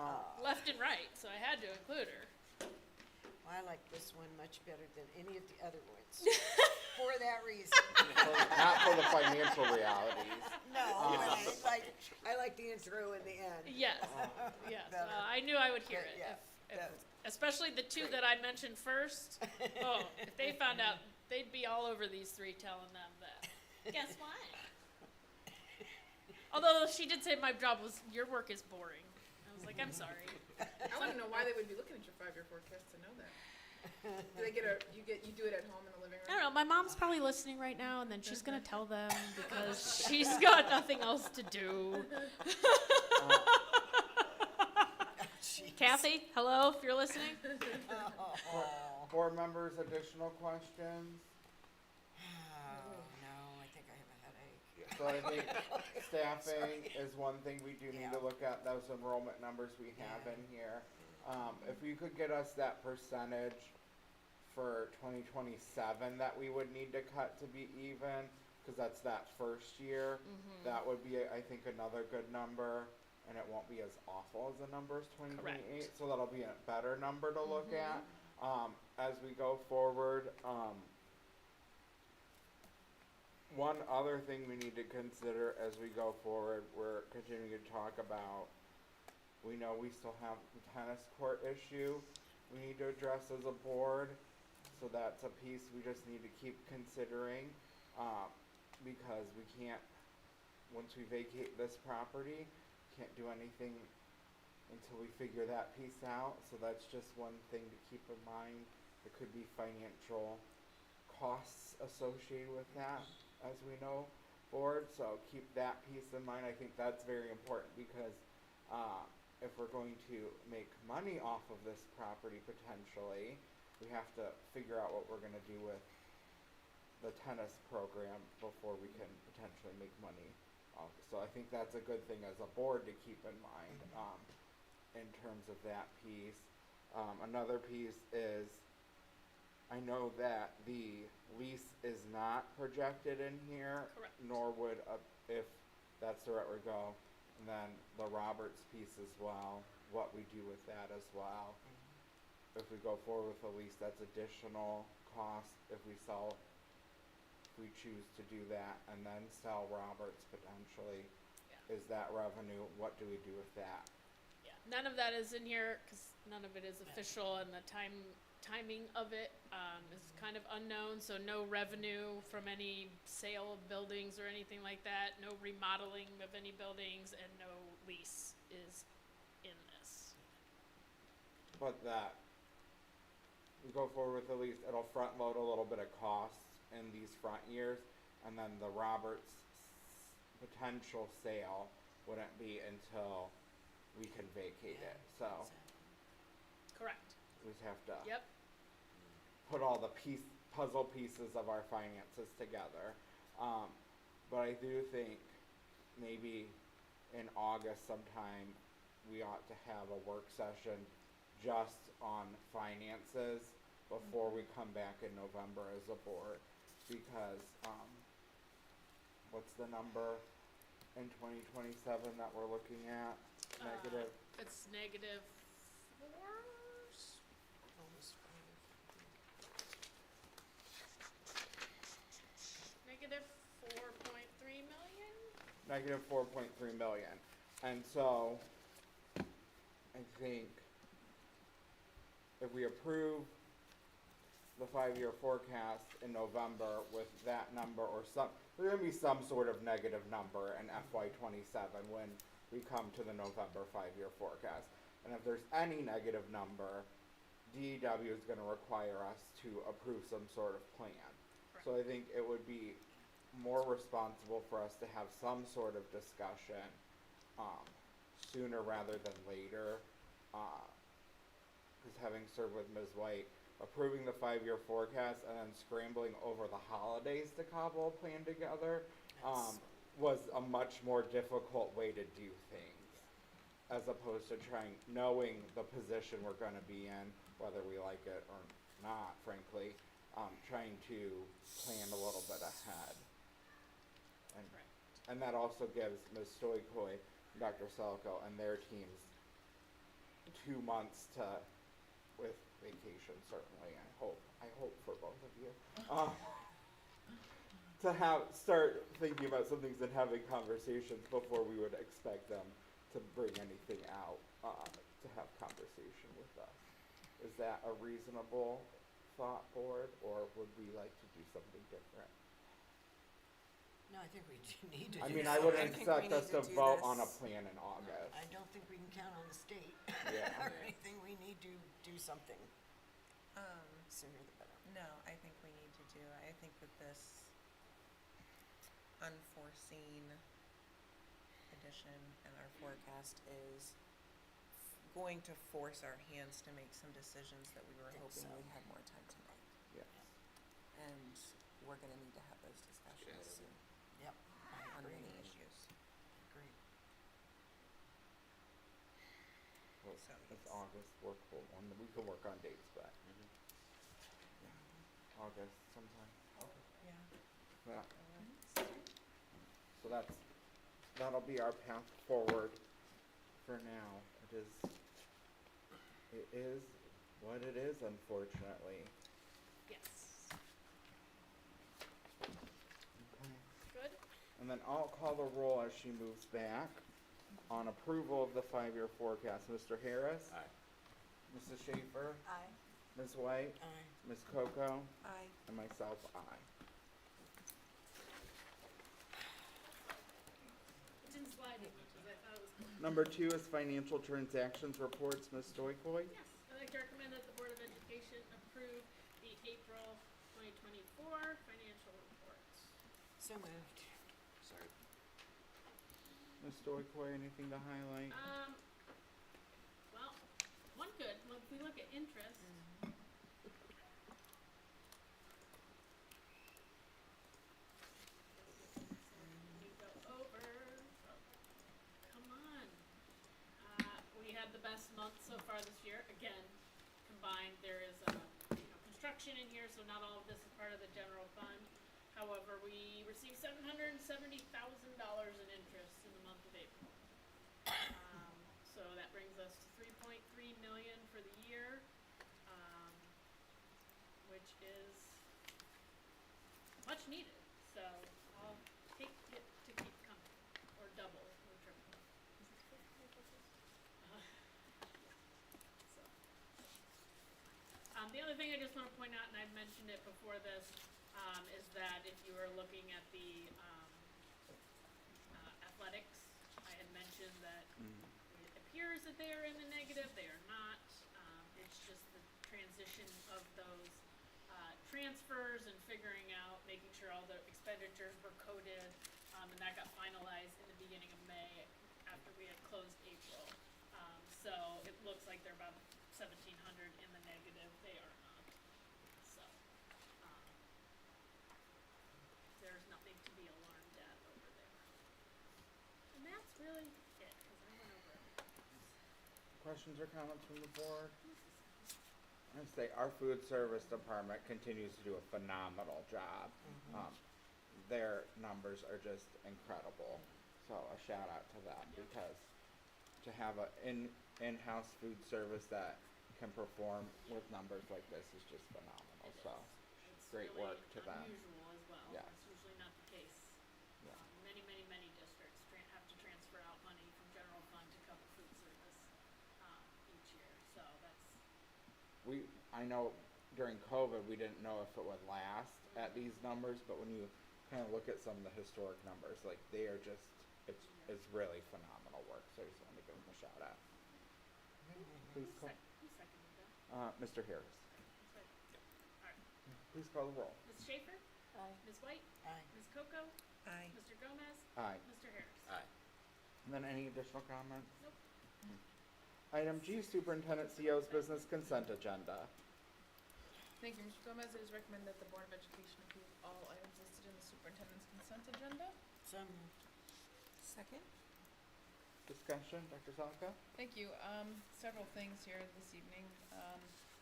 left and right, so I had to include her. Well, I like this one much better than any of the other ones. For that reason. Not for the financial realities. No, but I like the intro and the end. Yes, yes. I knew I would hear it. If especially the 2 that I mentioned first. Oh, if they found out, they'd be all over these 3 telling them that. Guess what? Although she did say my job was, "Your work is boring." I was like, "I'm sorry." I want to know why they would be looking at your 5-year forecast to know that. Do they you do it at home in the living room? I don't know. My mom's probably listening right now, and then she's gonna tell them because she's got nothing else to do. Kathy, hello, if you're listening. Board members, additional questions? No, I think I have a headache. So I think staffing is one thing we do need to look at, those enrollment numbers we have in here. If you could get us that percentage for 2027 that we would need to cut to be even, because that's that first year, that would be, I think, another good number, and it won't be as awful as the numbers 2028, so that'll be a better number to look at as we go forward. One other thing we need to consider as we go forward, we're continuing to talk about, we know we still have the tennis court issue we need to address as a board, so that's a piece we just need to keep considering, because we can't, once we vacate this property, can't do anything until we figure that piece out. So that's just one thing to keep in mind. There could be financial costs associated with that, as we know, board. So keep that piece in mind. I think that's very important because if we're going to make money off of this property potentially, we have to figure out what we're going to do with the tennis program before we can potentially make money off. So I think that's a good thing as a board to keep in mind in terms of that piece. Another piece is, I know that the lease is not projected in here, Correct. nor would, if that's the route we go, and then the Roberts piece as well, what we do with that as well. If we go forward with the lease, that's additional cost. If we choose to do that and then sell Roberts potentially, is that revenue? What do we do with that? Yeah, none of that is in here because none of it is official, and the timing of it is kind of unknown. So no revenue from any sale of buildings or anything like that. No remodeling of any buildings, and no lease is in this. But that we go forward with the lease, it'll front load a little bit of costs in these front years, and then the Roberts potential sale wouldn't be until we can vacate it. So Correct. we just have to Yep. put all the puzzle pieces of our finances together. But I do think maybe in August sometime we ought to have a work session just on finances before we come back in November as a board, because what's the number in 2027 that we're looking at? Negative. It's negative 4. Negative 4.3 million. Negative 4.3 million. And so I think if we approve the 5-year forecast in November with that number, or there's going to be some sort of negative number in FY27 when we come to the November 5-year forecast. And if there's any negative number, DEW is going to require us to approve some sort of plan. So I think it would be more responsible for us to have some sort of discussion sooner rather than later. Because having served with Ms. White, approving the 5-year forecast and then scrambling over the holidays to cobble a plan together was a much more difficult way to do things, as opposed to knowing the position we're going to be in, whether we like it or not, frankly, trying to plan a little bit ahead. And that also gives Ms. Stoikoy, Dr. Selko, and their teams 2 months with vacation, certainly, I hope for both of you, to start thinking about some things and having conversations before we would expect them to bring anything out, to have conversation with us. Is that a reasonable thought, board, or would we like to do something different? No, I think we need to do I mean, something. I would expect us to vote on a plan in August. I don't think we can count on the state Yeah. or anything. We need to do something sooner the better. No, I think we need to I think that this unforeseen addition in our forecast is going to force our hands to make some decisions that we were hoping we had more time to make. Yes. And we're gonna need to have those discussions soon Yep. on many issues. Agree. Well, it's August, workable one, we can work on dates, but. Yeah. August sometime. Yeah. Yeah. So that'll be our path forward for now. It is what it is, unfortunately. Yes. Okay. Good. And then I'll call the roll as she moves back on approval of the 5-year forecast. Mr. Harris? Aye. Mrs. Schaefer? Aye. Ms. White? Aye. Ms. Coco? Aye. And myself, aye. It didn't slide in because I thought it was. Number 2 is financial transactions reports. Ms. Stoikoy? Yes, I'd like to recommend that the Board of Education approve the April 2024 financial reports. So moved. Sorry. Ms. Stoikoy, anything to highlight? Well, one good, well, if we look at interest, you go over, oh, come on. We had the best month so far this year. Again, combined, there is, construction in here, so not all of this is part of the general fund. However, we received $770,000 in interest in the month of April. So that brings us to 3.3 million for the year, which is much needed. So I'll take it to keep coming, or double, or triple. So. The other thing I just want to point out, and I've mentioned it before this, is that if you are looking at the athletics, I had mentioned that it appears that they are in the negative. They are not. It's just the transition of those transfers and figuring out, making sure all the expenditures were coded, and that got finalized in the beginning of May after we had closed April. So it looks like they're about 1,700 in the negative. They are not. So there's nothing to be alarmed at over there. And that's really it, because I went over it. Questions or comments from the board? I say our food service department continues to do a phenomenal job. Their numbers are just incredible. So a shout out to them, because to have an in-house food service that can perform with numbers like this is just phenomenal. So It's great really work to them. unusual as well. Yes. It's usually not the case. Yeah. Many districts have to transfer out money from general fund to cover food service each year. So that's I know during COVID we didn't know if it would last at these numbers, but when you kind of look at some of the historic numbers, like they are just it's really phenomenal work. So I just want to give them a shout out. Please call. who seconded that? Mr. Harris. All right. Please call the roll. Ms. Schaefer? Aye. Ms. White? Aye. Ms. Coco? Aye. Mr. Gomez? Aye. Mr. Harris? Aye. And then any additional comments? Nope. Item G, Superintendent CO's business consent agenda. Thank you, Mr. Gomez. It is recommended that the Board of Education approve all items listed in the superintendent's consent agenda. So moved. Second? Discussion, Dr. Salka? Thank you. Several things here this evening,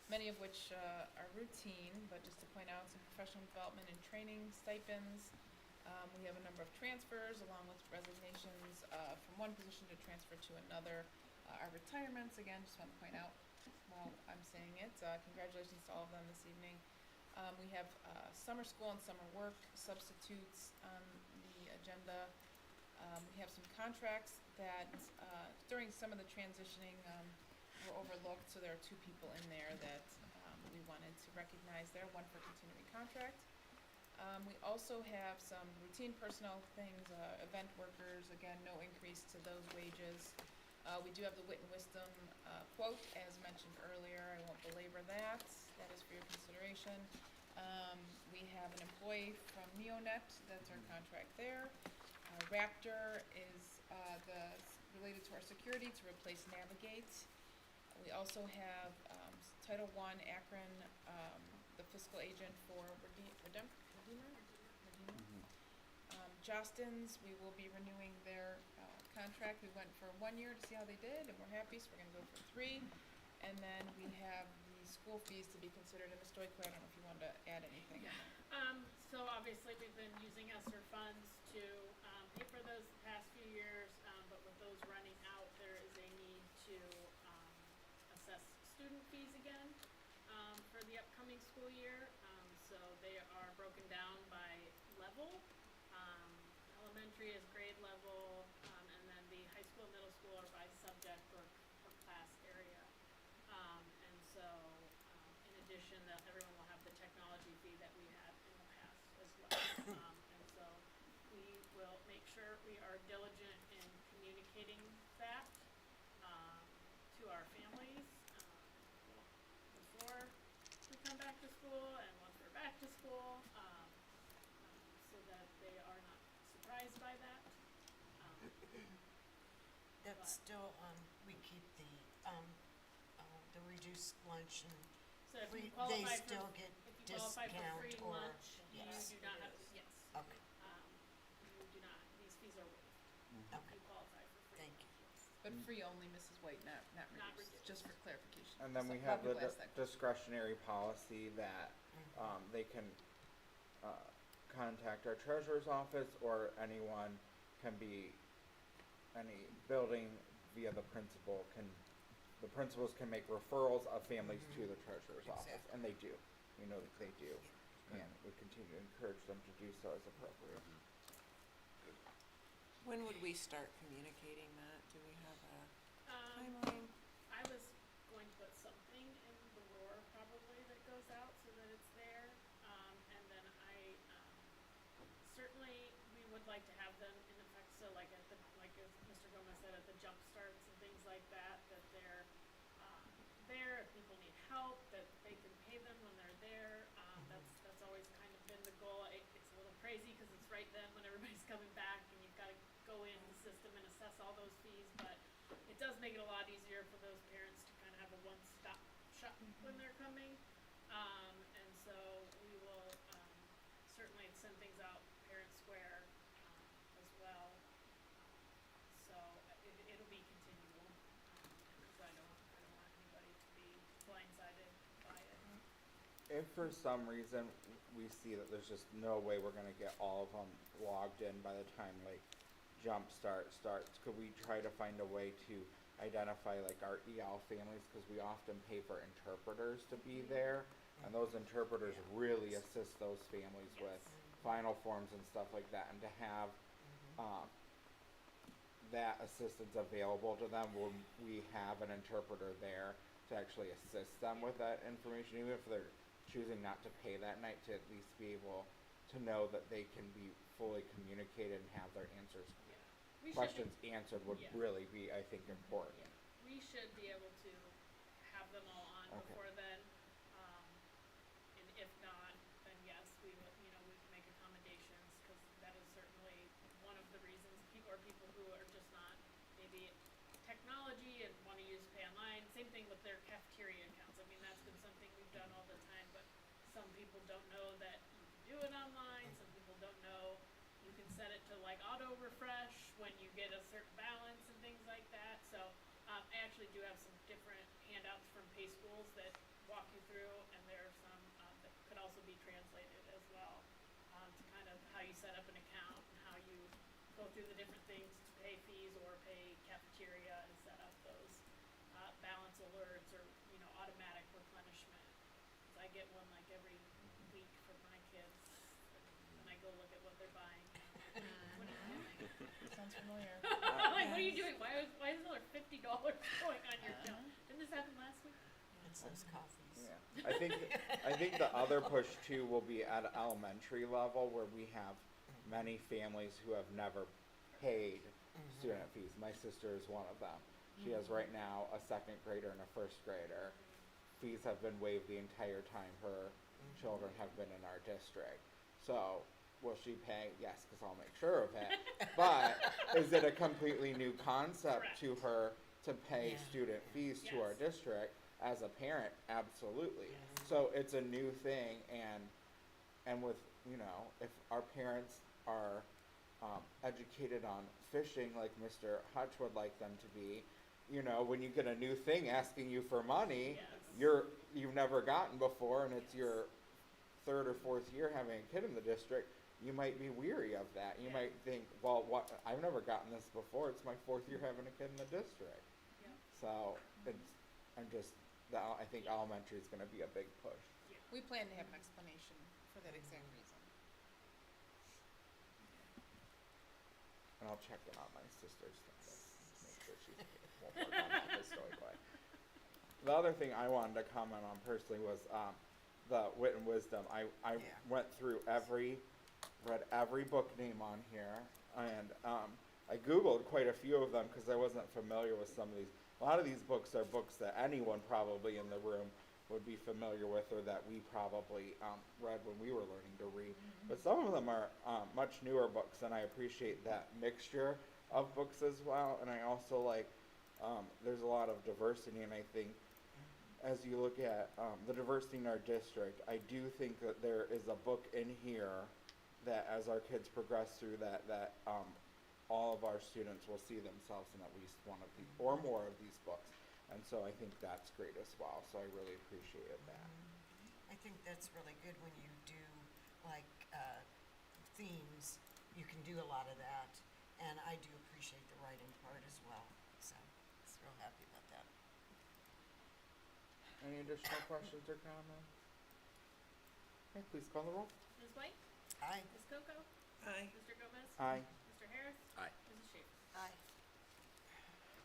many of which are routine, but just to point out some professional development and training stipends. We have a number of transfers along with resignations from one position to transfer to another. Our retirements, again, just want to point out while I'm saying it, congratulations to all of them this evening. We have summer school and summer work substitutes on the agenda. We have some contracts that during some of the transitioning were overlooked, so there are 2 people in there that we wanted to recognize there, one for continuing contract. We also have some routine personnel things, event workers, again, no increase to those wages. We do have the Wit and Wisdom quote, as mentioned earlier. I won't belabor that. That is for your consideration. We have an employee from Neonet, that's our contract there. Raptor is related to our security to replace Navigate. We also have Title I Akron, the fiscal agent for Redeemer. Jostens, we will be renewing their contract. We went for 1 year to see how they did, and we're happy, so we're gonna go for 3. And then we have the school fees to be considered. And Ms. Stoikler, I don't know if you wanted to add anything. So obviously we've been using ESSER funds to pay for those the past few years, but with those running out, there is a need to assess student fees again for the upcoming school year. So they are broken down by level. Elementary is grade level, and then the high school, middle school are by subject or class area. And so in addition, that everyone will have the technology fee that we had in the past as well. And so we will make sure we are diligent in communicating that to our families before we come back to school and once we're back to school, so that they are not surprised by that. That's still, we keep the reduced lunch and So if you they qualify still for, get if you qualify for discount free or, lunch, yes. you do not have to, yes. Okay, You do not, these fees are waived. okay, You qualify for free thank you. lunch, yes. But free only, Mrs. White, not Not reduced, reduced. just for clarification. And then So we a lot have the of people ask that question. discretionary policy that, they can, contact our treasurer's office or anyone can be, any building via the principal can, the principals can make referrals of families to the treasurer's office, and they do. We know that they do, and we continue to encourage them to do so as appropriate. When would we start communicating that? Do we have a Um, timeline? I was going to put something in the roar probably that goes out so that it's there. And then certainly we would like to have them in effect, so like at the, like as Mr. Gomez said, at the jump starts and things like that, that they're, there, if people need help, that they can pay them when they're there. That's always kind of been the goal. It's a little crazy because it's right then when everybody's coming back and you've gotta go in the system and assess all those fees, but it does make it a lot easier for those parents to kind of have a one-stop shop when they're coming. And so we will, certainly send things out Parent Square, as well. So it'll be continual, because I don't want anybody to be blindsided by it. If for some reason we see that there's just no way we're gonna get all of them logged in by the time like Jumpstart starts, could we try to find a way to identify like our EL families, cause we often pay for interpreters to be there, and those interpreters really assist those families with final forms and stuff like that, and to have, that assistance available to them when we have an interpreter there to actually assist them with that information, even if they're choosing not to pay that night, to at least be able to know that they can be fully communicated and have their answers, We should questions answered would yeah. really be, I think, important. We should be able to have them all on Okay. before then. And if not, then yes, we would, we can make accommodations, cause that is certainly one of the reasons people who are just not maybe technology and wanna use pay online. Same thing with their cafeteria accounts. I mean, that's been something we've done all the time, but some people don't know that you can do it online. Some people don't know you can set it to like auto refresh when you get a certain balance and things like that. So I actually do have some different handouts from Pay Schools that walk you through, and there are some that could also be translated as well, to kind of how you set up an account and how you go through the different things to pay fees or pay cafeteria and set up those balance alerts or automatic replenishment. 'Cause I get one like every week from my kids, and I go look at what they're buying. What are you doing? Sounds familiar. I'm like, what are you doing? Why is another $50 going on your account? Didn't this happen last week? It's those coffees. Yeah, I think the other push too will be at elementary level, where we have many families who have never paid student fees. My sister is one of them. She has right now a second grader and a first grader. Fees have been waived the entire time her children have been in our district. So, will she pay? Yes, because I'll make sure of it. But is it a completely new concept to her to pay student fees to our district? As a parent, absolutely. So it's a new thing, and with, if our parents are educated on fishing like Mr. Hutch would like them to be, when you get a new thing asking you for money, you've never gotten before, and it's your third or fourth year having a kid in the district, you might be weary of that. You might think, well, I've never gotten this before. It's my fourth year having a kid in the district. So I think elementary is going to be a big push. We plan to have an explanation for that exact reason. And I'll check in on my sister's thing, to make sure she won't work on that historically. The other thing I wanted to comment on personally was the wit and wisdom. I went through read every book name on here, and I Googled quite a few of them because I wasn't familiar with some of these. A lot of these books are books that anyone probably in the room would be familiar with, or that we probably read when we were learning to read. But some of them are much newer books, and I appreciate that mixture of books as well. And I also like there's a lot of diversity, and I think as you look at the diversity in our district, I do think that there is a book in here that as our kids progress through that all of our students will see themselves in at least one of these or more of these books. And so I think that's great as well. So I really appreciated that. I think that's really good when you do like themes. You can do a lot of that, and I do appreciate the writing part as well. So, just real happy about that. Any additional questions or comments? Okay, please call the roll. Ms. White? Aye. Ms. Coco? Aye. Mr. Gomez? Aye. Mr. Harris? Aye. Mrs. Schaefer? Aye.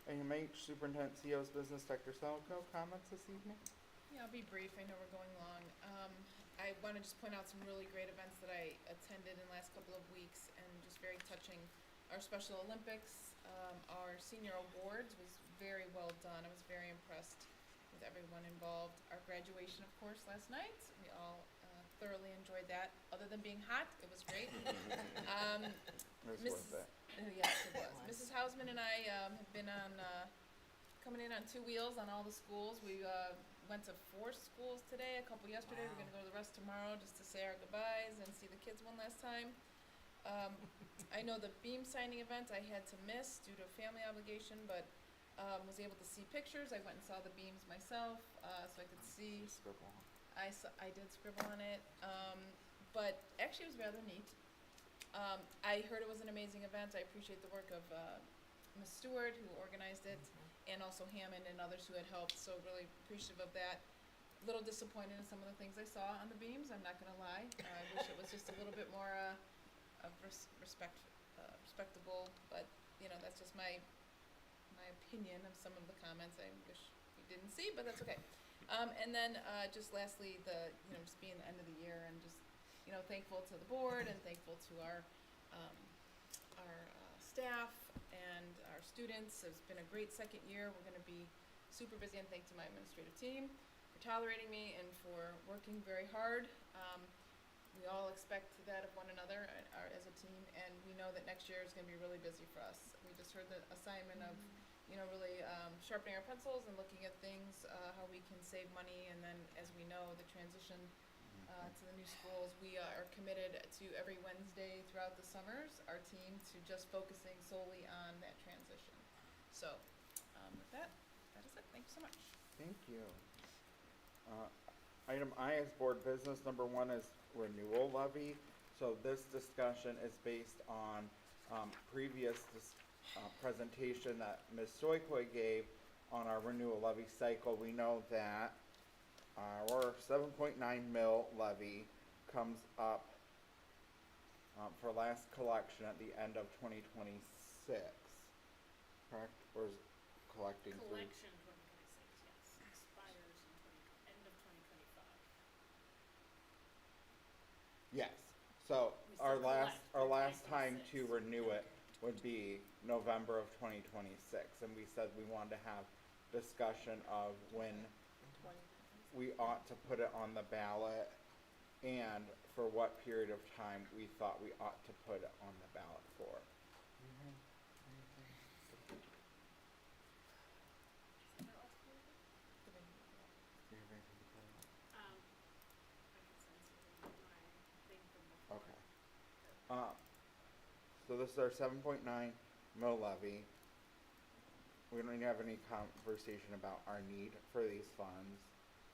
Item H, Superintendent CEO's Business, Dr. Selko, comments this evening? Yeah, I'll be brief. I know we're going long. I want to just point out some really great events that I attended in the last couple of weeks, and just very touching. Our Special Olympics, our senior awards was very well done. I was very impressed with everyone involved. Our graduation, of course, last night. We all thoroughly enjoyed that. Other than being hot, it was great. It was worth it. Yes, it was. Mrs. Hausman and I have been on coming in on two wheels on all the schools. We went to 4 schools today, a couple yesterday. We're going to go to the rest tomorrow just to say our goodbyes and see the kids one last time. I know the beam signing event I had to miss due to a family obligation, but was able to see pictures. I went and saw the beams myself, so I could see. Scribble. I did scribble on it, but actually it was rather neat. I heard it was an amazing event. I appreciate the work of Ms. Stewart, who organized it, and also Hammond and others who had helped, so really appreciative of that. A little disappointed in some of the things I saw on the beams, I'm not going to lie. I wish it was just a little bit more respectable, but, you know, that's just my opinion of some of the comments I wish we didn't see, but that's okay. And then just lastly, just being the end of the year, and just, thankful to the board and thankful to our staff and our students. It's been a great second year. We're going to be super busy, and thanks to my administrative team for tolerating me and for working very hard. We all expect that of one another as a team, and we know that next year is going to be really busy for us. We just heard the assignment of really sharpening our pencils and looking at things, how we can save money, and then, as we know, the transition to the new schools. We are committed to every Wednesday throughout the summers, our team, to just focusing solely on that transition. So, with that is it. Thank you so much. Thank you. Item I is board business. Number 1 is renewal levy. So this discussion is based on previous presentation that Ms. Stoikoi gave on our renewal levy cycle. We know that our 7.9 mil levy comes up for last collection at the end of 2026, correct? Or is collecting through? Collection 2026, yes. Expires in end of 2025. Yes. So We our still last collect for time to 2026. renew it would be November of 2026, and we said we wanted to have discussion of when we ought to put it on the ballot and for what period of time we thought we ought to put it on the ballot for. I can send something in my thing from before. Okay. So this is our 7.9 mil levy. We don't need to have any conversation about our need for these funds.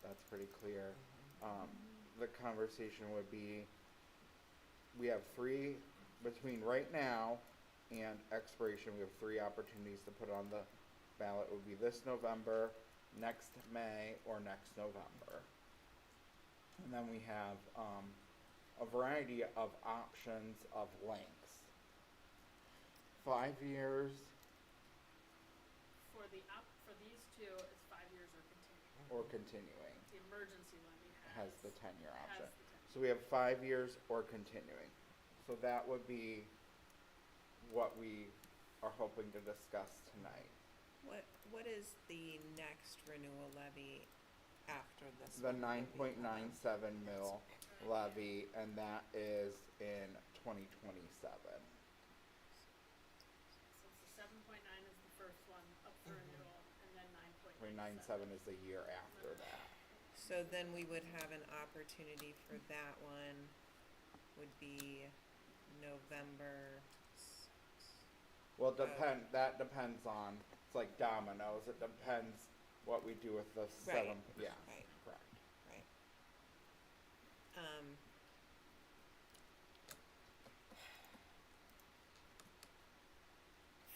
That's pretty clear. The conversation would be, we have 3, between right now and expiration, we have 3 opportunities to put on the ballot. It would be this November, next May, or next November. And then we have a variety of options of lengths. 5 years For these two, it's 5 years or continuing. or continuing. The emergency levy Has the 10-year option. has the 10. So we have 5 years or continuing. So that would be what we are hoping to discuss tonight. What is the next renewal levy after this The one? that we have? 9.97 mil levy, and that is in 2027. So it's the 7.9 is the first one up for renewal, and then 9.97 is the year after that. So then we would have an opportunity for that one would be November. Well, that depends on, it's like dominoes, it depends what we do with the Right, 7, yeah, right. correct. Right.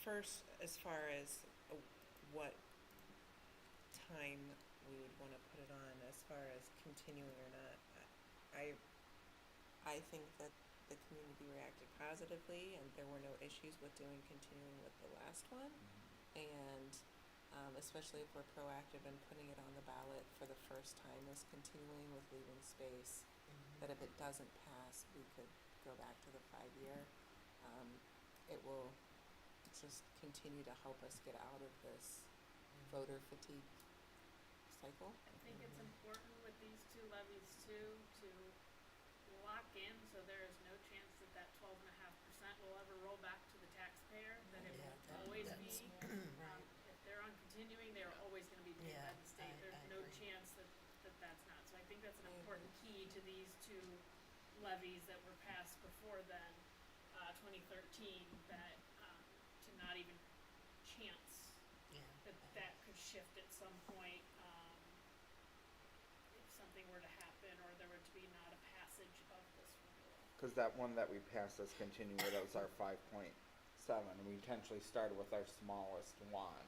First, as far as what time we would want to put it on, as far as continuing or not, I think that the community reacted positively, and there were no issues with continuing with the last one. And especially if we're proactive in putting it on the ballot for the first time as continuing with leaving space, that if it doesn't pass, we could go back to the 5-year. It will just continue to help us get out of this voter fatigue cycle. I think it's important with these two levies too, to lock in so there is no chance that that 12.5% will ever roll back to the taxpayer, that it will always be, if they're on continuing, they're always gonna be paid by the state. There's no chance that that's not. So I think that's an important key to these two levies that were passed before then, 2013, that, to not even chance that could shift at some point, if something were to happen or there were to be not a passage of this renewal. Because that one that we passed as continuing, that was our 5.7, and we intentionally started with our smallest one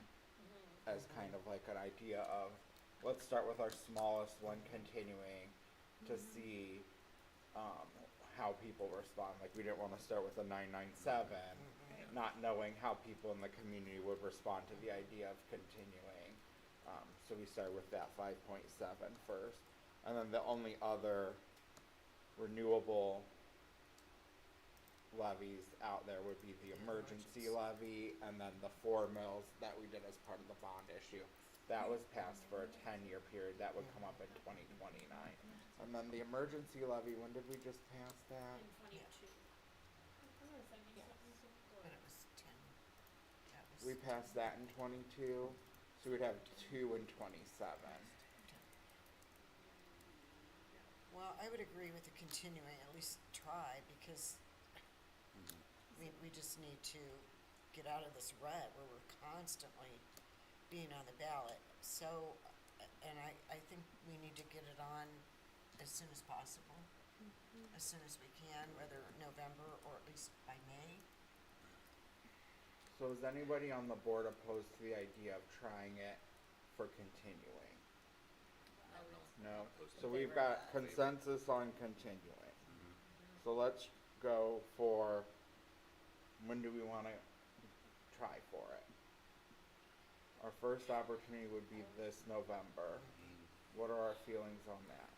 as kind of like an idea of, let's start with our smallest one continuing to see how people respond. Like, we didn't want to start with a 997, not knowing how people in the community would respond to the idea of continuing. So we started with that 5.7 first. And then the only other renewable levies out there would be the emergency levy, and then the 4 mills that we did as part of the bond issue. That was passed for a 10-year period. That would come up in 2029. And then the emergency levy, when did we just pass that? In 22. But it was 10. That was We passed that in 22, so we'd have 2 in 27. Well, I would agree with the continuing, at least try, because we just need to get out of this rut where we're constantly being on the ballot. So, and I think we need to get it on as soon as possible, as soon as we can, whether November or at least by May. So is anybody on the board opposed to the idea of trying it for continuing? No? So we've got consensus on continuing. So let's go for, when do we want to try for it? Our first opportunity would be this November. What are our feelings on that?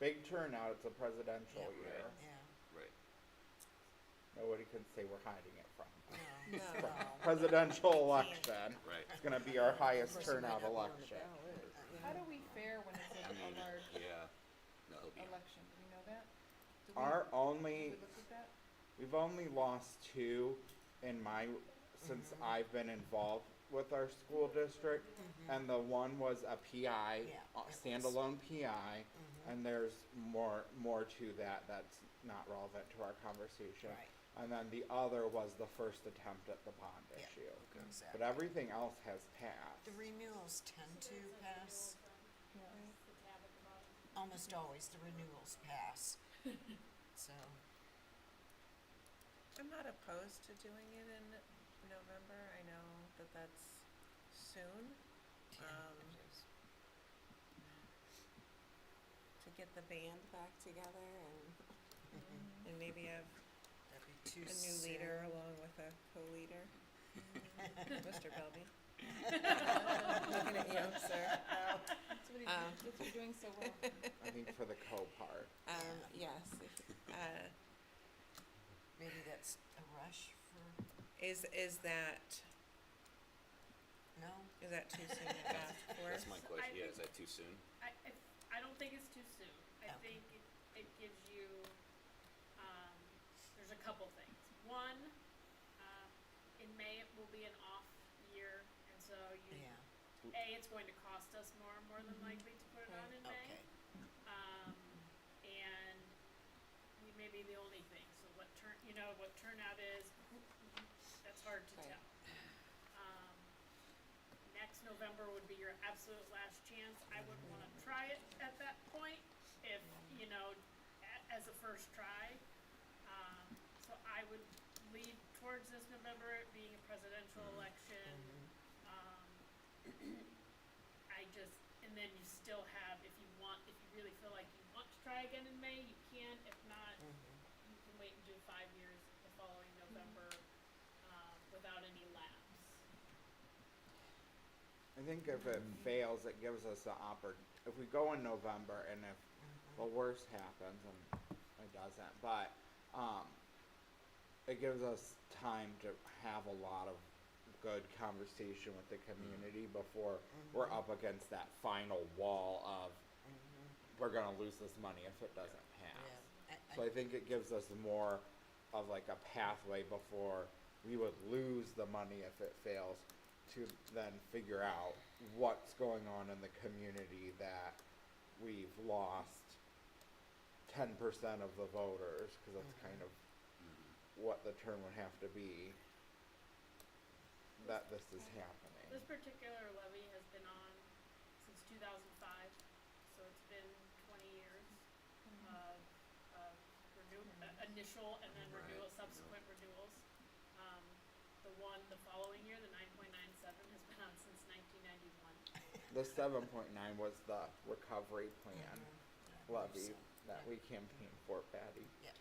Big turnout, it's a presidential year. Yeah. Right. Nobody can say we're hiding it from. No. Presidential election. Right. It's gonna be our highest turnout election. How do we fare when it's a large Yeah. No, it'll be election? Do we know that? Do we- Our have only, we looked at that? we've only lost 2 in since I've been involved with our school district, and the one was a PI, standalone PI, and there's more to that that's not relevant to our conversation. Right. And then the other was the first attempt at the bond issue. But Exactly. everything else has passed. The renewals tend to pass. Almost always the renewals pass. So, I'm not opposed to doing it in November. I know that that's soon. To get the band back together and maybe have that'd be too a new soon. leader along with a co-leader. Mr. Belby. Looking at you, sir. That's what you're doing so well. I think for the co-part. Yes. Maybe that's a rush for Is that, No? is that too soon to ask for? That's my question. Yeah, is that too soon? I don't think it's too soon. I Okay. think it gives you, there's a couple things. One, in May it will be an off year, and so you, Yeah. A, it's going to cost us more than likely to put it on in May. Okay. And we may be the only thing, so what what turnout is, that's hard to tell. Next November would be your absolute last chance. I would wanna try it at that point, if, as a first try. So I would lead towards this November, it being a presidential election. And then you still have, if you really feel like you want to try again in May, you can. If not, you can wait and do 5 years the following November, without any lapse. I think if it fails, it gives us the if we go in November and if the worst happens, and it doesn't, but, it gives us time to have a lot of good conversation with the community before we're up against that final wall of we're gonna lose this money if it doesn't pass. So I think it gives us more of like a pathway before we would lose the money if it fails, to then figure out what's going on in the community that we've lost 10% of the voters, because that's kind of what the term would have to be, that this is happening. This particular levy has been on since 2005, so it's been 20 years of initial and then subsequent renewals. The following year, the 9.97 has been on since 1991. The 7.9 was the recovery plan levy that we campaigned for, Patty. Yeah.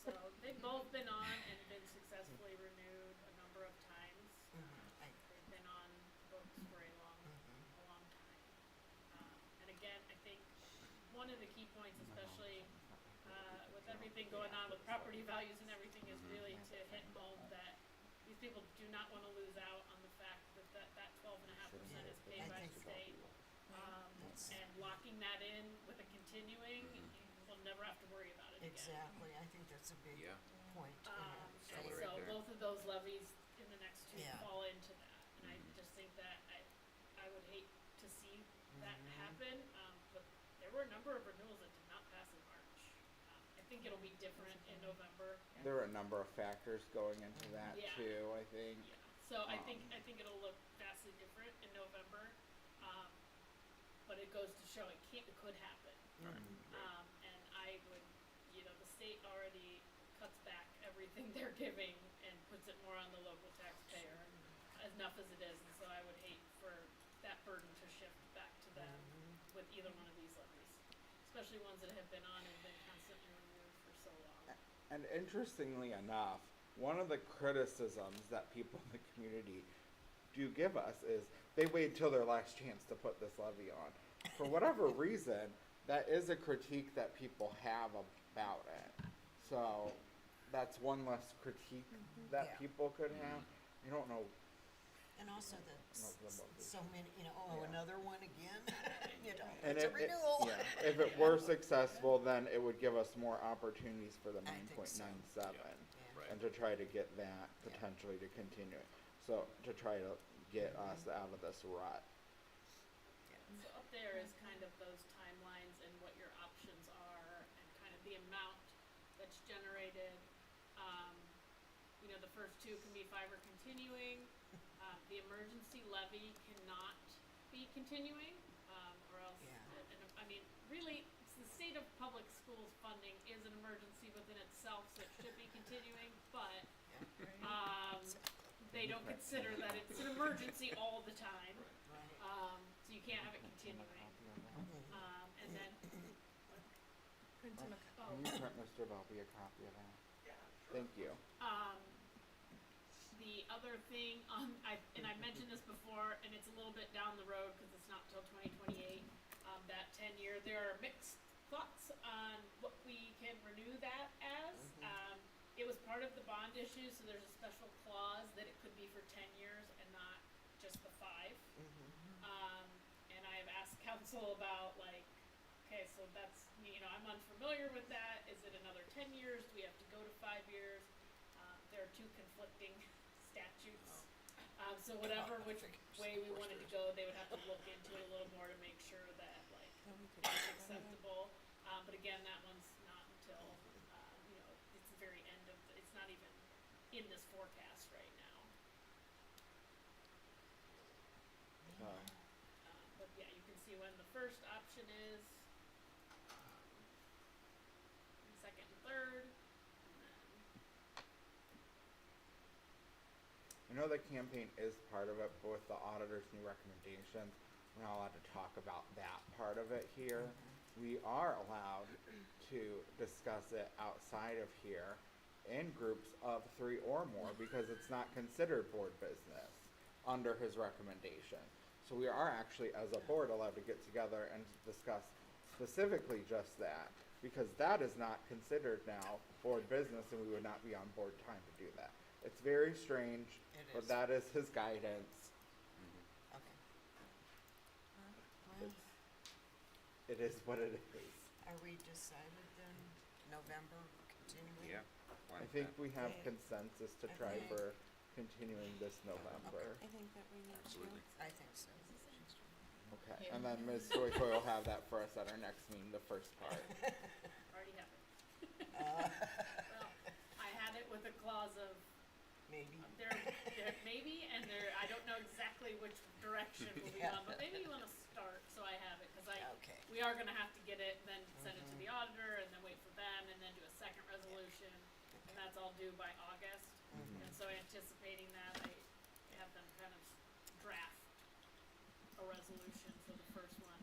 So they've both been on and been successfully renewed a number of times. They've been on books for a long time. And again, I think one of the key points, especially with everything going on with property values and everything, is really to hit home that these people do not want to lose out on the fact that 12.5% is paid by the state. And locking that in with a continuing, you will never have to worry about it again. Exactly. I think that's a big point. And so both of those levies in the next two fall into that. And I just think that I would hate to see that happen. But there were a number of renewals that did not pass in March. I think it'll be different in November. There are a number of factors going into that too, I think. Yeah. So I think it'll look vastly different in November. But it goes to show it could happen. And I would, the state already cuts back everything they're giving and puts it more on the local taxpayer, enough as it is. And so I would hate for that burden to shift back to them with either one of these levies, especially ones that have been on and been constantly renewed for so long. And interestingly enough, one of the criticisms that people in the community do give us is they wait till their last chance to put this levy on. For whatever reason, that is a critique that people have about it. So that's one less critique that people could have. I don't know. And also so many, Yeah. another one again, And it's a renewal. if it were successful, then it would give us more opportunities for the I think so. 9.97 and to try to get that potentially to continue. So to try to get us out of this rut. So up there is kind of those timelines and what your options are and kind of the amount that's generated. The first two can be 5 or continuing. The emergency levy cannot be continuing, or else, really, it's the state of public schools funding is an emergency within itself, so it should be continuing, but, they don't consider that it's an emergency all the time. So you can't have it continuing. And then, Can you print Mr. Bobby a copy of that? Yeah, sure. Thank you. The other thing and I mentioned this before, and it's a little bit down the road because it's not till 2028, that 10-year, there are mixed thoughts on what we can renew that as. it was part of the bond issue, so there's a special clause that it could be for 10 years and not just the 5. And I have asked council about like, okay, so that's, I'm unfamiliar with that. Is it another 10 years? Do we have to go to 5 years? There are 2 conflicting statutes. So whatever which way we wanted to go, they would have to look into it a little more to make sure that like it's acceptable. But again, that one's not until, it's the very end of, it's not even in this forecast right now. But yeah, you can see when the first option is, and second and third, and then I know the campaign is part of it, but with the auditor's new recommendations, we're not allowed to talk about that part of it here. We are allowed to discuss it outside of here in groups of 3 or more because it's not considered board business under his recommendation. So we are actually, as a board, allowed to get together and discuss specifically just that, because that is not considered now board business, and we would not be on board time to do that. It's very strange, but that is his guidance. Okay. It is what it is. Are we decided then, November continuing? Yeah. I think we have consensus to try for continuing this November. I think that we need to. I think so. Okay, and then Ms. Stoyko will have that for us at our next meeting, the first part. already have it. Well, I had it with a clause of Maybe. there maybe, and I don't know exactly which direction we'll be on, but maybe you want to start, so I have it, because we are going to have to get it, then send it to the auditor, and then wait for them, and then do a second resolution, and that's all due by August. And so anticipating that, I have them kind of draft a resolution for the first one,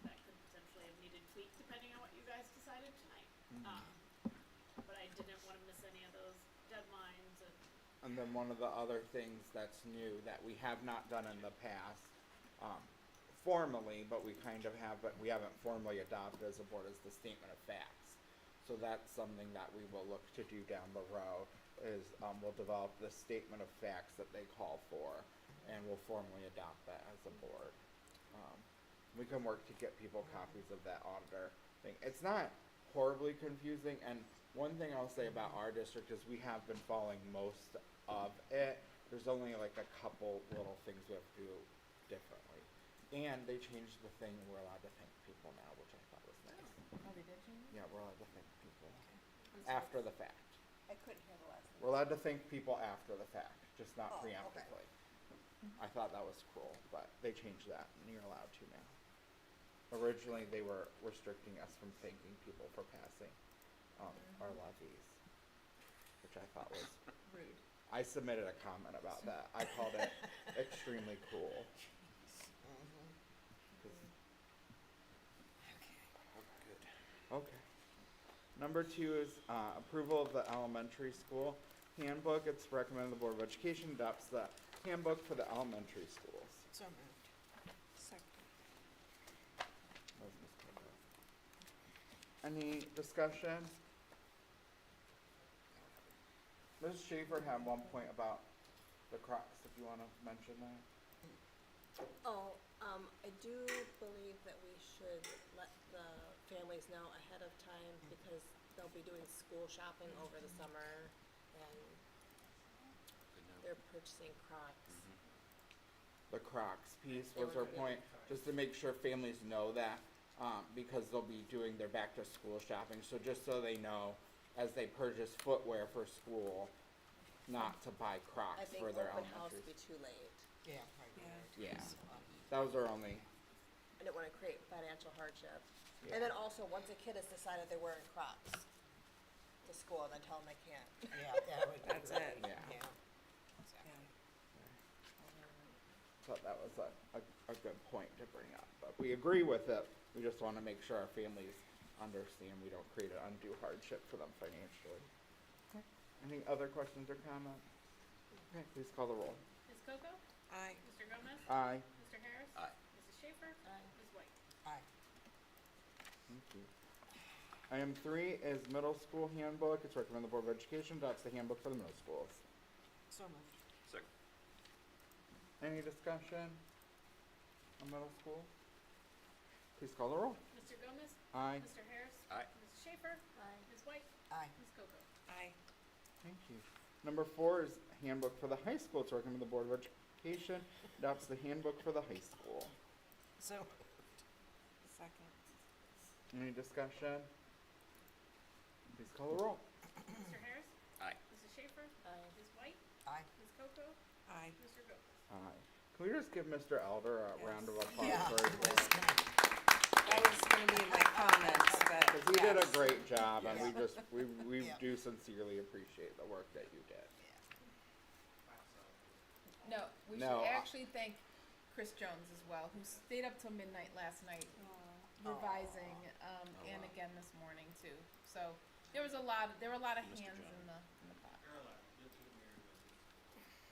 that could potentially have needed tweak depending on what you guys decided tonight. But I didn't want to miss any of those deadlines. And then one of the other things that's new that we have not done in the past, formally, but we kind of have, but we haven't formally adopted as a board, is the statement of facts. So that's something that we will look to do down the road, is we'll develop the statement of facts that they call for, and we'll formally adopt that as a board. We can work to get people copies of that auditor thing. It's not horribly confusing, and one thing I'll say about our district is we have been following most of it. There's only like a couple little things we have to do differently. And they changed the thing, we're allowed to thank people now, which I thought was nice. Oh, they did change it? Yeah, we're allowed to thank people after the fact. I couldn't hear the last one. We're allowed to thank people after the fact, just not Oh, okay. preemptively. I thought that was cruel, but they changed that, and you're allowed to now. Originally, they were restricting us from thanking people for passing our levies, which I thought was Rude. I submitted a comment about that. I called it extremely cool. Okay. Number 2 is approval of the elementary school handbook. It's recommended the Board of Education adopts the handbook for the elementary schools. So moved. Second. That was Ms. Kendall. Any discussion? Ms. Schaefer had one point about the Crocs, if you want to mention that. Oh, I do believe that we should let the families know ahead of time because they'll be doing school shopping over the summer and they're purchasing Crocs. The Crocs piece was her point, just to make sure families know that, because they'll be doing their back to school shopping. So just so they know, as they purchase footwear for school, not to buy I Crocs think for their open house elementary. would be too late. Yeah, probably. Yeah, that was our only. I didn't want to create financial hardship. Yeah. And then also, once a kid has decided they're wearing Crocs to school, then tell them they can't. Yeah, that would be That's great. it. Yeah. Exactly. Thought that was a good point to bring up, but we agree with it. We just want to make sure our families understand we don't create an undue hardship for them financially. Any other questions or comments? Okay, please call the roll. Ms. Coco? Aye. Mr. Gomez? Aye. Mr. Harris? Aye. Mrs. Schaefer? Aye. Ms. White? Aye. Thank you. Item 3 is middle school handbook. It's recommended the Board of Education adopts the handbook for the middle schools. So moved. Second. Any discussion on middle school? Please call the roll. Mr. Gomez? Aye. Mr. Harris? Aye. Mrs. Schaefer? Aye. Ms. White? Aye. Ms. Coco? Aye. Thank you. Number 4 is handbook for the high school. It's recommended the Board of Education adopts the handbook for the high school. So moved. Second. Any discussion? Please call the roll. Mr. Harris? Aye. Mrs. Schaefer? Aye. Ms. White? Aye. Ms. Coco? Aye. Mr. Gomez? Aye. Can we just give Mr. Elder a round of applause Yeah. for his work? That was gonna be in my comments, but. Because he did a yes. great job, and Yes. we Yeah. do sincerely appreciate the work that you did. No, we No, should actually thank Chris Jones as well, who stayed up till midnight last night revising, and again this morning too. So there were a lot of hands in the pot.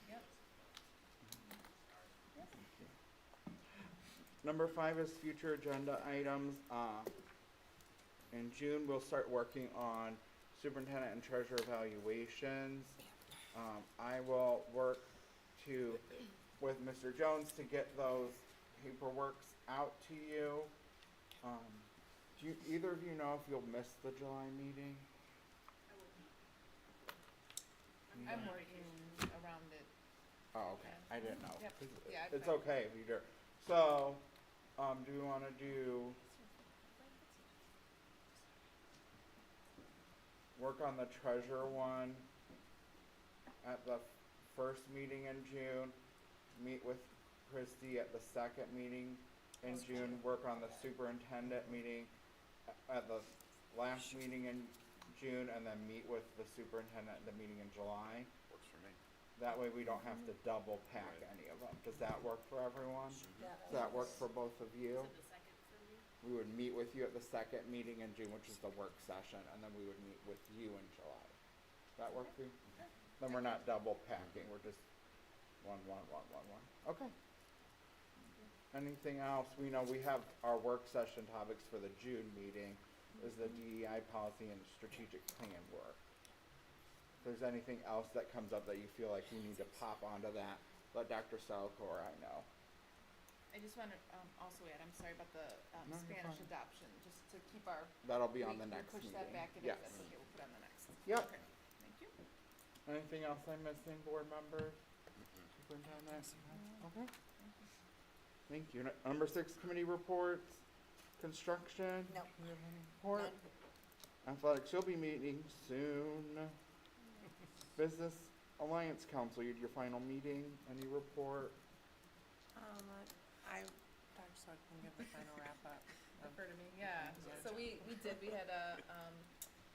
Yep. Number 5 is future agenda items. In June, we'll start working on superintendent and treasurer evaluations. I will work with Mr. Jones to get those paperworks out to you. Do either of you know if you'll miss the July meeting? I'm working around it. Oh, okay. I didn't know. Yep. 'Cause Yeah, it's I- okay if you do. So, do we want to do work on the treasurer one at the first meeting in June, meet with Christy at the second meeting in June, work on the superintendent meeting at the last meeting in June, and then meet with the superintendent at the meeting in July? Works for me. That way we don't have to double pack any of them. Does that work for everyone? Yeah, Does that work for both of you? The second for me? We would meet with you at the second meeting in June, which is the work session, and then we would meet with you in July. Does that work for you? Then we're not double packing, we're just one. Okay. Anything else? We know we have our work session topics for the June meeting is the DEI policy and strategic plan work. If there's anything else that comes up that you feel like you need to pop onto that, let Dr. Salco or I know. I just want to also add, I'm sorry about the No, you're Spanish fine. adoption, just to keep our. That'll be on we- the we'll next push meeting. that back, and Yes. if that's okay, we'll put it on the next. Yep. Okay, thank you. Anything else I'm missing, board members? Superintendent? Okay. Thank you. Number 6, committee reports. Construction? No. Do you have any report? Athletics, you'll be meeting soon. Business Alliance Council, you had your final meeting. Any report? Dr. Salk can give the final wrap up. Refer to me, yeah. So we had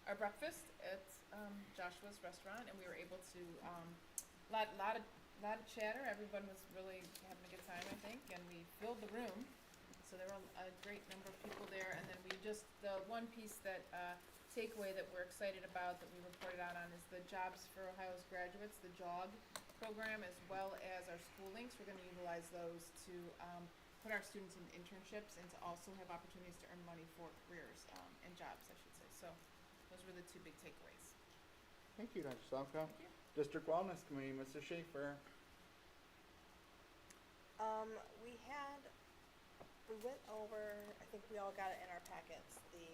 our breakfast at Joshua's restaurant, and we were able to, lot of chatter. Everyone was really having a good time, I think, and we filled the room. So there were a great number of people there, and then the one piece that, takeaway that we're excited about that we reported out on is the Jobs for Ohio's Graduates, the JOG program, as well as our school links. We're gonna utilize those to, put our students in internships and to also have opportunities to earn money for careers, and jobs, I should say. So those were the 2 big takeaways. Thank you, Dr. Salko. Thank you. District Wellness Committee, Mrs. Schaefer. We went over, I think we all got it in our packets, the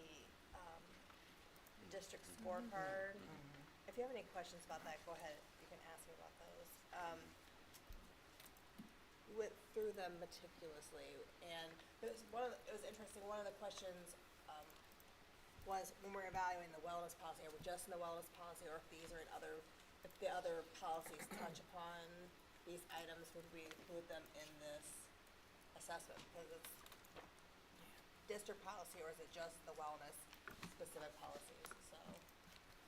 district scorecard. If you have any questions about that, go ahead, you can ask me about those. We went through them meticulously, and it was interesting, one of the questions was when we're evaluating the wellness policy, are we just in the wellness policy, or if if the other policies touch upon these items, would we include them in this assessment? Because it's district policy, or is it just the wellness specific policies? So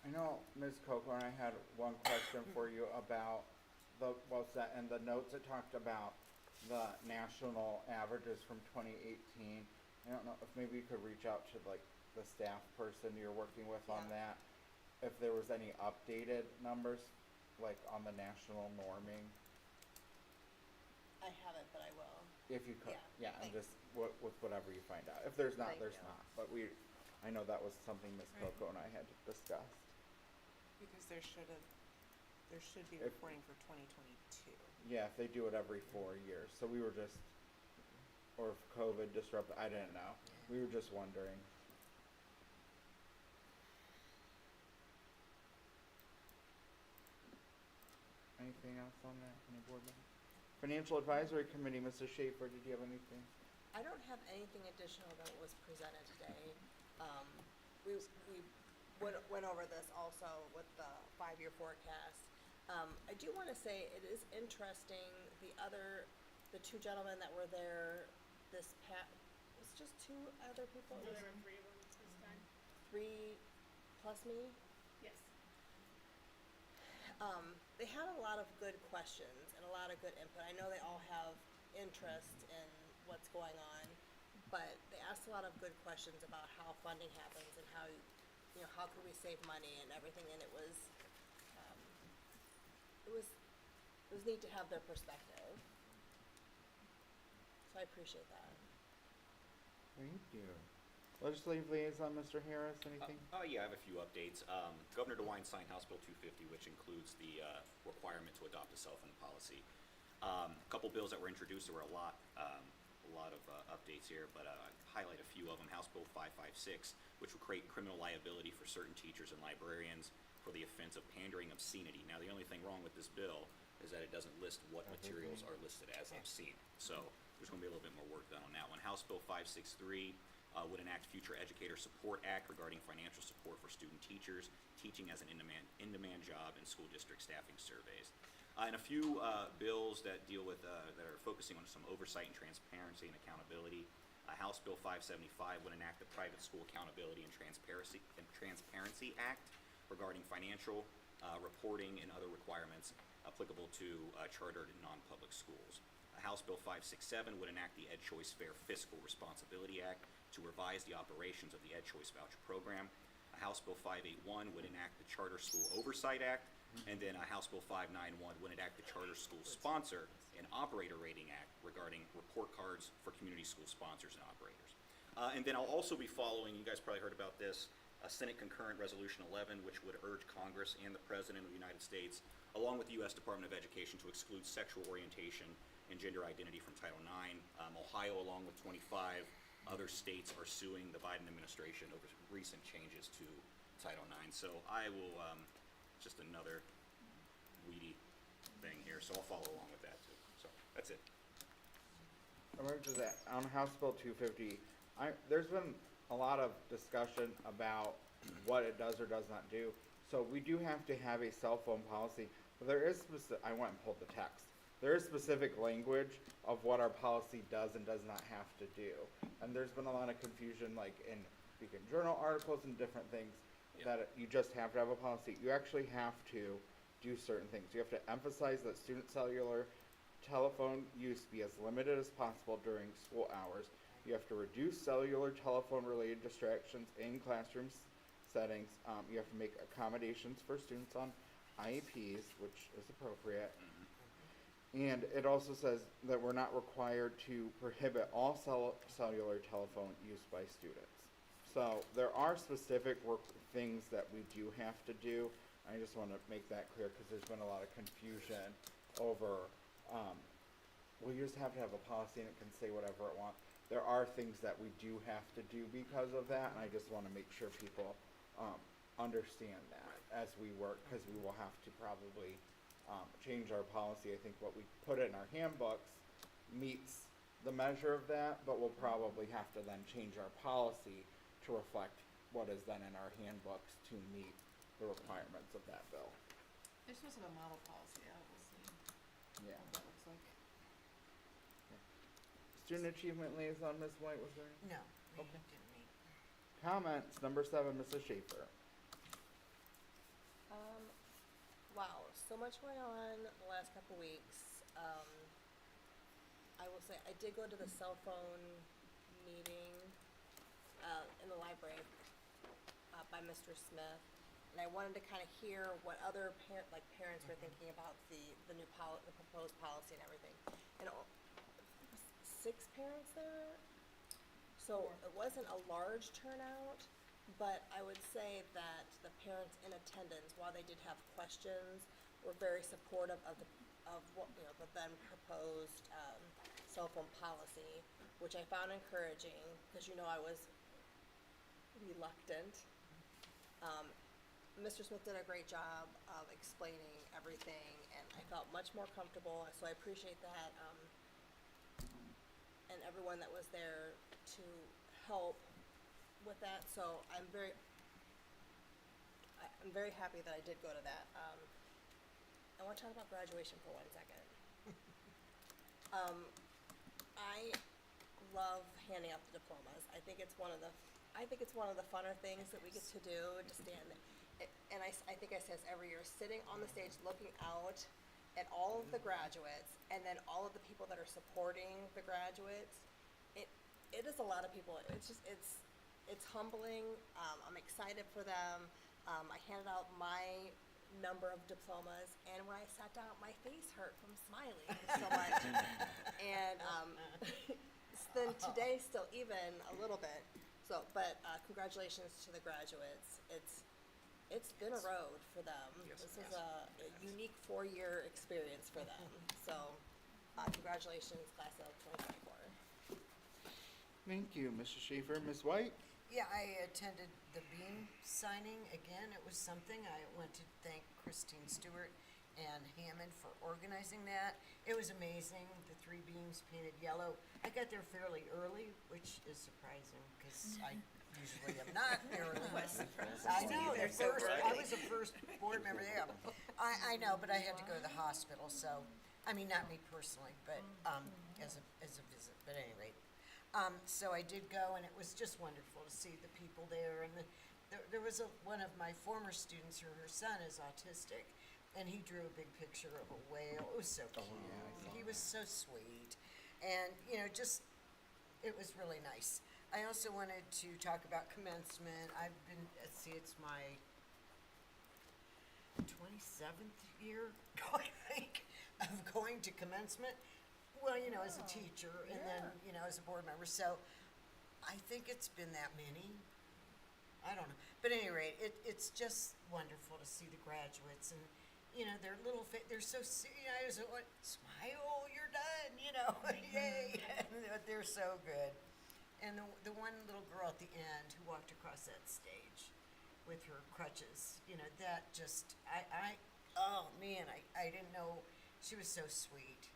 I know Ms. Coco and I had one question for you about in the notes it talked about the national averages from 2018. I don't know if maybe you could reach out to like the staff person you're working with on that, if there was any updated numbers, like on the national norming, I haven't, but I will. if you could. Yeah, And thanks. just with whatever you find out. If there's not, Thank there's you. not. But we I know that was something Ms. Right. Coco and I had discussed. Because there should be If- reporting for 2022. Yeah, if they do it every 4 years, so we were just, or if COVID disrupted, I didn't know. We were just wondering. Anything else on that, any board members? Financial Advisory Committee, Mrs. Schaefer, did you have anything? I don't have anything additional than what was presented today. We went over this also with the 5-year forecast. I do want to say it is interesting, the two gentlemen that were there this it's just two other people? No, there were 3 of them this time. 3 plus me? Yes. They had a lot of good questions and a lot of good input. I know they all have interest in what's going on, but they asked a lot of good questions about how funding happens and how, how can we save money and everything, and it was neat to have their perspective. So I appreciate that. Thank you. Legislative Liaison, Mr. Harris, anything? Yeah, I have a few updates. Governor DeWine signed House Bill 250, which includes the requirement to adopt a cell phone policy. A couple bills that were introduced, there were a lot of updates here, but highlight a few of them. House Bill 556, which will create criminal liability for certain teachers and librarians for the offense of pandering obscenity. Now, the only thing wrong with this bill is that it doesn't list what materials are listed as obscene. So there's going to be a little bit more work done on that one. House Bill 563 would enact Future Educator Support Act regarding financial support for student teachers, teaching as an in-demand job, and school district staffing surveys. And a few bills that deal with, that are focusing on some oversight and transparency and accountability. House Bill 575 would enact the Private School Accountability and Transparency Act regarding financial reporting and other requirements applicable to chartered and non-public schools. House Bill 567 would enact the Ed Choice Fair Fiscal Responsibility Act to revise the operations of the Ed Choice Voucher Program. House Bill 581 would enact the Charter School Oversight Act, and then House Bill 591 would enact the Charter School Sponsor and Operator Rating Act regarding report cards for community school sponsors and operators. And then I'll also be following, you guys probably heard about this, Senate Concurrent Resolution 11, which would urge Congress and the President of the United States, along with the U.S. Department of Education, to exclude sexual orientation and gender identity from Title IX. Ohio, along with 25 other states, are suing the Biden administration over recent changes to Title IX. So I will, just another weedy thing here, so I'll follow along with that too. So that's it. On House Bill 250, there's been a lot of discussion about what it does or does not do. So we do have to have a cell phone policy, but there is I went and pulled the text. There is specific language of what our policy does and does not have to do. And there's been a lot of confusion, like in Beacon Journal articles and different things, that you just have to have a policy. You actually have to do certain things. You have to emphasize that student cellular telephone use be as limited as possible during school hours. You have to reduce cellular telephone related distractions in classroom settings. You have to make accommodations for students on IEPs, which is appropriate. And it also says that we're not required to prohibit all cellular telephone use by students. So there are specific things that we do have to do. I just want to make that clear because there's been a lot of confusion over, well, you just have to have a policy and it can say whatever it wants. There are things that we do have to do because of that, and I just want to make sure people understand that as we work, because we will have to probably change our policy. I think what we put in our handbooks meets the measure of that, but we'll probably have to then change our policy to reflect what is then in our handbooks to meet the requirements of that bill. They're supposed to have a model policy out, we'll see Yeah. what that looks like. Student Achievement Liaison, Ms. White, was there? No, we Okay. didn't meet. Comments, number 7, Mrs. Schaefer. Wow, so much going on the last couple weeks. I will say, I did go to the cell phone meeting in the library by Mr. Smith, and I wanted to kind of hear what other parents were thinking about the new the proposed policy and everything. And 6 parents there, so it wasn't a large turnout, But I would say that the parents in attendance, while they did have questions, were very supportive of what, the then proposed, cell phone policy, which I found encouraging, because I was reluctant. Mr. Smith did a great job of explaining everything, and I felt much more comfortable, so I appreciate that, and everyone that was there to help with that, so I'm very happy that I did go to that. I want to talk about graduation for 1 second. I love handing out the diplomas. I think it's one of the funner things that we get to do, to stand, and I think I say this every year, sitting on the stage looking out at all of the graduates, and then all of the people that are supporting the graduates. It is a lot of people. It's humbling. I'm excited for them. I handed out my number of diplomas, and when I sat down, my face hurt from smiling so much. And then today, still even a little bit. So, but congratulations to the graduates. It's been a road for them. This is a unique 4-year experience for them. So, congratulations, class of 2024. Thank you, Mrs. Schaefer. Ms. White? Yeah, I attended the beam signing. Again, it was something. I want to thank Christine Stewart and Hammond for organizing that. It was amazing, the 3 beams painted yellow. I got there fairly early, which is surprising, because I usually am not early. I know, I was the first board member there. I know, but I had to go to the hospital, so, I mean, not me personally, but, as a visit, but at any rate. So I did go, and it was just wonderful to see the people there, and there was one of my former students, her son is autistic, and he drew a big picture of a whale. It was so cute. He was so sweet, and it was really nice. I also wanted to talk about commencement. I've been, it's my 27th year, I think, of going to commencement. Well, as a teacher, and then, as a board member, so I think it's been that many. I don't know, but at any rate, it's just wonderful to see the graduates, and, their little they're so, I was like, smile, you're done, yay, they're so good. And the one little girl at the end who walked across that stage with her crutches, that just, oh man, I didn't know, she was so sweet.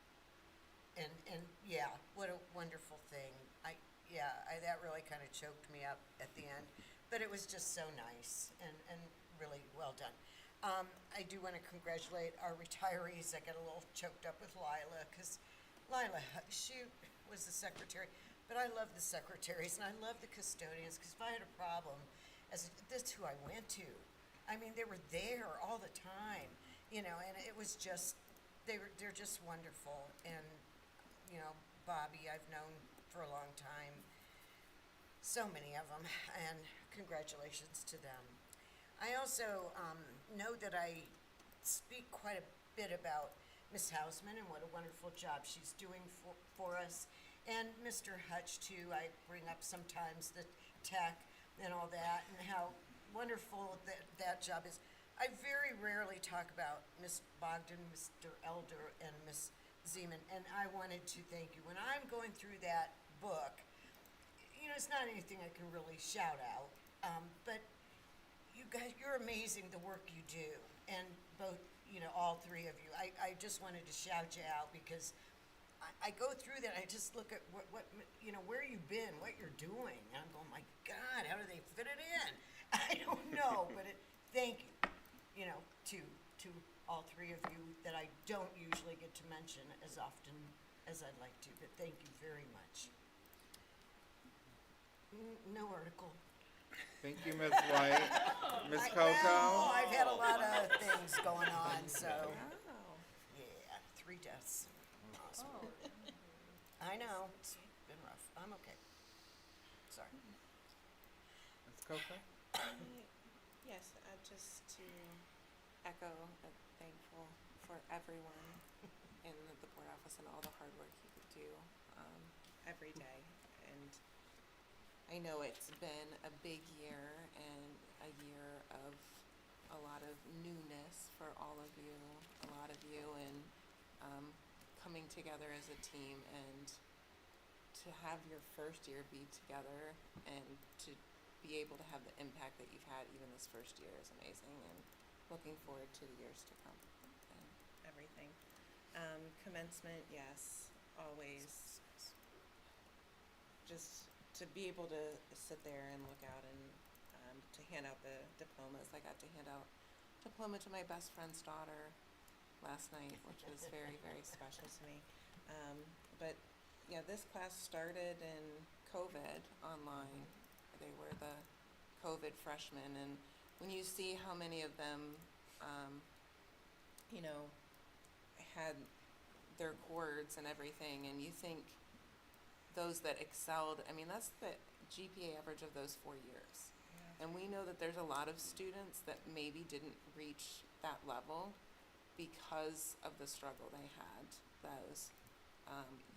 And yeah, what a wonderful thing. That really kind of choked me up at the end, but it was just so nice and really well done. I do want to congratulate our retirees. I got a little choked up with Lila, because Lila, she was the secretary, but I love the secretaries and I love the custodians, because if I had a problem, that's who I went to. I mean, they were there all the time, and it was just, they're just wonderful. And Bobby, I've known for a long time, so many of them, and congratulations to them. I also know that I speak quite a bit about Miss Hausman and what a wonderful job she's doing for us, and Mr. Hutch too. I bring up sometimes the tech and all that, and how wonderful that job is. I very rarely talk about Miss Bogdan, Mr. Elder, and Miss Zeman, and I wanted to thank you. When I'm going through that book, it's not anything I can really shout out, but you guys, you're amazing, the work you do, and both, all 3 of you. I just wanted to shout you out, because I go through that, I just look at what where you've been, what you're doing, and I'm going, my God, how do they fit it in? I don't know, but thank you, to all 3 of you that I don't usually get to mention as often as I'd like to, but thank you very much. No article. Thank you, Ms. White. Ms. Coco? Well, I've had a lot of things going on, so, yeah, 3 deaths. Awesome. I know, it's been rough. I'm okay. Sorry. Ms. Coco? Yes, just to echo, thankful for everyone in the board office and all the hard work you do every day. And I know it's been a big year, year of a lot of newness for all of you, and coming together as a team, and to have your first year be together and to be able to have the impact that you've had even this first year is amazing, and looking forward to the years to come and everything. Commencement, yes, always. Just to be able to sit there and look out and to hand out the diplomas. I got to hand out diploma to my best friend's daughter last night, which was very, very special to me. But yeah, this class started in COVID online. They were the COVID freshmen, and when you see how many of them, you know, had their chords and everything, and you think those that excelled, I mean, that's the GPA average of those 4 years. And we know that there's a lot of students that maybe didn't reach that level because of the struggle they had those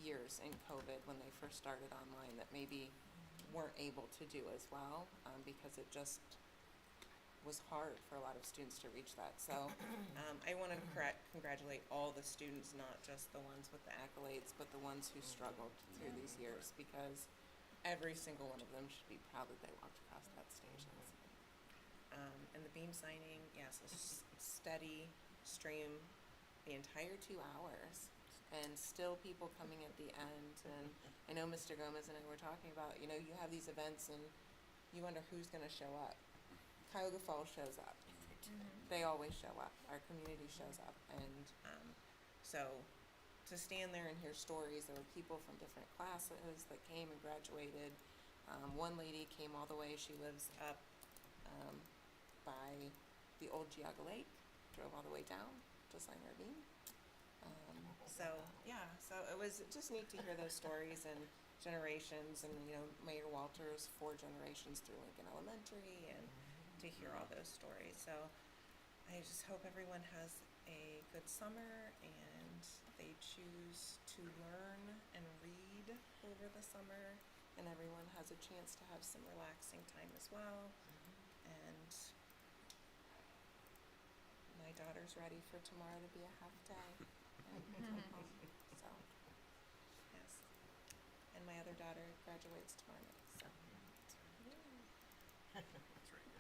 years in COVID when they first started online, that maybe weren't able to do as well because it just was hard for a lot of students to reach that. So I want to congratulate all the students, not just the ones with the accolades, but the ones who struggled through these years, because every single one of them should be proud that they walked across that stage. And the beam signing, yes, a steady stream the entire 2 hours, and still people coming at the end. And I know Mr. Gomez and I were talking about, you know, you have these events and you wonder who's going to show up. Cuyahoga Falls shows up. They always show up. Our community shows up. And so to stand there and hear stories, there were people from different classes that came and graduated. One lady came all the way, she lives up by the old Cuyahoga Lake, drove all the way down to sign her beam. So it was just neat to hear those stories and generations, and you know, Mayor Walters 4 generations through Lincoln Elementary, and to hear all those stories. So I just hope everyone has a good summer and they choose to learn and read over the summer, and everyone has a chance to have some relaxing time as well. And my daughter's ready for tomorrow to be a half day. So, yes. And my other daughter graduates tomorrow night. So,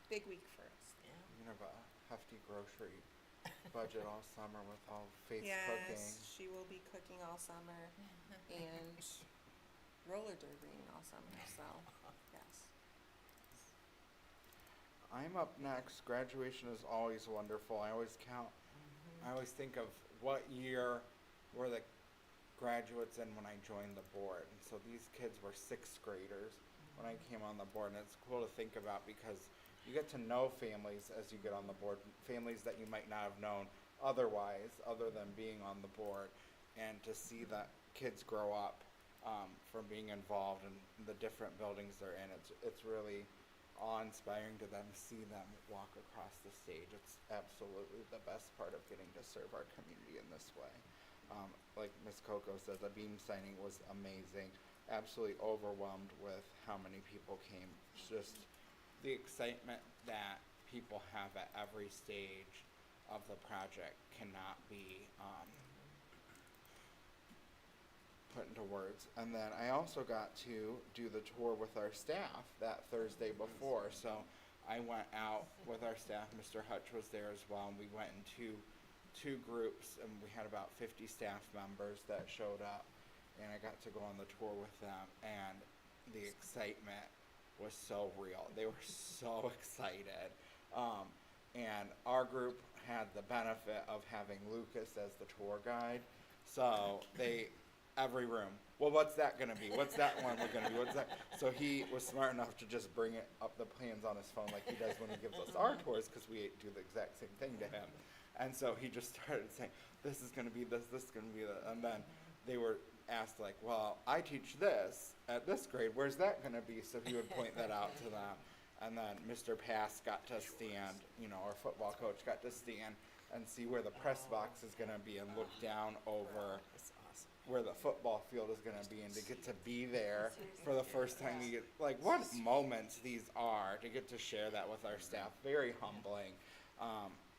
big week for us. You have a hefty grocery budget all summer with all Faith's Yes, cooking. she will be cooking all summer and roller derbying all summer. So, yes. I'm up next. Graduation is always wonderful. I always think of what year were the graduates in when I joined the board. And so these kids were 6th graders when I came on the board, and it's cool to think about because you get to know families as you get on the board, families that you might not have known otherwise, other than being on the board, and to see that kids grow up from being involved in the different buildings they're in. It's really awe-inspiring to them, see them walk across the stage. It's absolutely the best part of getting to serve our community in this way. Like Ms. Coco said, the beam signing was amazing. Absolutely overwhelmed with how many people came. Just the excitement that people have at every stage of the project cannot be put into words. And then I also got to do the tour with our staff that Thursday before. So I went out with our staff. Mr. Hutch was there as well, and we went in two groups, and we had about 50 staff members that showed up, and I got to go on the tour with them, and the excitement was so real. They were so excited. And our group had the benefit of having Lucas as the tour guide. So every room, well, what's that gonna be? What's that one we're gonna be? What's that? So he was smart enough to just bring it up the plans on his phone like he does when he gives us our tours, because we do the exact same thing to him. And so he just started saying, this is gonna be this is gonna be that. And then they were asked like, well, I teach this at this grade, where's that gonna be? So he would point that out to them. And then Mr. Pass got to stand, our football coach got to stand and see where the press box is gonna be and look down over where the football field is gonna be, and to get to be there for the first time. You get, like, what moments these are, to get to share that with our staff. Very humbling.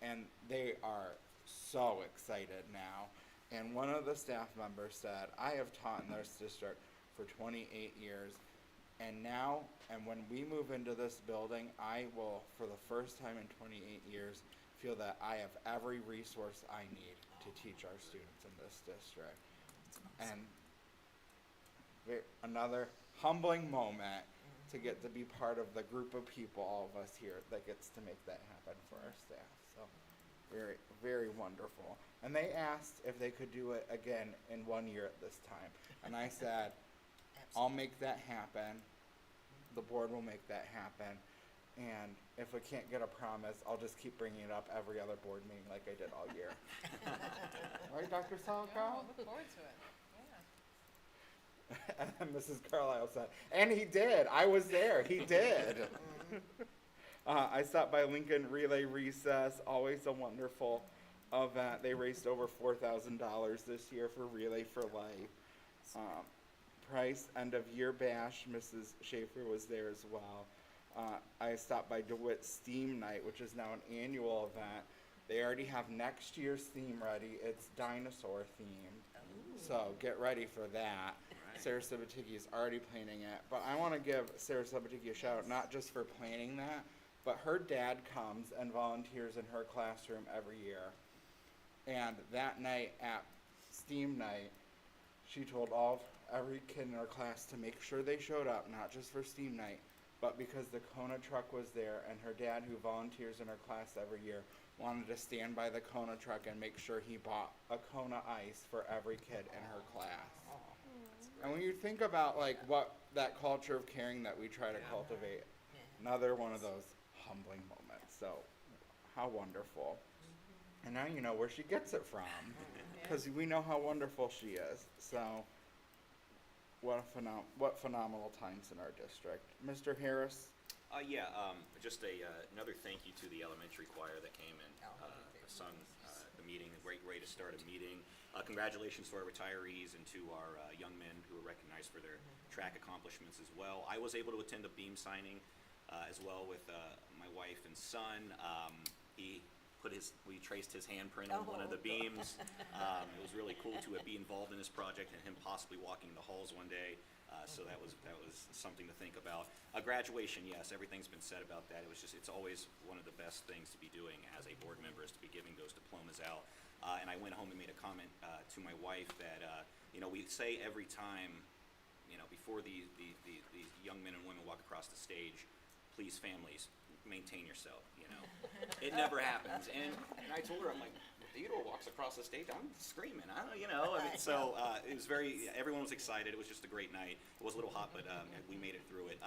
And they are so excited now. And one of the staff members said, I have taught in this district for 28 years, and now, and when we move into this building, I will, for the first time in 28 years, feel that I have every resource I need to teach our students in this district. And another humbling moment to get to be part of the group of people, all of us here, that gets to make that happen for our staff. So very, very wonderful. And they asked if they could do it again in 1 year at this time. And I said, I'll make that happen. The board will make that happen. And if we can't get a promise, I'll just keep bringing it up every other board meeting like I did all year. Right, Dr. Salko? Oh, look forward to it. Yeah. And Mrs. Carlisle said, and he did. I was there. He did. I stopped by Lincoln Relay Recess. Always a wonderful event. They raised over $4,000 this year for Relay for Life. Price end of year bash. Mrs. Schaefer was there as well. I stopped by DeWitt Steam Night, which is now an annual event. They already have next year's theme ready. It's dinosaur themed. So get ready for that. Sarah Sabatiki is already planning it. But I want to give Sarah Sabatiki a shout out, not just for planning that, but her dad comes and volunteers in her classroom every year. And that night at Steam Night, she told every kid in her class to make sure they showed up, not just for Steam Night, but because the Kona truck was there, and her dad, who volunteers in her class every year, wanted to stand by the Kona truck and make sure he bought a Kona ice for every kid in her class. And when you think about like what that culture of caring that we try to cultivate, another one of those humbling moments. So how wonderful. And now you know where she gets it from, because we know how wonderful she is. So what phenomenal times in our district. Mr. Harris? Just another thank you to the elementary choir that came and sung the meeting. A great way to start a meeting. Congratulations to our retirees and to our young men who were recognized for their track accomplishments as well. I was able to attend a beam signing as well with my wife and son. We traced his handprint on one of the beams. It was really cool to be involved in this project and him possibly walking the halls one day. So that was something to think about. Graduation, yes, everything's been said about that. It's always one of the best things to be doing as a board member is to be giving those diplomas out. And I went home and made a comment to my wife that we say every time, before these young men and women walk across the stage, please families, maintain yourself. It never happens. And I told her, I'm like, Theodore walks across the stage, I'm screaming. So it was everyone was excited. It was just a great night. It was a little hot, but we made it through it.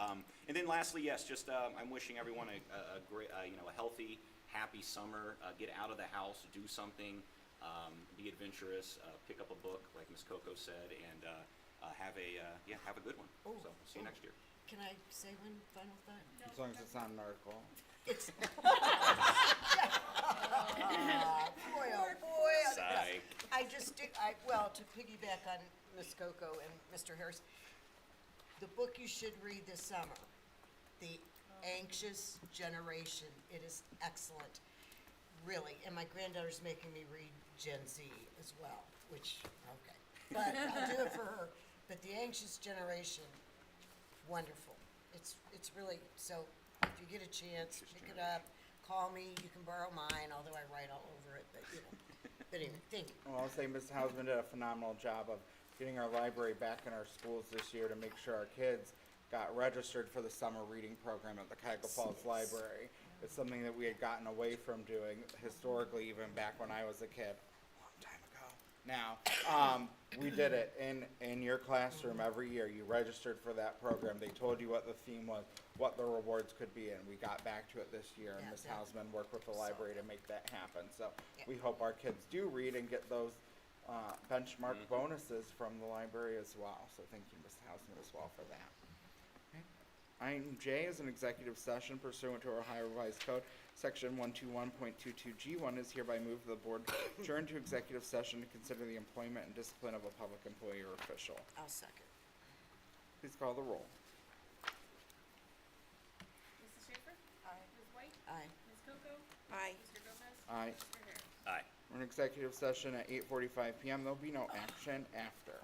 And then lastly, yes, just I'm wishing everyone a great, a healthy, happy summer. Get out of the house, do something, be adventurous, pick up a book, like Ms. Coco said, and have a good one. So see you next year. Can I say one final thought? As long as it's not an article. It's boy, oh boy. Psych. To piggyback on Ms. Coco and Mr. Harris, the book you should read this summer, The Anxious Generation. It is excellent, really. And my granddaughter's making me read Gen Z as well, which, okay. But I'll do it for her. But The Anxious Generation, wonderful. It's really, so if you get a chance, pick it up, call me, you can borrow mine, although I write all over it, but But anyway, thank you. Well, I'll say Ms. Hausman did a phenomenal job of getting our library back in our schools this year to make sure our kids got registered for the summer reading program at the Cuyahoga Falls Library. It's something that we had gotten away from doing historically, even back when I was a kid. Now, we did it in your classroom every year. You registered for that program. They told you what the theme was, what the rewards could be, and we got back to it this year. And Ms. Hausman worked with the library to make that happen. So we hope our kids do read and get those benchmark bonuses from the library as well. So thank you, Ms. Hausman, as well for that. Okay. Item J is an executive session pursuant to Ohio Revised Code, Section 121.22G1 is hereby moved the board adjourn to executive session to consider the employment and discipline of a public employee or official. I'll second. Please call the roll. Mrs. Schaefer? Aye. Ms. White? Aye. Ms. Coco? Aye. Mr. Gomez? Aye. Mr. Harris? Aye. We're in executive session at 8:45 PM. There'll be no action after.